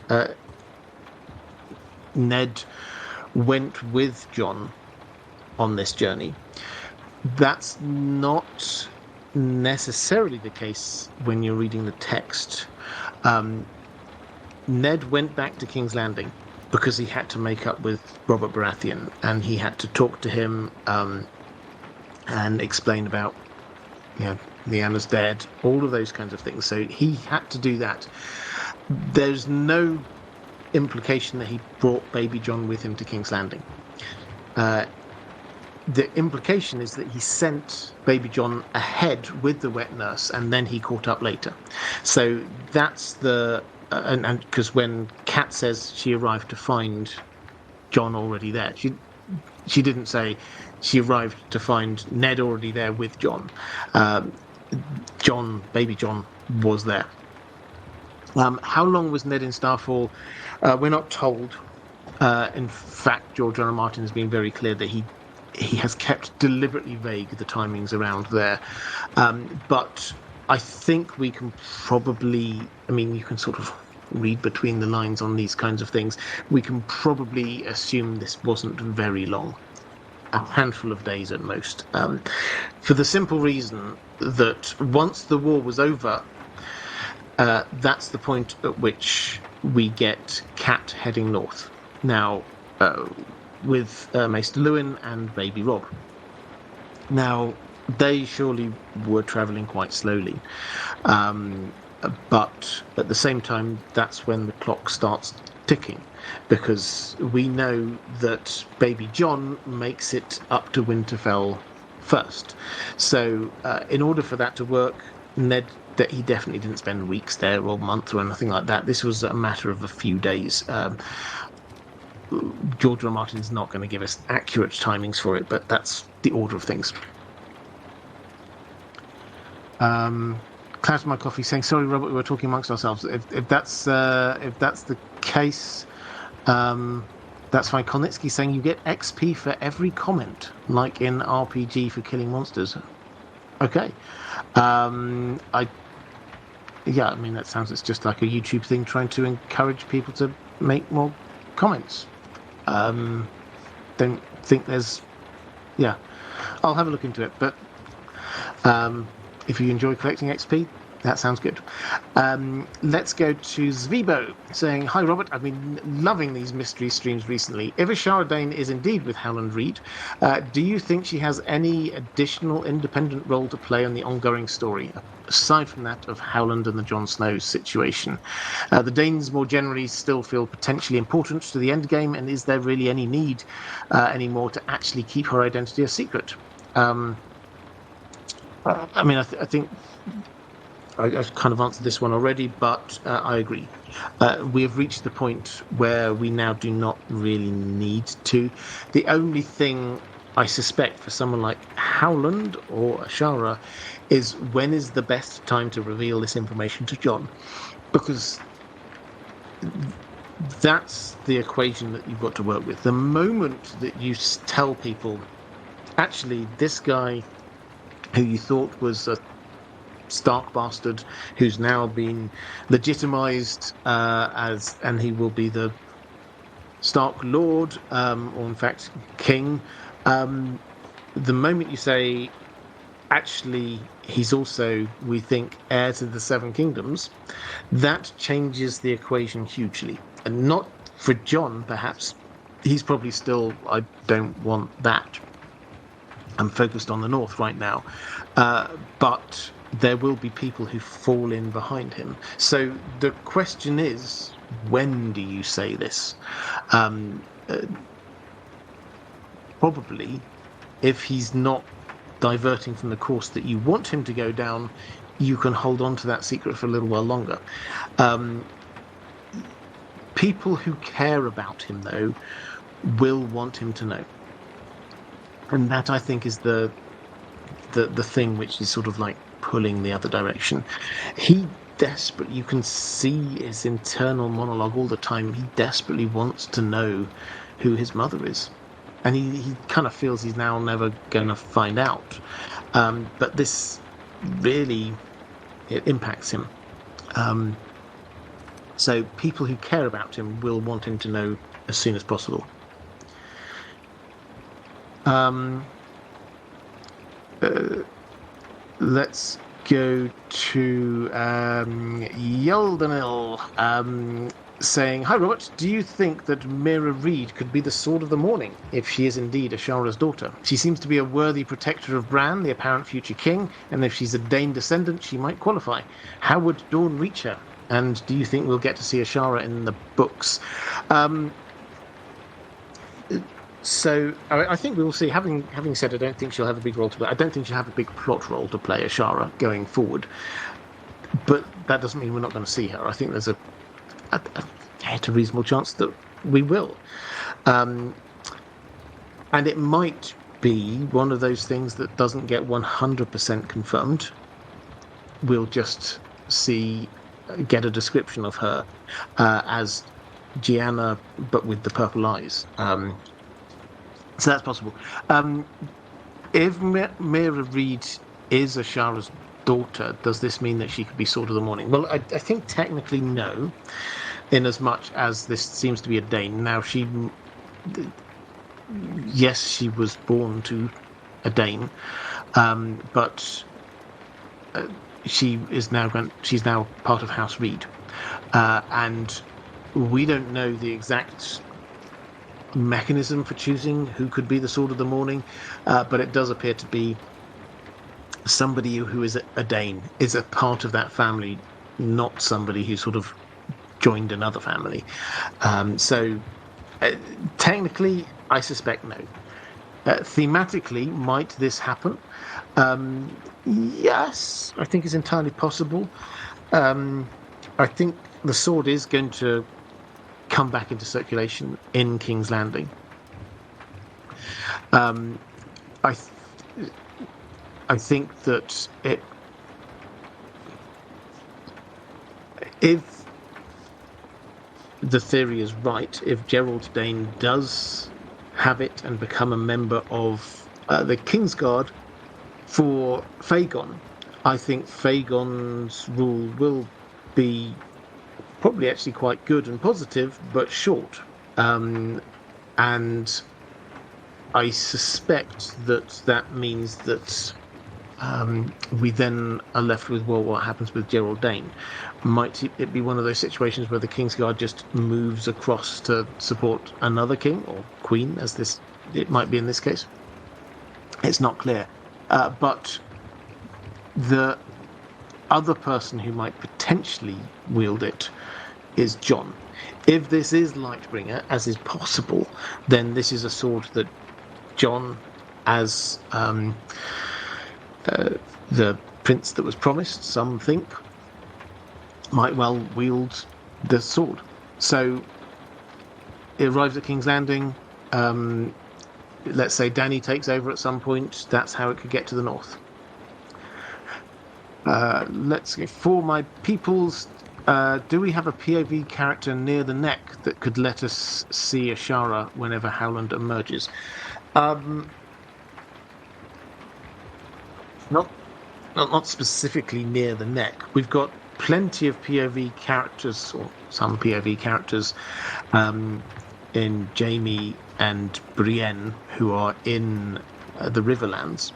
Ned went with Jon on this journey. That's not necessarily the case when you're reading the text. Ned went back to King's Landing because he had to make up with Robert Baratheon, and he had to talk to him and explain about, Lyanna's dead, all of those kinds of things. So he had to do that. There's no implication that he brought baby Jon with him to King's Landing. The implication is that he sent baby Jon ahead with the wet nurse, and then he caught up later. So that's and because when Kat says she arrived to find Jon already there, she didn't say she arrived to find Ned already there with Jon. Baby Jon was there. How long was Ned in Starfall? We're not told. In fact, George R. R. Martin has been very clear that he has kept deliberately vague the timings around there. But I think we can probably, you can sort of read between the lines on these kinds of things. We can probably assume this wasn't very long. A handful of days at most. For the simple reason that once the war was over, That's the point at which we get Cat heading north. Now, with Maester Lewin and Baby Rob. Now, they surely were travelling quite slowly. But at the same time, that's when the clock starts ticking, because we know that Baby Jon makes it up to Winterfell first. So, in order for that to work, Ned, that he definitely didn't spend weeks there or months or anything like that. This was a matter of a few days. George R. R. Martin's not going to give us accurate timings for it, but that's the order of things. Cloud My Coffee saying, "Sorry, Robert, we were talking amongst ourselves. If that's the case, that's fine." Kolnitsky saying, "You get XP for every comment, like in RPG for killing monsters." Okay. I mean, that sounds, it's just like a YouTube thing trying to encourage people to make more comments. Don't think there's... Yeah, I'll have a look into it, but if you enjoy collecting XP, that sounds good. Let's go to Zvibo saying, "Hi Robert, I've been loving these mystery streams recently. If Ashara Dayne is indeed with Howland Reed, do you think she has any additional independent role to play in the ongoing story, aside from that of Howland and the Jon Snow situation? The Danes more generally still feel potentially important to the endgame, and is there really any need anymore to actually keep her identity a secret?" I mean, I think I've kind of answered this one already, but I agree. We have reached the point where we now do not really need to. The only thing I suspect for someone like Howland or Ashara is, when is the best time to reveal this information to Jon? Because that's the equation that you've got to work with. The moment that you tell people, actually, this guy who you thought was a Stark bastard, who's now been legitimized and he will be the Stark Lord, or in fact King. The moment you say, actually, he's also, we think, heir to the Seven Kingdoms, that changes the equation hugely. And not for Jon, perhaps. He's probably still, I don't want that. I'm focused on the North right now. But there will be people who fall in behind him. So the question is, when do you say this? Probably, if he's not diverting from the course that you want him to go down, you can hold on to that secret for a little while longer. People who care about him, though, will want him to know. And that, I think, is the thing which is sort of like pulling the other direction. He desperately, you can see his internal monologue all the time. He desperately wants to know who his mother is. And he kind of feels he's now never going to find out. But this really, it impacts him. So people who care about him will want him to know as soon as possible. Let's go to Yeldanil saying, "Hi Robert, do you think that Mera Reed could be the Sword of the Morning if she is indeed Ashara's daughter? She seems to be a worthy protector of Bran, the apparent future king, and if she's a Dayne descendant, she might qualify. How would Dawn reach her? And do you think we'll get to see Ashara in the books?" So I think we will see. Having said, I don't think she'll have a big role to play. I don't think she'll have a big plot role to play, Ashara, going forward. But that doesn't mean we're not going to see her. I think there's a reasonable chance that we will. And it might be one of those things that doesn't get 100% confirmed. We'll just get a description of her as Gianna, but with the purple eyes. So that's possible. If Mera Reed is Ashara's daughter, does this mean that she could be Sword of the Morning? Well, I think technically no, in as much as this seems to be a Dayne. Now, yes, she was born to a Dayne, but she's now part of House Reed, and we don't know the exact mechanism for choosing who could be the Sword of the Morning, but it does appear to be somebody who is a Dayne, is a part of that family, not somebody who sort of joined another family. So technically, I suspect no. Thematically, might this happen? Yes, I think it's entirely possible. I think the sword is going to come back into circulation in King's Landing. I think that if the theory is right, if Gerald Dayne does have it and become a member of the Kingsguard for Fegon, I think Fegon's rule will be probably actually quite good and positive, but short. And I suspect that means that we then are left with, well, what happens with Gerald Dayne? Might it be one of those situations where the Kingsguard just moves across to support another king or queen, as it might be in this case? It's not clear. But the other person who might potentially wield it is Jon. If this is Lightbringer, as is possible, then this is a sword that Jon, as the prince that was promised, some think, might well wield the sword. So it arrives at King's Landing. Let's say Dany takes over at some point. That's how it could get to the north. Let's go for my peoples. Do we have a POV character near the neck that could let us see Ashara whenever Howland emerges? Not specifically near the neck. We've got plenty of POV characters, or some POV characters, in Jaime and Brienne, who are in the Riverlands.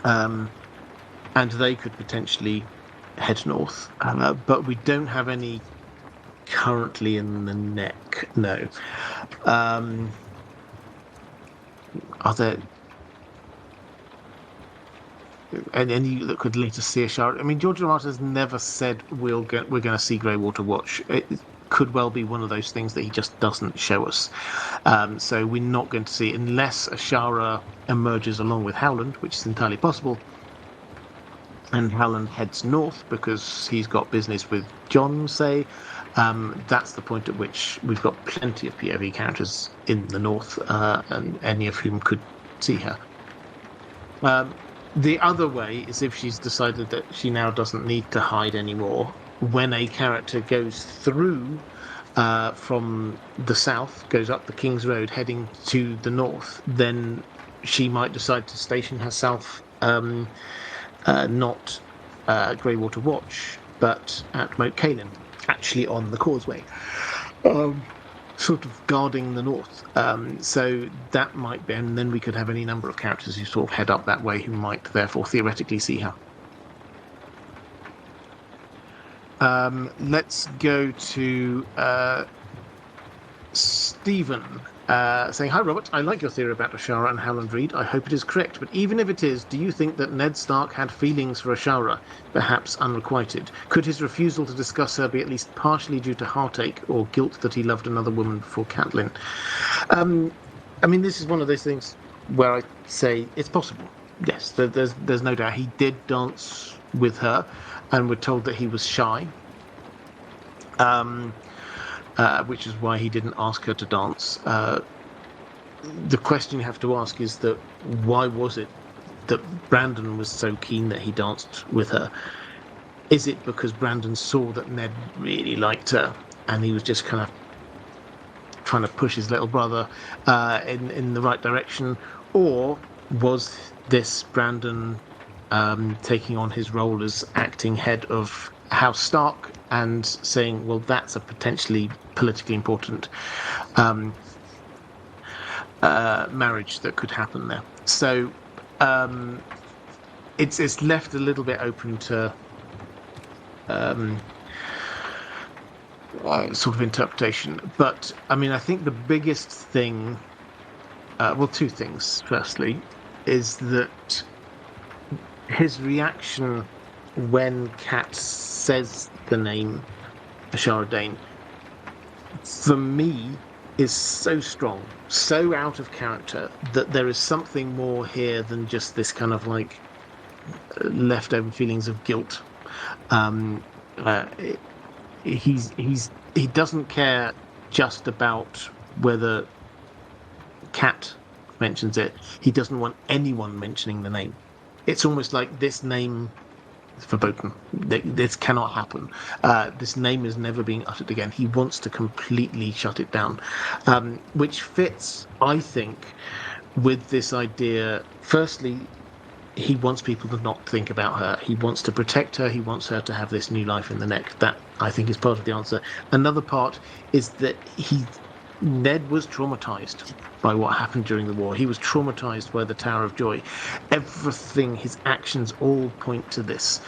And they could potentially head north. But we don't have any currently in the neck, no. Are there any that could lead to see Ashara? I mean, George R. R. Martin has never said we're going to see Greywater Watch. It could well be one of those things that he just doesn't show us. So we're not going to see, unless Ashara emerges along with Howland, which is entirely possible, and Howland heads north because he's got business with Jon, say. That's the point at which we've got plenty of POV characters in the north, and any of whom could see her. The other way is if she's decided that she now doesn't need to hide anymore. When a character goes through from the south, goes up the King's Road heading to the north, then she might decide to station herself not Greywater Watch, but at Moat Cailin, actually on the causeway, sort of guarding the north. So that might be, and then we could have any number of characters who sort of head up that way who might therefore theoretically see her. Let's go to Stephen, saying, "Hi Robert, I like your theory about Ashara and Howland Reed. I hope it is correct, but even if it is, do you think that Ned Stark had feelings for Ashara, perhaps unrequited? Could his refusal to discuss her be at least partially due to heartache or guilt that he loved another woman before Catelyn?" I mean, this is one of those things where I say it's possible. Yes, there's no doubt. He did dance with her, and we're told that he was shy. Which is why he didn't ask her to dance. The question you have to ask is that why was it that Brandon was so keen that he danced with her? Is it because Brandon saw that Ned really liked her and he was just kind of trying to push his little brother in the right direction? Or was this Brandon taking on his role as acting head of House Stark and saying, well, that's a potentially politically important marriage that could happen there? So it's left a little bit open to sort of interpretation. But I mean, I think the biggest thing, well, two things. Firstly, is that his reaction when Kat says the name Ashara Dayne, for me, is so strong, so out of character, that there is something more here than just this kind of like leftover feelings of guilt. Um, uh, he doesn't care just about whether Kat mentions it. He doesn't want anyone mentioning the name. It's almost like this name is verboten. This cannot happen. This name is never being uttered again. He wants to completely shut it down, which fits, I think, with this idea. Firstly, he wants people to not think about her. He wants to protect her. He wants her to have this new life in the next. That, I think, is part of the answer. Another part is that Ned was traumatized by what happened during the war. He was traumatized by the Tower of Joy. Everything, his actions all point to this.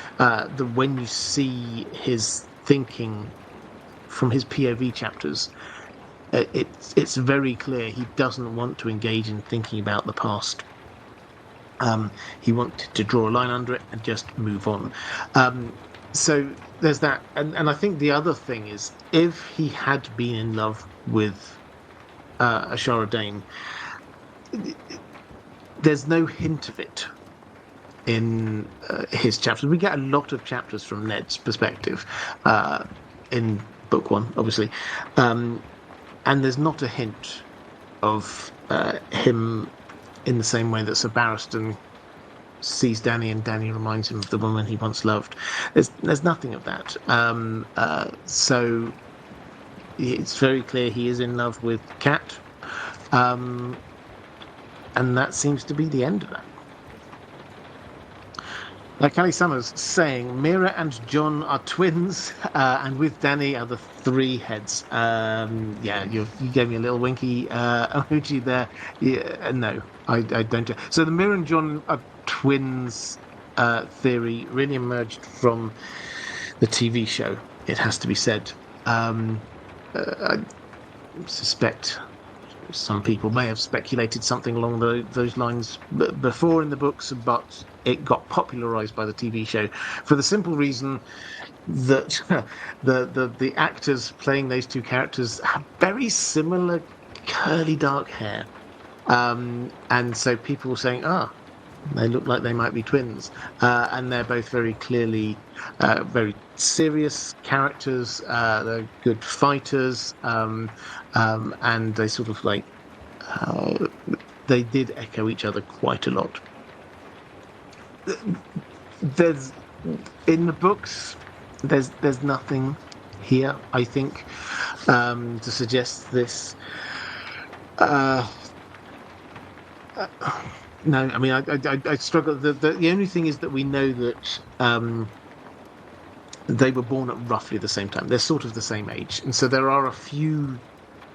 When you see his thinking from his POV chapters, it's very clear he doesn't want to engage in thinking about the past. He wanted to draw a line under it and just move on. So there's that. And I think the other thing is, if he had been in love with Ashara Dayne, there's no hint of it in his chapters. We get a lot of chapters from Ned's perspective in book one, obviously. And there's not a hint of him in the same way that Sir Barristan sees Dany and Dany reminds him of the woman he once loved. There's nothing of that. So it's very clear he is in love with Kat. And that seems to be the end of that. Kelly Summers saying, Mera and Jon are twins, and with Dany are the three heads. You gave me a little winky emoji there. Yeah, no, I don't. So the Mera and Jon are twins theory really emerged from the TV show, it has to be said. I suspect some people may have speculated something along those lines before in the books, but it got popularized by the TV show for the simple reason that the actors playing those two characters have very similar curly dark hair, and so people were saying, they look like they might be twins, and they're both very clearly very serious characters. They're good fighters, and they sort of like they did echo each other quite a lot. There's in the books, there's nothing here, I think, to suggest this. No, I mean, I struggle. The only thing is that we know that they were born at roughly the same time. They're sort of the same age, and so there are a few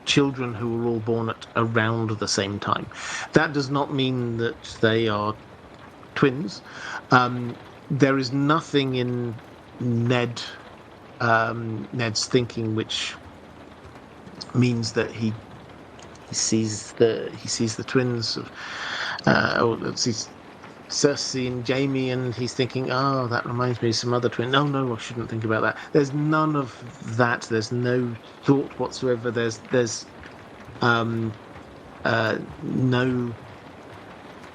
children who were all born at around the same time. That does not mean that they are twins. There is nothing in Ned's thinking which means that he sees the twins of sees Cersei and Jaime, and he's thinking, that reminds me of some other twin. No, I shouldn't think about that. There's none of that. There's no thought whatsoever. There's no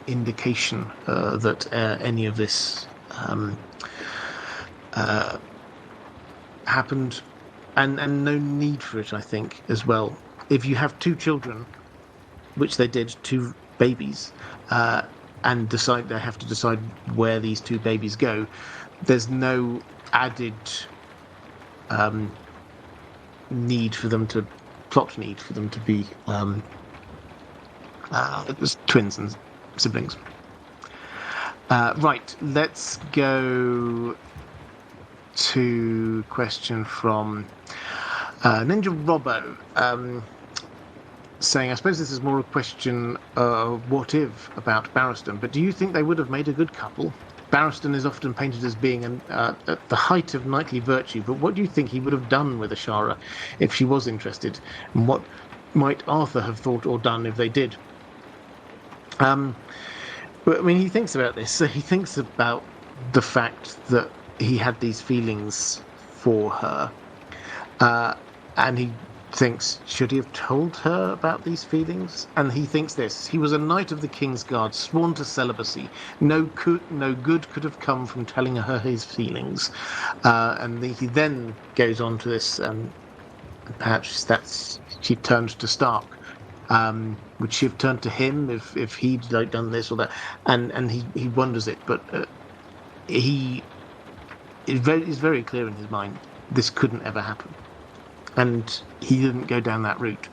indication that any of this happened, and no need for it, I think, as well. If you have two children, which they did, two babies, and they have to decide where these two babies go, there's no added need for them to be twins and siblings. Right, let's go to question from Ninja Robbo, saying, I suppose this is more a question of what if about Barristan, but do you think they would have made a good couple? Barristan is often painted as being at the height of knightly virtue, but what do you think he would have done with Ashara if she was interested? And what might Arthur have thought or done if they did? But I mean, he thinks about this. So he thinks about the fact that he had these feelings for her, and he thinks, should he have told her about these feelings? And he thinks this: he was a knight of the King's Guard, sworn to celibacy. No good could have come from telling her his feelings. And he then goes on to this. Perhaps that's she turned to Stark. Would she have turned to him if he'd done this or that? And he wonders it, but he is very clear in his mind this couldn't ever happen, and he didn't go down that route.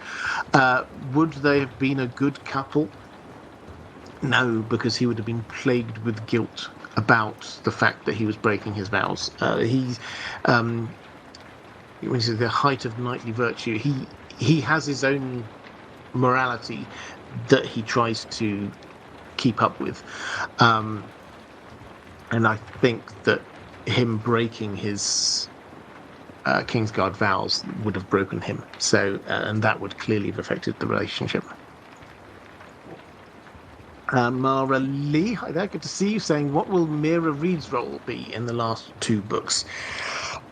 Would they have been a good couple? No, because he would have been plagued with guilt about the fact that he was breaking his vows. When he says the height of knightly virtue, he has his own morality that he tries to keep up with, and I think that him breaking his Kingsguard vows would have broken him. So, and that would clearly have affected the relationship. Mara Lee, hi there, good to see you, saying, what will Mera Reed's role be in the last 2 books?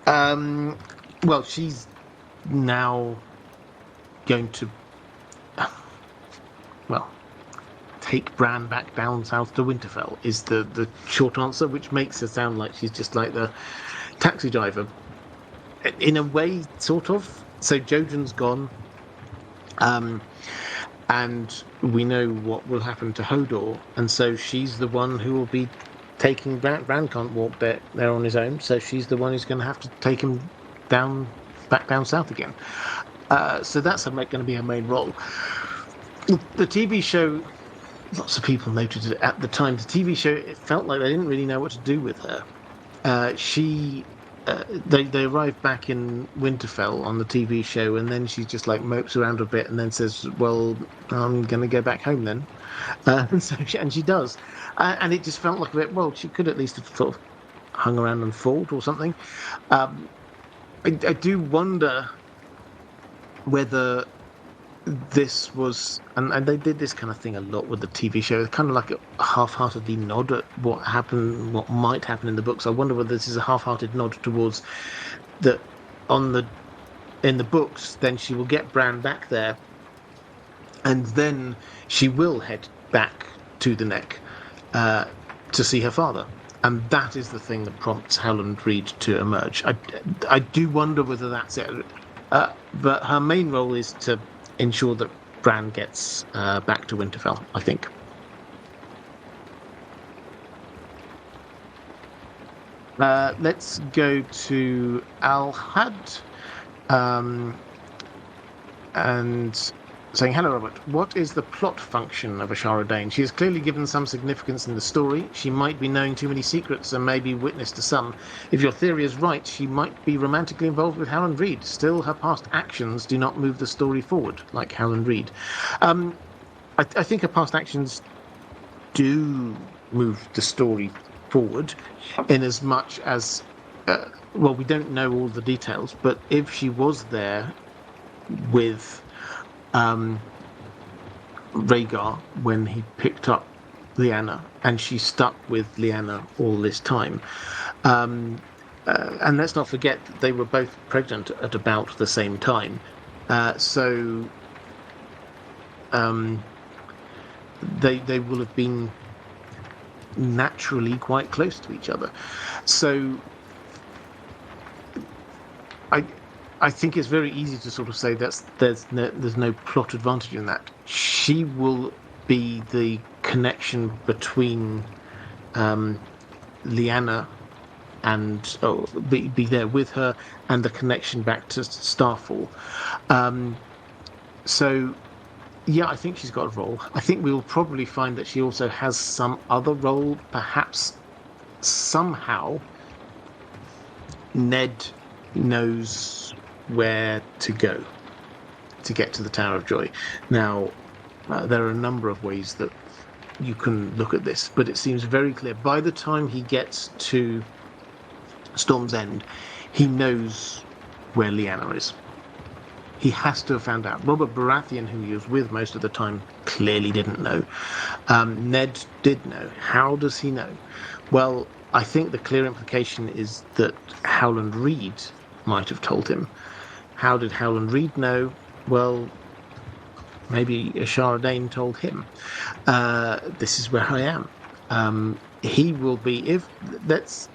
Well, she's now going to take Bran back down south to Winterfell is the short answer, which makes her sound like she's just like the taxi driver. In a way, sort of. So Jojen's gone, and we know what will happen to Hodor, and so she's the one who will be taking Bran. Bran can't walk there on his own, so she's the one who's going to have to take him back down south again. So that's going to be her main role. The TV show, lots of people noted it at the time. The TV show, it felt like they didn't really know what to do with her. They arrived back in Winterfell on the TV show, and then she just like mopes around a bit, and then says, "Well, I'm going to go back home then." And she does, and it just felt like a bit. Well, she could at least have sort of hung around and fought or something. I do wonder whether this was, and they did this kind of thing a lot with the TV show, kind of like a half-heartedly nod at what happened, what might happen in the books. I wonder whether this is a half-hearted nod towards that in the books, then she will get Bran back there, and then she will head back to the Neck to see her father. And that is the thing that prompts Howland Reed to emerge. I do wonder whether that's it. But her main role is to ensure that Bran gets back to Winterfell, I think. Let's go to Al-Had. And saying, hello, Robert. What is the plot function of Ashara Dayne? She is clearly given some significance in the story. She might be knowing too many secrets and may be witness to some. If your theory is right, she might be romantically involved with Howland Reed. Still, her past actions do not move the story forward, like Howland Reed. I think her past actions do move the story forward, in as much as, well, we don't know all the details, but if she was there with Rhaegar when he picked up Lyanna, and she stuck with Lyanna all this time. And let's not forget that they were both pregnant at about the same time. So they will have been naturally quite close to each other. So I think it's very easy to sort of say there's no plot advantage in that. She will be the connection between Lyanna and be there with her, and the connection back to Starfall. So yeah, I think she's got a role. I think we'll probably find that she also has some other role. Perhaps somehow Ned knows where to go to get to the Tower of Joy. Now, there are a number of ways that you can look at this, but it seems very clear. By the time he gets to Storm's End, he knows where Lyanna is. He has to have found out. Robert Baratheon, who he was with most of the time, clearly didn't know. Ned did know. How does he know? Well, I think the clear implication is that Howland Reed might have told him. How did Howland Reed know? Well, maybe Ashara Dayne told him. This is where I am. He will be. Let's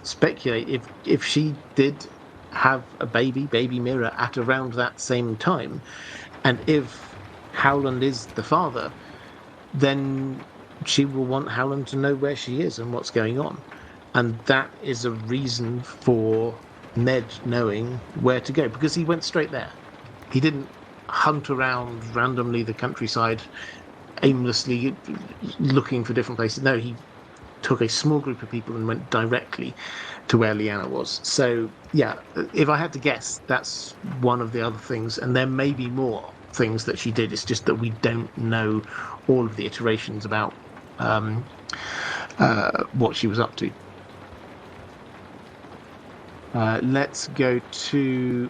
speculate. If she did have a baby Mera, at around that same time, and if Howland is the father, then she will want Howland to know where she is and what's going on, and that is a reason for Ned knowing where to go, because he went straight there. He didn't hunt around randomly the countryside, aimlessly looking for different places. No, he took a small group of people and went directly to where Lyanna was. So, yeah, if I had to guess, that's one of the other things. And there may be more things that she did. It's just that we don't know all of the iterations about what she was up to. Let's go to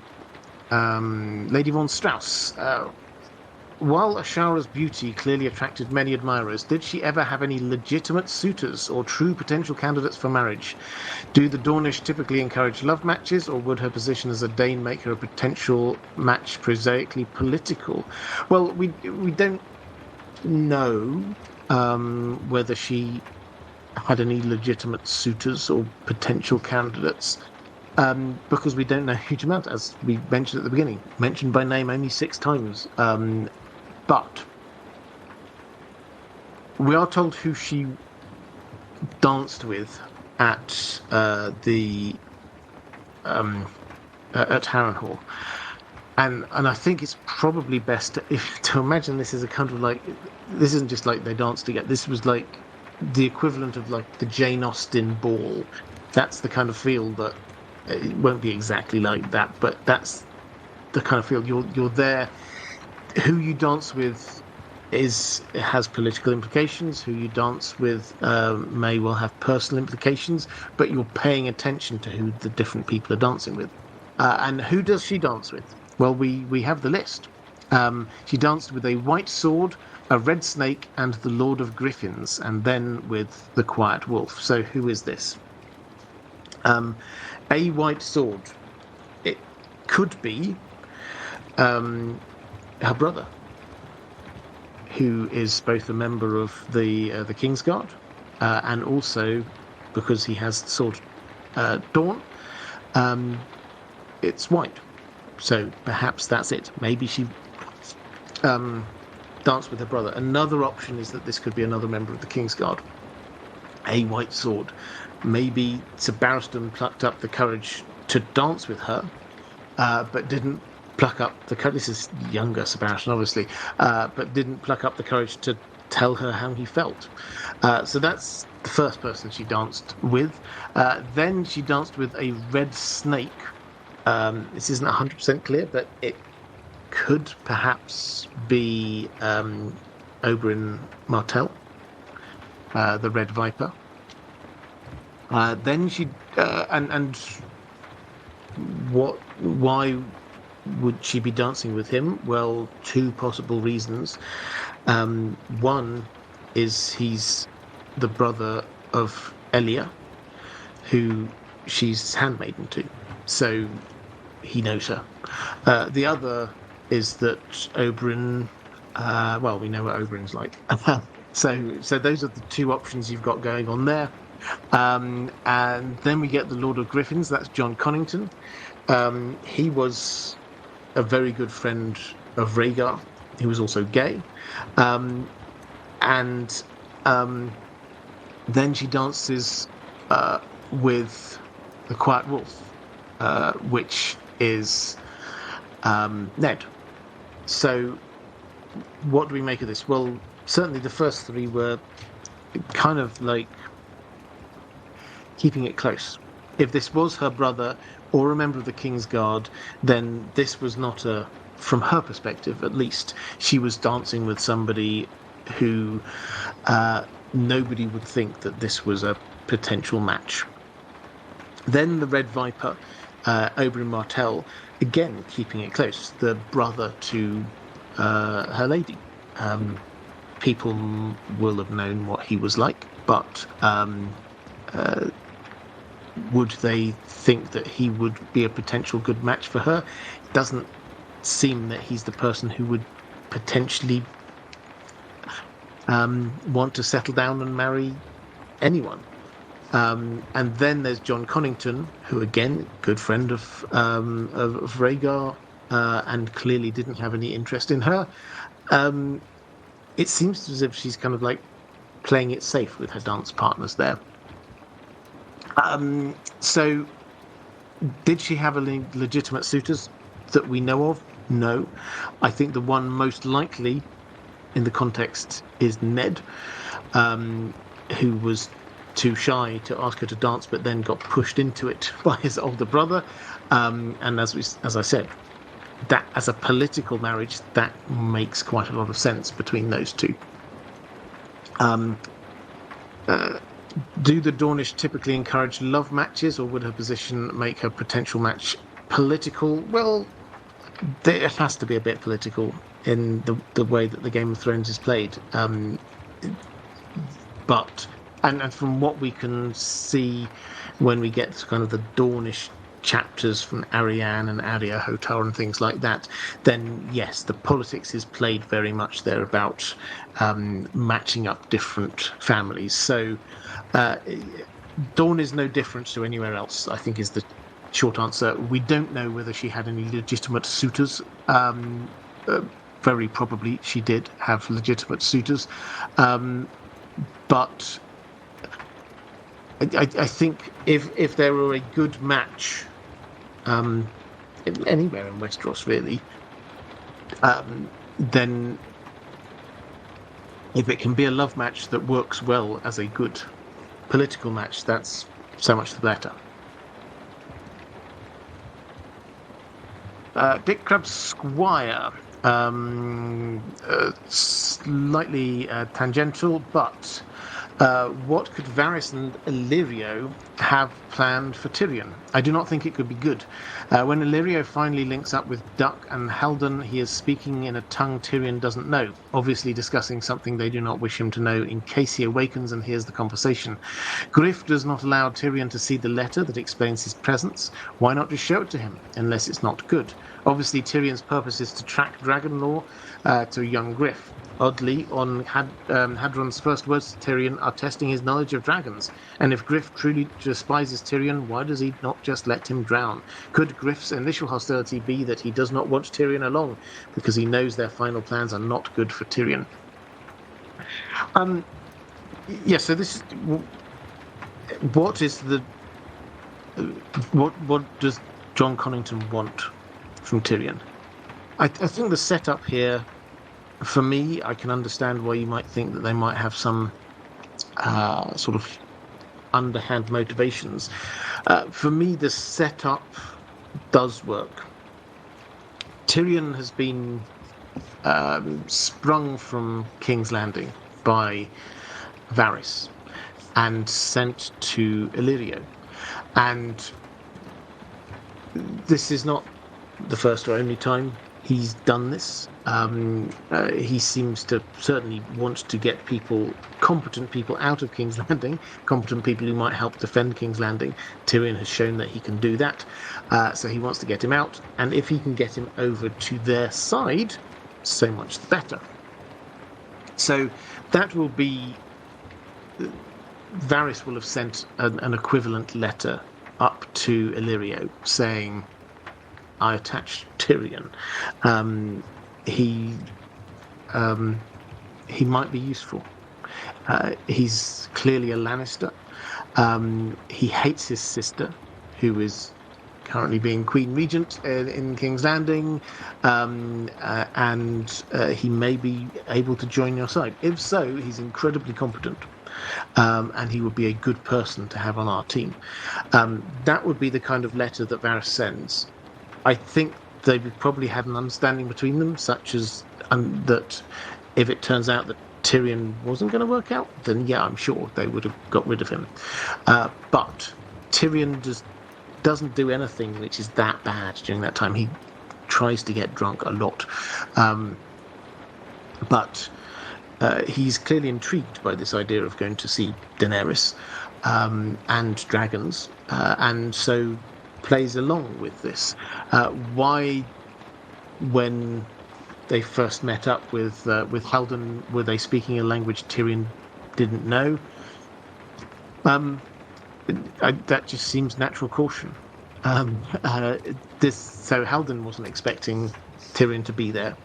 Lady Von Strauss. While Ashara's beauty clearly attracted many admirers, did she ever have any legitimate suitors or true potential candidates for marriage? Do the Dornish typically encourage love matches, or would her position as a Dayne make her a potential match prosaically political? Well, we don't know whether she had any legitimate suitors or potential candidates. Because we don't know a huge amount, as we mentioned at the beginning. Mentioned by name only 6 times. But we are told who she danced with at Harrenhal, and I think it's probably best to imagine this as a kind of like, this isn't just like they danced together. This was like the equivalent of like the Jane Austen ball. That's the kind of feel that. It won't be exactly like that, but that's the kind of feel. You're there. Who you dance with has political implications. Who you dance with may well have personal implications, but you're paying attention to who the different people are dancing with. And who does she dance with? Well, we have the list. She danced with a white sword, a red snake, and the Lord of Griffins, and then with the Quiet Wolf. So who is this? A white sword. It could be her brother, who is both a member of the Kingsguard, and also, because he has the sword Dawn, it's white. So perhaps that's it. Maybe she danced with her brother. Another option is that this could be another member of the Kingsguard. A white sword. Maybe Sir Barristan plucked up the courage to dance with her, but didn't pluck up the courage. This is younger Sir Barristan, obviously, but didn't pluck up the courage to tell her how he felt. So that's the first person she danced with. Then she danced with a red snake. This isn't 100% clear, but it could perhaps be Oberyn Martell, the Red Viper. Then she why would she be dancing with him? Well, 2 possible reasons. One is he's the brother of Elia, who she's handmaiden to, so he knows her. The other is that Oberyn, well, we know what Oberyn's like. So those are the 2 options you've got going on there. And then we get the Lord of Griffins. That's Jon Connington. He was a very good friend of Rhaegar. He was also gay. And then she dances with the Quiet Wolf, which is Ned. So what do we make of this? Well, certainly the first 3 were kind of like keeping it close. If this was her brother or a member of the Kingsguard, then this was not a from her perspective at least, she was dancing with somebody who nobody would think that this was a potential match. Then the Red Viper, Oberyn Martell, again keeping it close, the brother to her lady. People will have known what he was like, but would they think that he would be a potential good match for her? It doesn't seem that he's the person who would potentially want to settle down and marry anyone. And then there's Jon Connington, who again, good friend of Rhaegar, and clearly didn't have any interest in her. It seems as if she's kind of like playing it safe with her dance partners there. So, did she have any legitimate suitors that we know of? No. I think the one most likely in the context is Ned, who was too shy to ask her to dance, but then got pushed into it by his older brother. And as I said, that as a political marriage, that makes quite a lot of sense between those two. Do the Dornish typically encourage love matches, or would her position make her potential match political? Well, it has to be a bit political in the way that the Game of Thrones is played. But from what we can see when we get to kind of the Dornish chapters from Arianne and Arya, Hotar and things like that, then yes, the politics is played very much there about matching up different families. So Dawn is no different to anywhere else, I think, is the short answer. We don't know whether she had any legitimate suitors. Very probably she did have legitimate suitors. But I think if there were a good match anywhere in Westeros, really, then if it can be a love match that works well as a good political match, that's so much the better. Dick Crab's Squire, slightly tangential, but what could Varys and Illyrio have planned for Tyrion? I do not think it could be good. When Illyrio finally links up with Duck and Haldon, he is speaking in a tongue Tyrion doesn't know, obviously discussing something they do not wish him to know in case he awakens and hears the conversation. Griff does not allow Tyrion to see the letter that explains his presence. Why not just show it to him, unless it's not good? Obviously, Tyrion's purpose is to track Dragonlaw to young Griff. Oddly, on Hadron's first words to Tyrion are testing his knowledge of dragons. And if Griff truly despises Tyrion, why does he not just let him drown? Could Griff's initial hostility be that he does not want Tyrion along because he knows their final plans are not good for Tyrion? Yes, so this is... What is the... What does Jon Connington want from Tyrion? I think the setup here... For me, I can understand why you might think that they might have some sort of underhand motivations. For me, the setup does work. Tyrion has been sprung from King's Landing by Varys and sent to Illyrio. And this is not the first or only time he's done this. He seems to certainly want to get competent people out of King's Landing, competent people who might help defend King's Landing. Tyrion has shown that he can do that, so he wants to get him out, and if he can get him over to their side, so much the better. So that will be... Varys will have sent an equivalent letter up to Illyrio saying, I attached Tyrion. He might be useful. He's clearly a Lannister. He hates his sister, who is currently being Queen Regent in King's Landing, and he may be able to join your side. If so, he's incredibly competent, and he would be a good person to have on our team. That would be the kind of letter that Varys sends. I think they would probably have an understanding between them, such as that if it turns out that Tyrion wasn't going to work out, then yeah, I'm sure they would have got rid of him. But Tyrion just doesn't do anything which is that bad during that time. He tries to get drunk a lot. But he's clearly intrigued by this idea of going to see Daenerys and dragons, and so plays along with this. Why, when they first met up with Howland, were they speaking a language Tyrion didn't know? That just seems natural caution. So Howland wasn't expecting Tyrion to be there,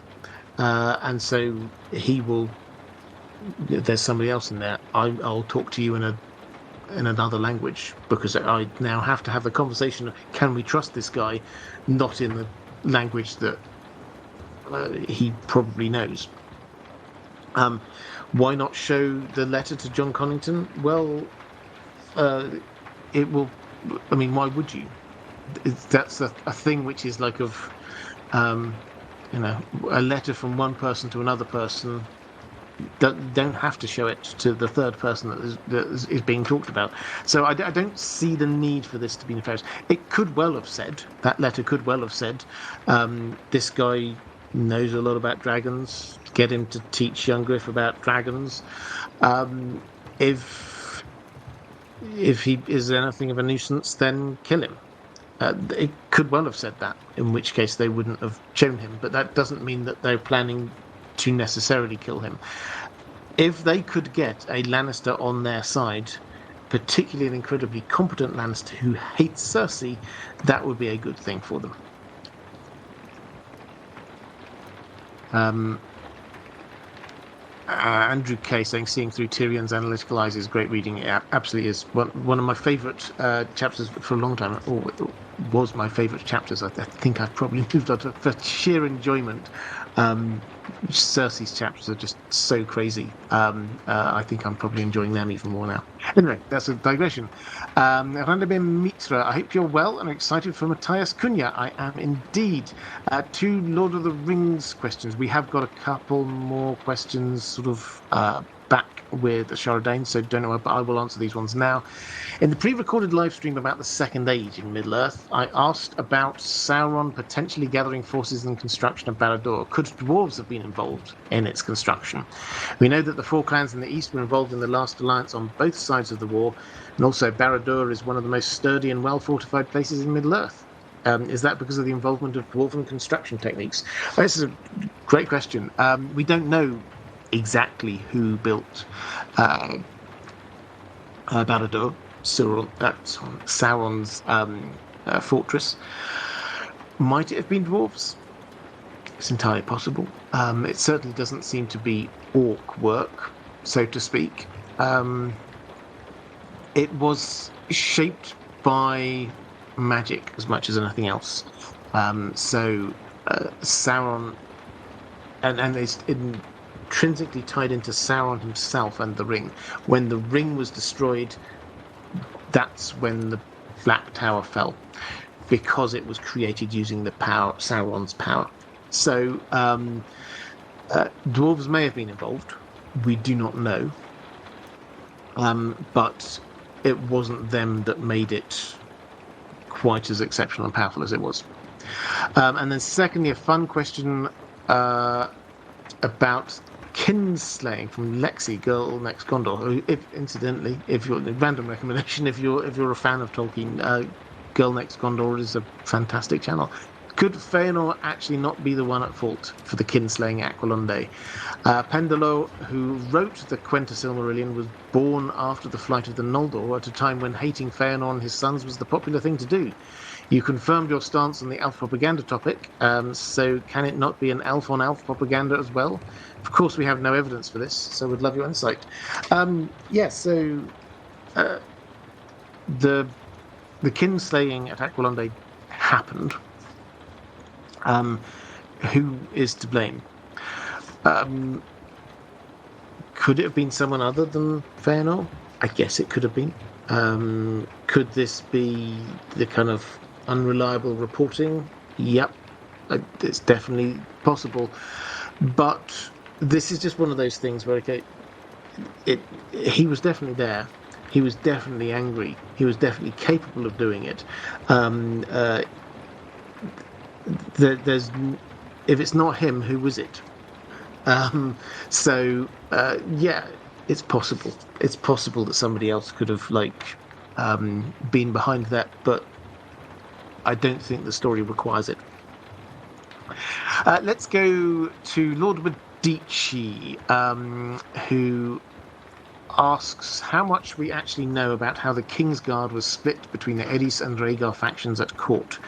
and so he will. There's somebody else in there. I'll talk to you in another language, because I now have to have the conversation of, can we trust this guy, not in the language that he probably knows. Why not show the letter to Jon Connington? Well, it will. I mean, why would you? That's a thing which is like of, a letter from one person to another person. Don't have to show it to the third person that is being talked about. So I don't see the need for this to be nefarious. It could well have said, that letter could well have said, this guy knows a lot about dragons, get him to teach young Griff about dragons. If he is anything of a nuisance, then kill him. It could well have said that, in which case they wouldn't have shown him, but that doesn't mean that they're planning to necessarily kill him. If they could get a Lannister on their side, particularly an incredibly competent Lannister who hates Cersei, that would be a good thing for them. Andrew K saying, seeing through Tyrion's analytical eyes is great reading. It absolutely is. One of my favourite chapters for a long time, or it was my favourite chapters. I think I've probably moved on to for sheer enjoyment. Cersei's chapters are just so crazy. I think I'm probably enjoying them even more now. Anyway, that's a digression. Randabim Mitra, I hope you're well and excited for Matthias Cunha. I am indeed. 2 Lord of the Rings questions. We have got a couple more questions sort of back with Ashara Dayne, so don't know, but I will answer these ones now. In the pre-recorded live stream about the Second Age in Middle-earth, I asked about Sauron potentially gathering forces in construction of Barad-dûr. Could dwarves have been involved in its construction? We know that the 4 clans in the east were involved in the last alliance on both sides of the war, and also Barad-dûr is one of the most sturdy and well-fortified places in Middle-earth. Is that because of the involvement of dwarven construction techniques? This is a great question. We don't know exactly who built Barad-dûr, Sauron's fortress. Might it have been dwarves? It's entirely possible. It certainly doesn't seem to be orc work, so to speak. It was shaped by magic as much as anything else. So Sauron, and it's intrinsically tied into Sauron himself and the ring. When the ring was destroyed, that's when the Black Tower fell, because it was created using the power, Sauron's power. So dwarves may have been involved. We do not know. But it wasn't them that made it quite as exceptional and powerful as it was. And then secondly, a fun question about kinslaying from Lexi, Girl Next Gondor. If you're random recommendation, if you're a fan of Tolkien, Girl Next Gondor is a fantastic channel. Could Feanor actually not be the one at fault for the kinslaying Aquilonde? Pendolo, who wrote the Quenta Silmarillion, was born after the flight of the Noldor, at a time when hating Feanor and his sons was the popular thing to do. You confirmed your stance on the elf propaganda topic, so can it not be an elf-on-elf propaganda as well? Of course, we have no evidence for this, so we'd love your insight. The kinslaying at Aquilonde happened. Who is to blame? Could it have been someone other than Feanor? I guess it could have been. Could this be the kind of unreliable reporting? Yep. It's definitely possible, but this is just one of those things where he was definitely there. He was definitely angry. He was definitely capable of doing it. Um, uh, there's if it's not him, who was it? Yeah, it's possible. It's possible that somebody else could have been behind that, but I don't think the story requires it. Let's go to Lord Medici, who asks how much we actually know about how the Kingsguard was split between the Eddies and Rhaegar factions at court.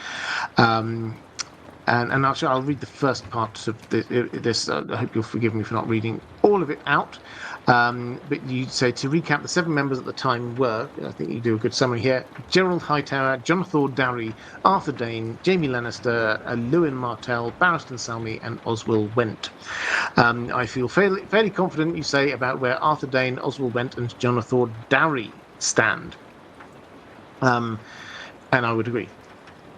And I'll read the first part of this. I hope you'll forgive me for not reading all of it out. But you say to recap, the 7 members at the time were, I think you do a good summary here: Gerald Hightower, Jonathan Darry, Arthur Dayne, Jaime Lannister, Lewin Martell, Barristan Selmy, and Oswell Went. I feel fairly confident, you say, about where Arthur Dayne, Oswell Went, and Jonathan Darry stand. And I would agree.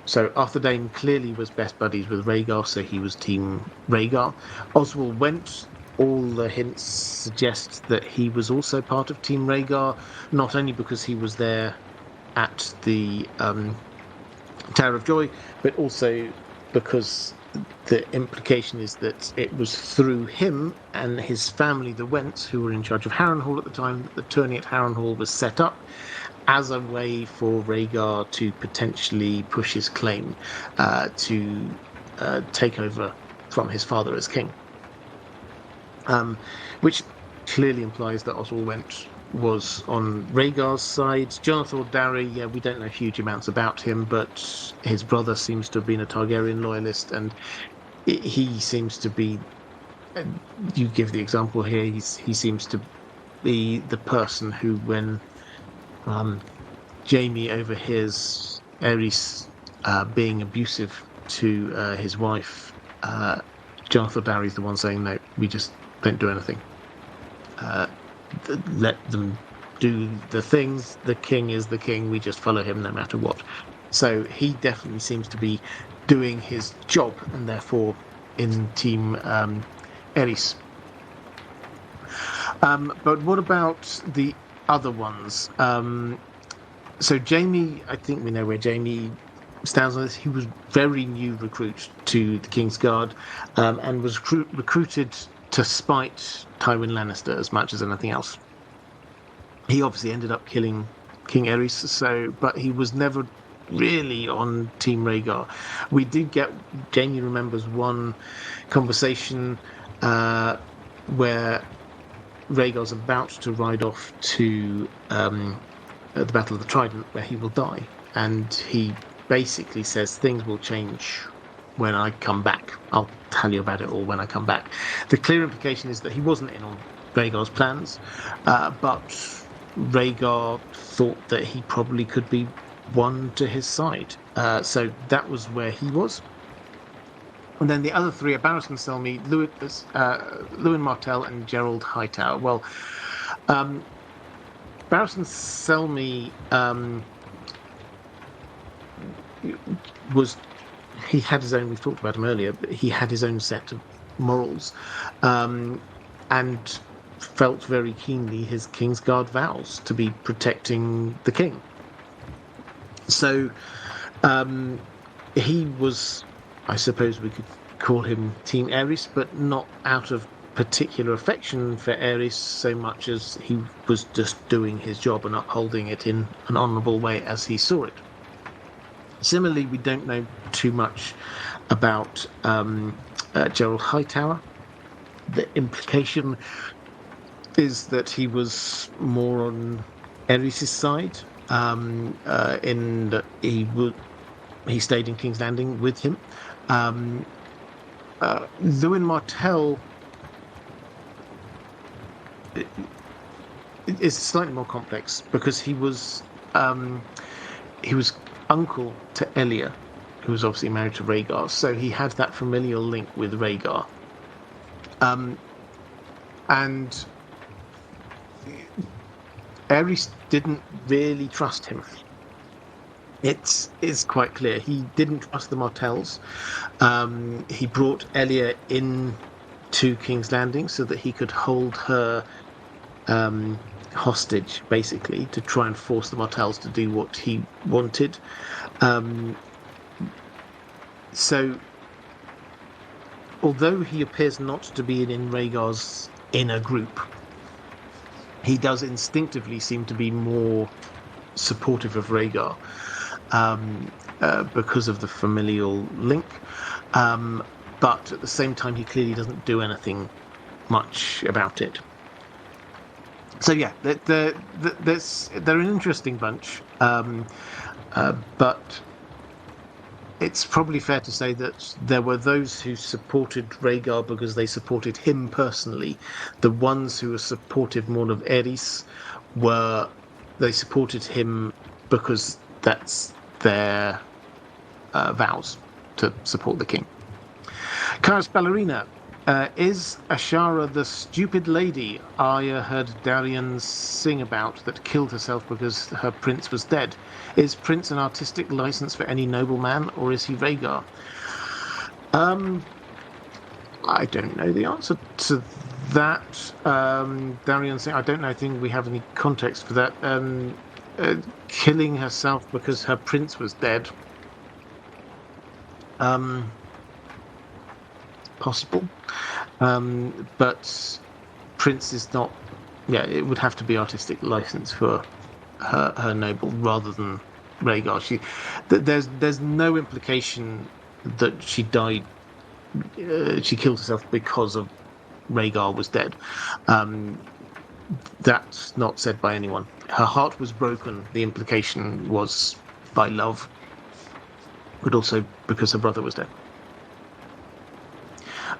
So Arthur Dayne clearly was best buddies with Rhaegar, so he was Team Rhaegar. Oswell Went, all the hints suggest that he was also part of Team Rhaegar, not only because he was there at the Tower of Joy, but also because the implication is that it was through him and his family, the Wents, who were in charge of Harrenhal at the time, that the tourney at Harrenhal was set up as a way for Rhaegar to potentially push his claim to take over from his father as king. Which clearly implies that Oswell Went was on Rhaegar's side. Jonathan Darry, yeah, we don't know huge amounts about him, but his brother seems to have been a Targaryen loyalist, and he seems to be. You give the example here. He seems to be the person who, when Jaime overhears Aerys being abusive to his wife, Jonathan Darry's the one saying, "No, we just don't do anything. Let them do the things. The king is the king. We just follow him no matter what." So he definitely seems to be doing his job, and therefore in Team Aerys. But what about the other ones? So Jaime, I think we know where Jaime stands on this. He was very new recruit to the Kingsguard, and was recruited to spite Tywin Lannister as much as anything else. He obviously ended up killing King Aerys, but he was never really on Team Rhaegar. We did get, Jaime remembers one conversation where Rhaegar's about to ride off to the Battle of the Trident, where he will die, and he basically says things will change when I come back. I'll tell you about it all when I come back. The clear implication is that he wasn't in on Rhaegar's plans, but Rhaegar thought that he probably could be won to his side. So that was where he was. And then the other 3 are Barristan Selmy, Lewin Martell, and Gerald Hightower. Well, Barristan Selmy he had his own, we've talked about him earlier, but he had his own set of morals, and felt very keenly his Kingsguard vows to be protecting the king. So he was, I suppose we could call him Team Aerys, but not out of particular affection for Aerys so much as he was just doing his job and upholding it in an honourable way as he saw it. Similarly, we don't know too much about Gerald Hightower. The implication is that he was more on Aerys' side, in that he stayed in King's Landing with him. Lewin Martell is slightly more complex because he was uncle to Elia, who was obviously married to Rhaegar, so he had that familial link with Rhaegar. And Aerys didn't really trust him. it's quite clear he didn't trust the Martells. He brought Elia in to King's Landing so that he could hold her hostage, basically, to try and force the Martells to do what he wanted. So, although he appears not to be in Rhaegar's inner group, he does instinctively seem to be more supportive of Rhaegar because of the familial link. But at the same time, he clearly doesn't do anything much about it. So yeah, they're an interesting bunch, but it's probably fair to say that there were those who supported Rhaegar because they supported him personally. The ones who were supportive more of Aerys they supported him because that's their vows to support the king. Kairos Ballerina. Is Ashara the stupid lady Arya heard Darian sing about that killed herself because her prince was dead? Is Prince an artistic license for any nobleman, or is he Rhaegar? I don't know the answer to that. Darian saying, I don't know. I think we have any context for that. Killing herself because her prince was dead. Possible. But Prince is not. Yeah, it would have to be artistic license for her noble rather than Rhaegar. There's no implication that she died. She killed herself because of Rhaegar was dead. That's not said by anyone. Her heart was broken. The implication was by love, but also because her brother was dead.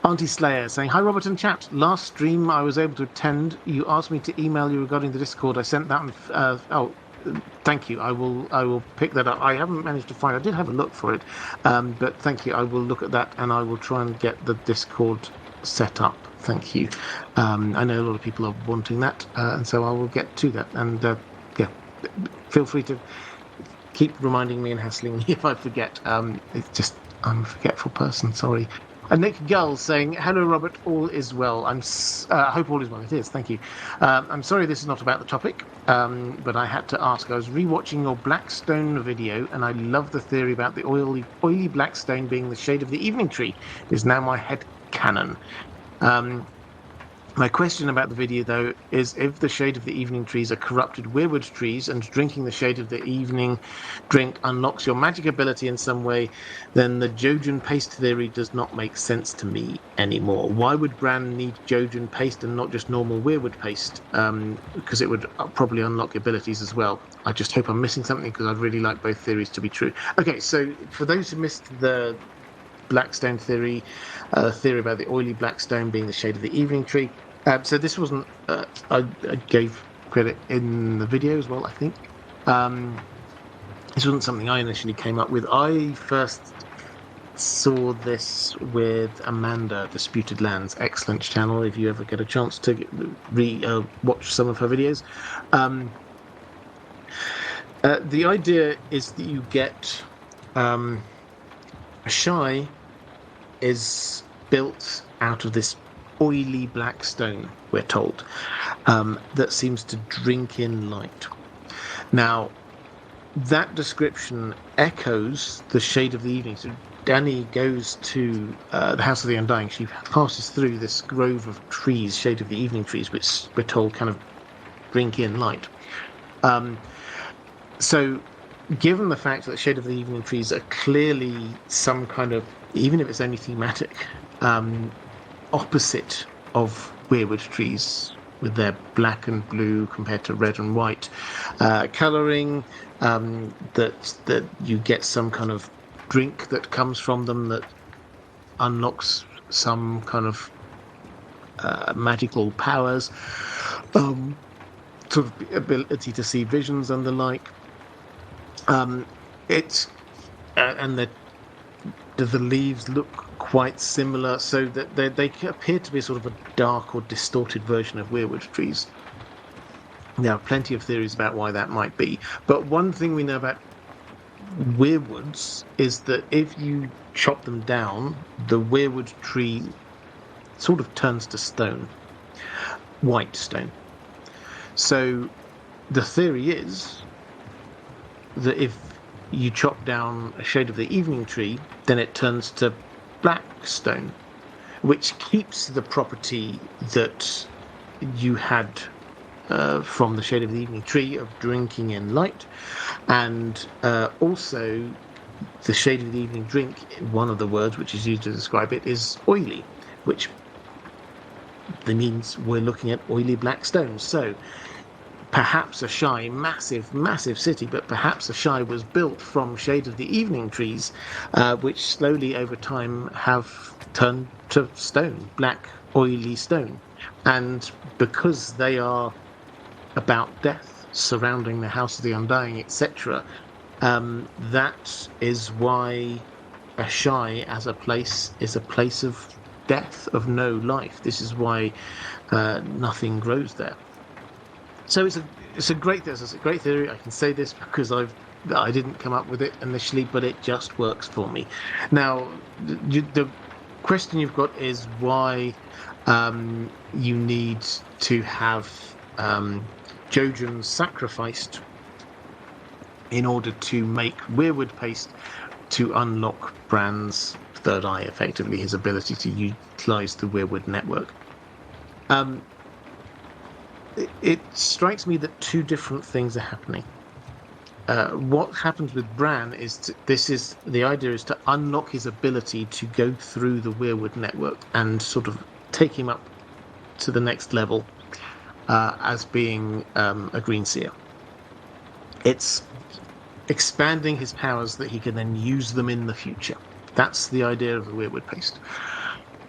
Auntie Slayer saying, hi Robert and chat. Last stream I was able to attend. You asked me to email you regarding the Discord. I sent that. Thank you. I will pick that up. I haven't managed to find. I did have a look for it, but thank you. I will look at that and I will try and get the Discord set up. Thank you. I know a lot of people are wanting that, and so I will get to that. And yeah, feel free to keep reminding me and hassling me if I forget. It's just I'm a forgetful person. Sorry. Nick Gull saying, hello, Robert, all is well. I hope all is well. It is, thank you. I'm sorry this is not about the topic, but I had to ask. I was rewatching your Blackstone video, and I love the theory about the oily Blackstone being the shade of the evening tree. It is now my head canon. My question about the video, though, is if the shade of the evening trees are corrupted weirwood trees and drinking the shade of the evening drink unlocks your magic ability in some way, then the Jojen paste theory does not make sense to me anymore. Why would Bran need Jojen paste and not just normal weirwood paste? Because it would probably unlock abilities as well. I just hope I'm missing something because I'd really like both theories to be true. Okay, so for those who missed the Blackstone theory about the oily Blackstone being the shade of the evening tree. So this wasn't. I gave credit in the video as well. I think this wasn't something I initially came up with. I first saw this with Amanda, Disputed Lands, excellent channel. If you ever get a chance to watch some of her videos, the idea is that you get Shy is built out of this oily black stone, we're told, that seems to drink in light. Now, that description echoes the shade of the evening. So Dany goes to the House of the Undying. She passes through this grove of trees, shade of the evening trees, which we're told kind of drink in light. So given the fact that shade of the evening trees are clearly some kind of, even if it's only thematic, opposite of weirwood trees with their black and blue compared to red and white colouring, that you get some kind of drink that comes from them that unlocks some kind of magical powers, sort of ability to see visions and the like. It's and the leaves look quite similar, so that they appear to be sort of a dark or distorted version of weirwood trees. There are plenty of theories about why that might be, but one thing we know about weirwoods is that if you chop them down, the weirwood tree sort of turns to stone, white stone. So the theory is that if you chop down a shade of the evening tree, then it turns to black stone, which keeps the property that you had from the shade of the evening tree of drinking in light, and also the shade of the evening drink, one of the words which is used to describe it is oily, which means we're looking at oily black stones. So perhaps Ashai, massive city, but perhaps Ashai was built from shade of the evening trees, which slowly over time have turned to stone, black, oily stone. And because they are about death, surrounding the House of the Undying, etc., that is why Ashai as a place is a place of death, of no life. This is why nothing grows there. So it's a great theory. I can say this because I didn't come up with it initially, but it just works for me. Now, the question you've got is why you need to have Jojen sacrificed in order to make weirwood paste to unlock Bran's third eye, effectively his ability to utilize the weirwood network. It strikes me that two different things are happening. What happens with Bran is the idea is to unlock his ability to go through the weirwood network and sort of take him up to the next level as being a green seer. It's expanding his powers that he can then use them in the future. That's the idea of the weirwood paste.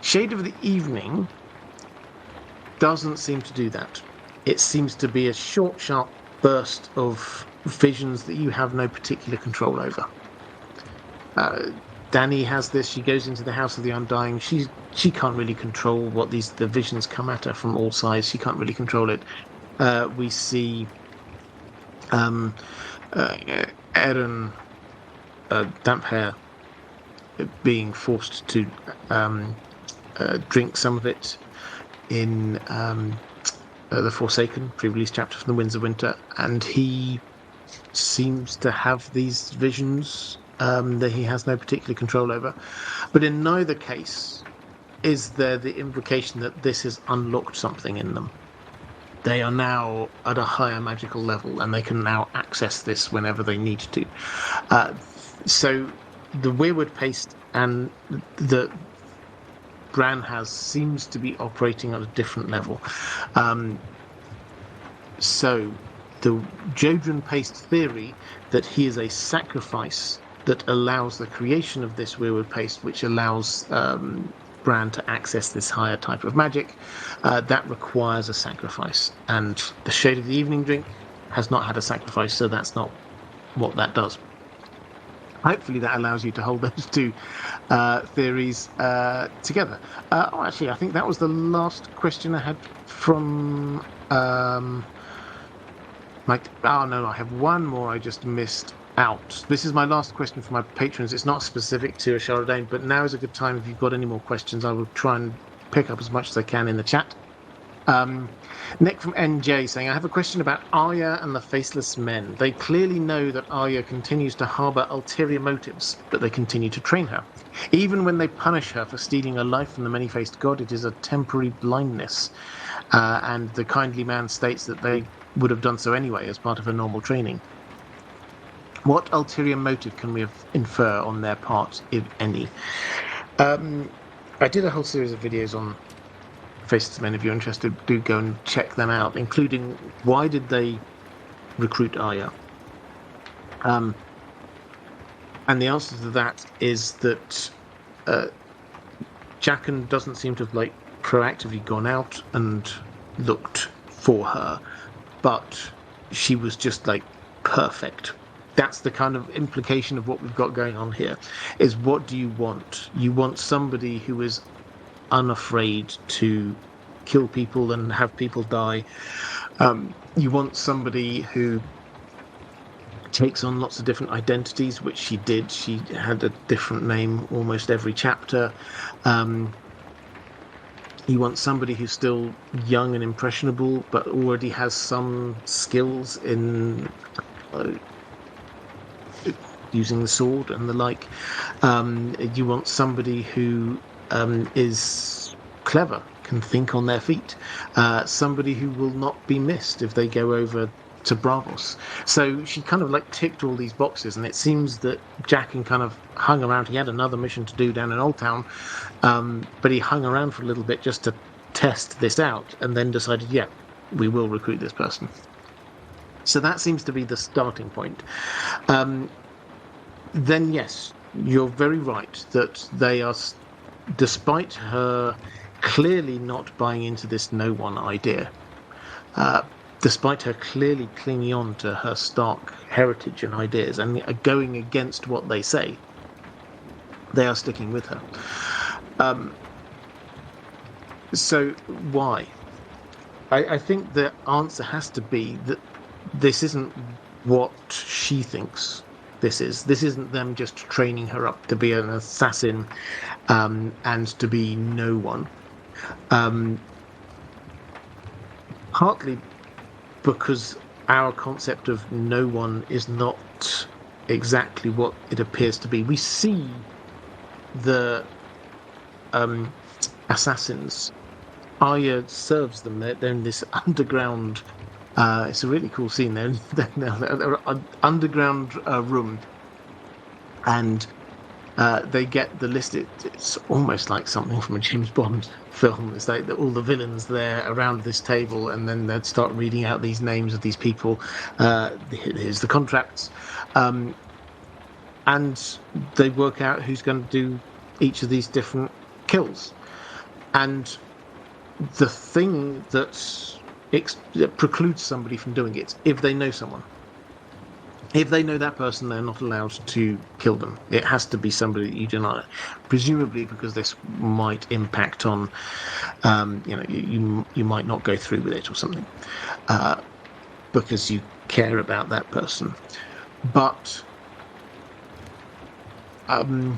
Shade of the Evening doesn't seem to do that. It seems to be a short, sharp burst of visions that you have no particular control over. Dany has this. She goes into the House of the Undying. She can't really control what the visions come at her from all sides. She can't really control it. We see Eren Damphair being forced to drink some of it in the Forsaken pre-release chapter from the Winds of Winter, and he seems to have these visions that he has no particular control over. But in neither case is there the implication that this has unlocked something in them. They are now at a higher magical level, and they can now access this whenever they need to. So the weirwood paste and the Bran has seems to be operating at a different level. So the Jojen paste theory that he is a sacrifice that allows the creation of this weirwood paste, which allows Bran to access this higher type of magic, that requires a sacrifice. And the Shade of the Evening drink has not had a sacrifice, so that's not what that does. Hopefully that allows you to hold those two theories together. Actually, I think that was the last question I had from Mike. Oh, no, I have one more I just missed out. This is my last question for my patrons. It's not specific to Ashara Dayne, but now is a good time. If you've got any more questions, I will try and pick up as much as I can in the chat. Nick from NJ saying, I have a question about Arya and the Faceless Men. They clearly know that Arya continues to harbour ulterior motives, but they continue to train her. Even when they punish her for stealing a life from the many-faced god, it is a temporary blindness. And the kindly man states that they would have done so anyway as part of her normal training. What ulterior motive can we infer on their part, if any? I did a whole series of videos on Faceless Men. If you're interested, do go and check them out, including why did they recruit Arya? And the answer to that is that Jaqen doesn't seem to have proactively gone out and looked for her, but she was just perfect. That's the kind of implication of what we've got going on here, is what do you want? You want somebody who is unafraid to kill people and have people die. You want somebody who takes on lots of different identities, which she did. She had a different name almost every chapter. You want somebody who's still young and impressionable, but already has some skills in using the sword and the like. You want somebody who is clever, can think on their feet, somebody who will not be missed if they go over to Braavos. So she kind of like ticked all these boxes, and it seems that Jaqen kind of hung around. He had another mission to do down in Old Town, but he hung around for a little bit just to test this out, and then decided, yeah, we will recruit this person. So that seems to be the starting point. Then yes, you're very right that they are, despite her clearly not buying into this no one idea, despite her clearly clinging on to her Stark heritage and ideas and going against what they say, they are sticking with her. So why? I think the answer has to be that this isn't what she thinks this is. This isn't them just training her up to be an assassin and to be no one. Partly because our concept of no one is not exactly what it appears to be. We see the assassins. Arya serves them. They're in this underground. It's a really cool scene. They're an underground room, and they get the list. It's almost like something from a James Bond film. It's like all the villains there around this table, and then they'd start reading out these names of these people. Here's the contracts, and they work out who's going to do each of these different kills. And the thing that precludes somebody from doing it, if they know someone. If they know that person, they're not allowed to kill them. It has to be somebody that you do not, presumably because this might impact on, you might not go through with it or something, because you care about that person. But the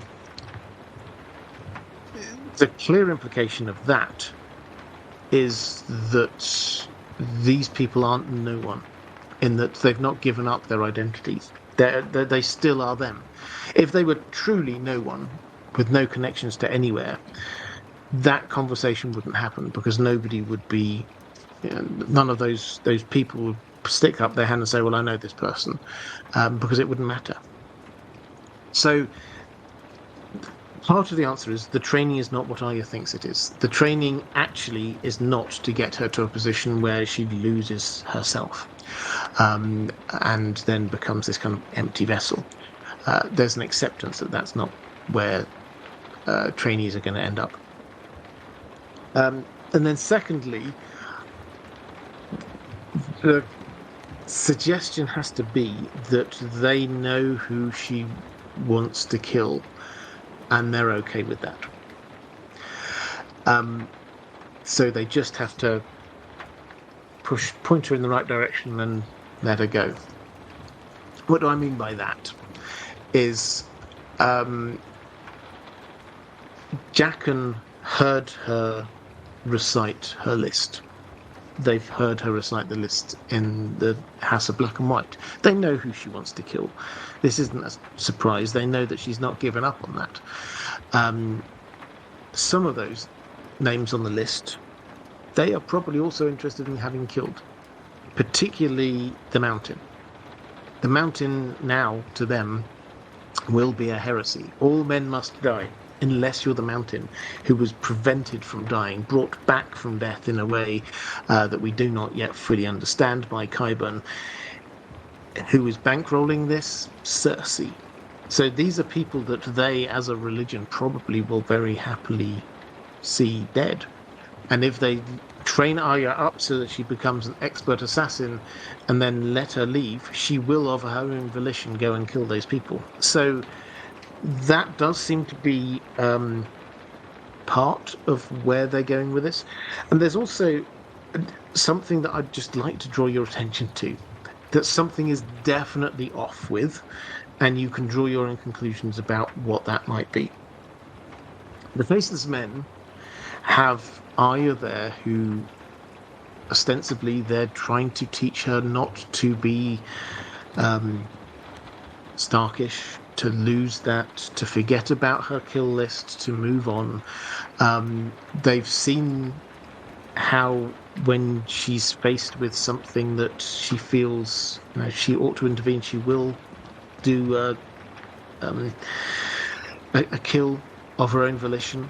clear implication of that is that these people aren't no one, in that they've not given up their identities. They still are them. If they were truly no one, with no connections to anywhere, that conversation wouldn't happen, because nobody would be, none of those people would stick up their hand and say, well, I know this person, because it wouldn't matter. So part of the answer is the training is not what Arya thinks it is. The training actually is not to get her to a position where she loses herself and then becomes this kind of empty vessel. There's an acceptance that that's not where trainees are going to end up. And then secondly, the suggestion has to be that they know who she wants to kill, and they're okay with that. So they just have to point her in the right direction and let her go. What do I mean by that? Is Jaqen heard her recite her list. They've heard her recite the list in the House of Black and White. They know who she wants to kill. This isn't a surprise. They know that she's not given up on that. Some of those names on the list, they are probably also interested in having killed, particularly the Mountain. The Mountain now, to them, will be a heresy. All men must die, unless you're the Mountain, who was prevented from dying, brought back from death in a way that we do not yet fully understand by Qyburn. Who is bankrolling this? Cersei. So these are people that they, as a religion, probably will very happily see dead. And if they train Arya up so that she becomes an expert assassin and then let her leave, she will, of her own volition, go and kill those people. So that does seem to be part of where they're going with this. And there's also something that I'd just like to draw your attention to. that something is definitely off with, and you can draw your own conclusions about what that might be. The Faceless Men have Arya there, who ostensibly they're trying to teach her not to be Starkish, to lose that, to forget about her kill list, to move on. They've seen how when she's faced with something that she feels she ought to intervene, she will do a kill of her own volition.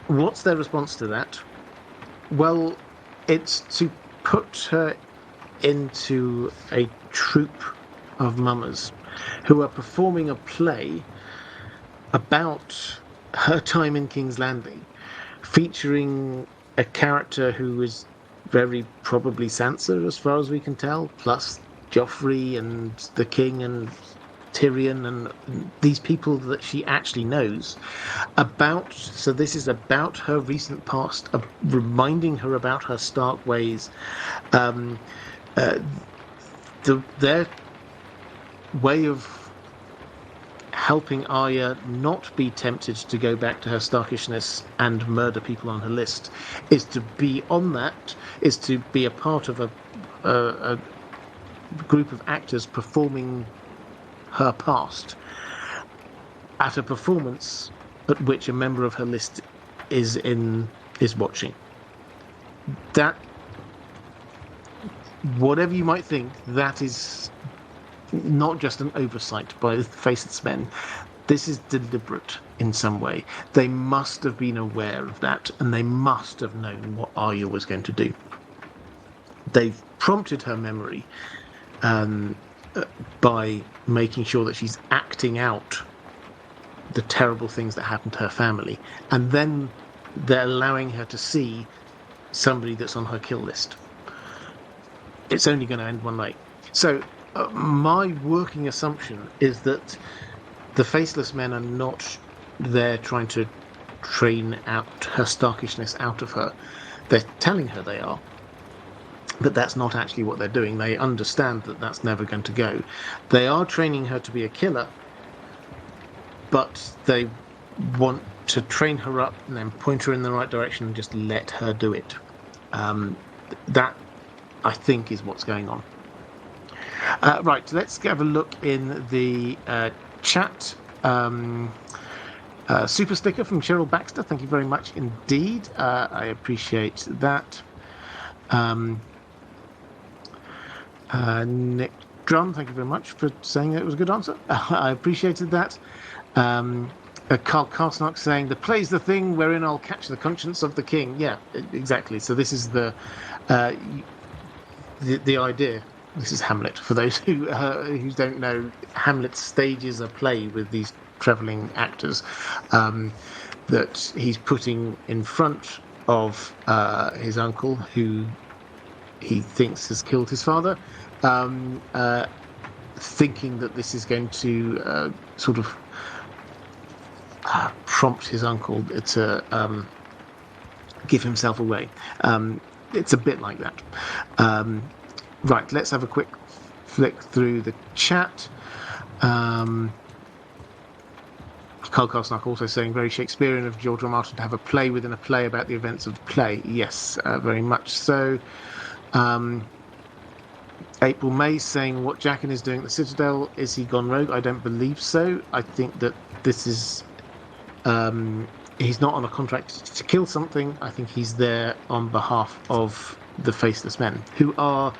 What's their response to that? Well, it's to put her into a troupe of mummers who are performing a play about her time in King's Landing, featuring a character who is very probably Sansa, as far as we can tell, plus Joffrey and the King and Tyrion and these people that she actually knows about. So this is about her recent past, reminding her about her Stark ways. Their way of helping Arya not be tempted to go back to her Starkishness and murder people on her list is to be on that, is to be a part of a group of actors performing her past at a performance at which a member of her list is watching. That, whatever you might think, that is not just an oversight by the Faceless Men. This is deliberate in some way. They must have been aware of that, and they must have known what Arya was going to do. They've prompted her memory by making sure that she's acting out the terrible things that happened to her family, and then they're allowing her to see somebody that's on her kill list. It's only going to end one way. So my working assumption is that the Faceless Men are not there trying to train out her Starkishness out of her. They're telling her they are, but that's not actually what they're doing. They understand that that's never going to go. They are training her to be a killer, but they want to train her up and then point her in the right direction and just let her do it. That, I think, is what's going on. Right, let's have a look in the chat. Super sticker from Cheryl Baxter. Thank you very much indeed. I appreciate that. Nick Drum, thank you very much for saying that it was a good answer. I appreciated that. Carl Karsnock saying, the play's the thing wherein I'll catch the conscience of the king. Yeah, exactly. So this is the idea. This is Hamlet. For those who don't know, Hamlet stages a play with these travelling actors that he's putting in front of his uncle, who he thinks has killed his father, thinking that this is going to sort of prompt his uncle to give himself away. It's a bit like that. Right, let's have a quick flick through the chat. Carl Karsnock also saying, very Shakespearean of George R. Martin to have a play within a play about the events of the play. Yes, very much so. April May saying, what Jaqen is doing at the Citadel, is he gone rogue? I don't believe so. I think that this is... he's not on a contract to kill something. I think he's there on behalf of the Faceless Men, who are,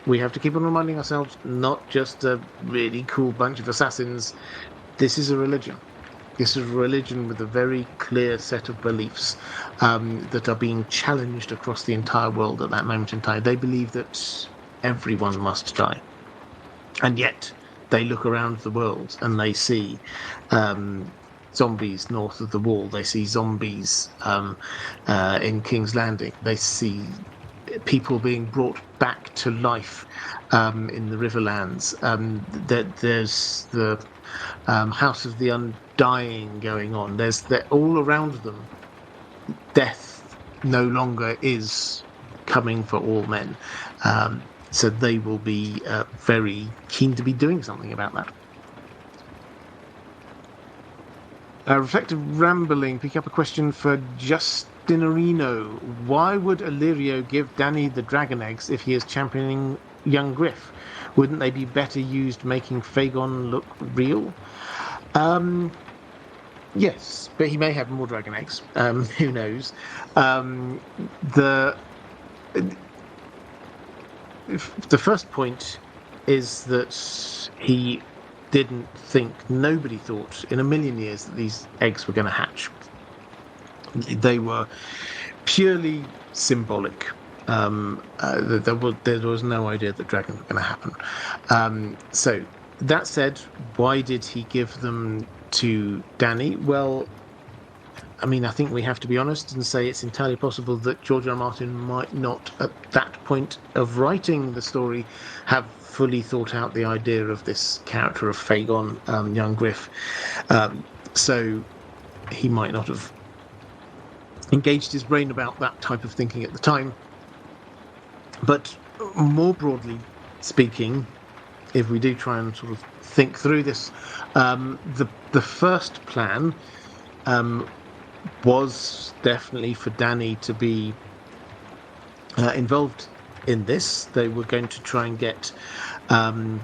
we have to keep on reminding ourselves, not just a really cool bunch of assassins. This is a religion. This is a religion with a very clear set of beliefs that are being challenged across the entire world at that moment in time. They believe that everyone must die. And yet they look around the world and they see zombies north of the wall. They see zombies in King's Landing. They see people being brought back to life in the Riverlands. There's the House of the Undying going on. There's all around them. Death no longer is coming for all men. So they will be very keen to be doing something about that. Reflective Rambling, pick up a question for Justinarino. Why would Illyrio give Dany the dragon eggs if he is championing young Griff? Wouldn't they be better used making Fegon look real? Yes, but he may have more dragon eggs. Who knows? The first point is that he didn't think, nobody thought in a million years that these eggs were going to hatch. They were purely symbolic. There was no idea that dragons were going to happen. So that said, why did he give them to Dany? Well, I mean, I think we have to be honest and say it's entirely possible that George R. R. Martin might not, at that point of writing the story, have fully thought out the idea of this character of Fegon, young Griff. So he might not have engaged his brain about that type of thinking at the time. But more broadly speaking, if we do try and sort of think through this, the first plan was definitely for Dany to be involved in this. They were going to try and get the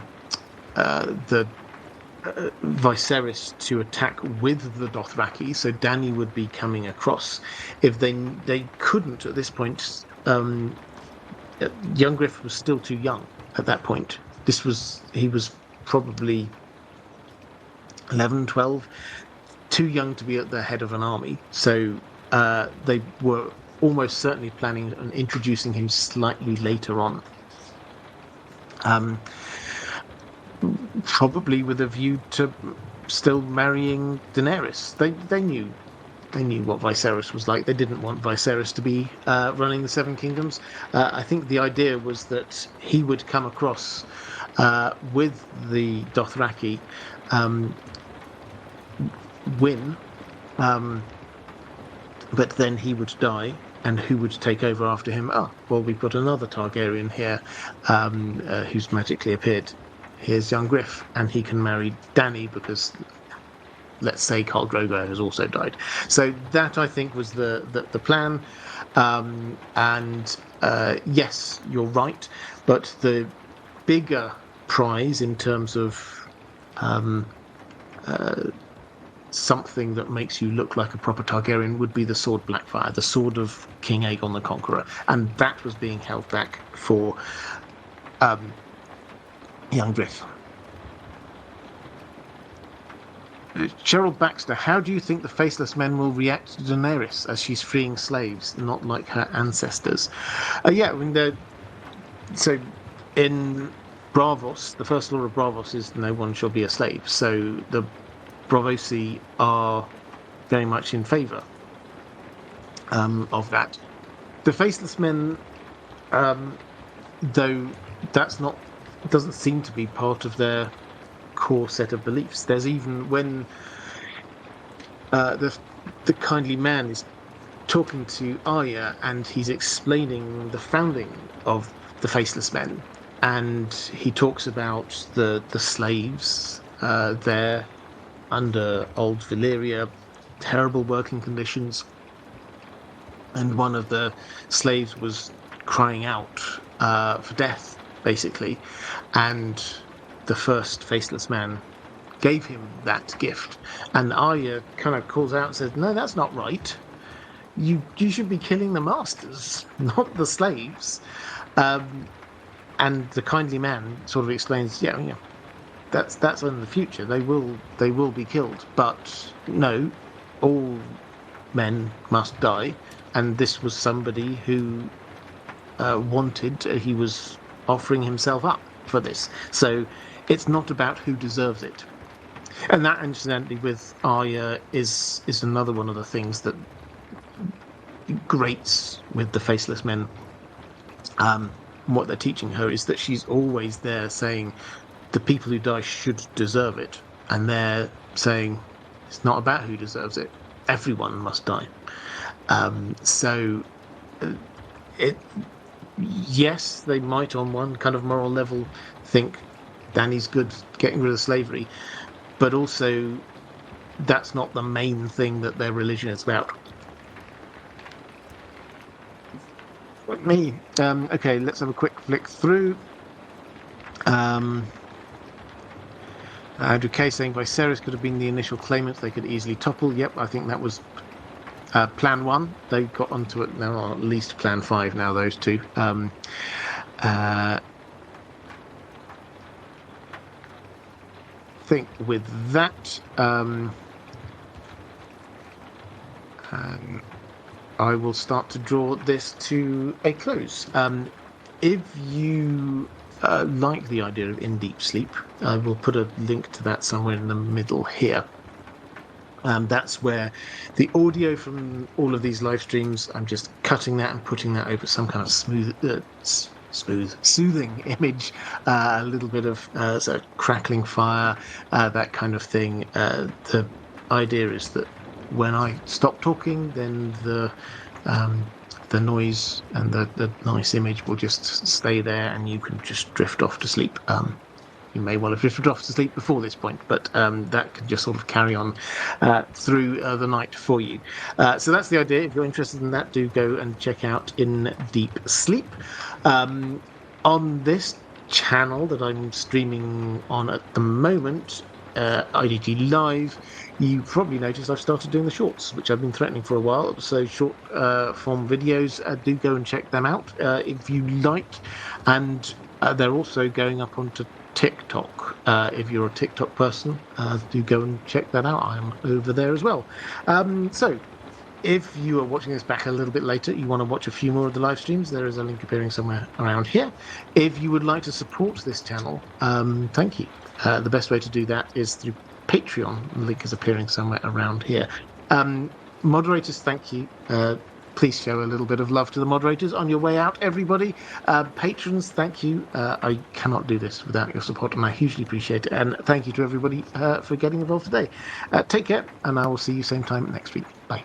Viserys to attack with the Dothraki, so Dany would be coming across. If they couldn't at this point, young Griff was still too young at that point. He was probably 11, 12, too young to be at the head of an army. So they were almost certainly planning on introducing him slightly later on. Probably with a view to still marrying Daenerys. They knew what Viserys was like. They didn't want Viserys to be running the Seven Kingdoms. I think the idea was that he would come across with the Dothraki, win, but then he would die, and who would take over after him? Oh, well, we've got another Targaryen here who's magically appeared. Here's young Griff, and he can marry Dany because, let's say, Khal Drogo has also died. So that, I think, was the plan. Yes, you're right, but the bigger prize in terms of something that makes you look like a proper Targaryen would be the sword Blackfire, the sword of King Aegon the Conqueror, and that was being held back for young Griff. Cheryl Baxter, how do you think the Faceless Men will react to Daenerys as she's freeing slaves, not like her ancestors? Yeah, I mean, so in Braavos, the first law of Braavos is no one shall be a slave. So the Braavosi are very much in favour of that. The Faceless Men, though, doesn't seem to be part of their core set of beliefs. There's even when the kindly man is talking to Arya and he's explaining the founding of the Faceless Men, and he talks about the slaves there under old Valyria, terrible working conditions, and one of the slaves was crying out for death, basically, and the first Faceless Man gave him that gift, and Arya kind of calls out and says, no, that's not right. You should be killing the masters, not the slaves. And the kindly man sort of explains, yeah, that's in the future. They will be killed, but no, all men must die. And this was somebody who wanted. He was offering himself up for this. So it's not about who deserves it. And that, incidentally, with Arya is another one of the things that grates with the Faceless Men. What they're teaching her is that she's always there saying the people who die should deserve it, and they're saying it's not about who deserves it. Everyone must die. So yes, they might on one kind of moral level think Dany's good getting rid of slavery, but also that's not the main thing that their religion is about. Me. Okay, let's have a quick flick through. Andrew K saying Viserys could have been the initial claimant. They could easily topple. Yep, I think that was plan 1. They got onto it now, or at least plan 5 now, those two. I think with that, I will start to draw this to a close. If you like the idea of in deep sleep, I will put a link to that somewhere in the middle here. That's where the audio from all of these live streams, I'm just cutting that and putting that over some kind of soothing image, a little bit of sort of crackling fire, that kind of thing. The idea is that when I stop talking, then the noise and the nice image will just stay there, and you can just drift off to sleep. You may well have drifted off to sleep before this point, but that can just sort of carry on through the night for you. So that's the idea. If you're interested in that, do go and check out In Deep Sleep. On this channel that I'm streaming on at the moment, IDG Live, you probably noticed I've started doing the shorts, which I've been threatening for a while. So short form videos, do go and check them out if you like. And they're also going up onto TikTok. If you're a TikTok person, do go and check that out. I'm over there as well. So if you are watching this back a little bit later, you want to watch a few more of the live streams, there is a link appearing somewhere around here. If you would like to support this channel, thank you. The best way to do that is through Patreon. The link is appearing somewhere around here. Moderators, thank you. Please show a little bit of love to the moderators on your way out, everybody. Patrons, thank you. I cannot do this without your support, and I hugely appreciate it. And thank you to everybody for getting involved today. Take care, and I will see you same time next week. Bye.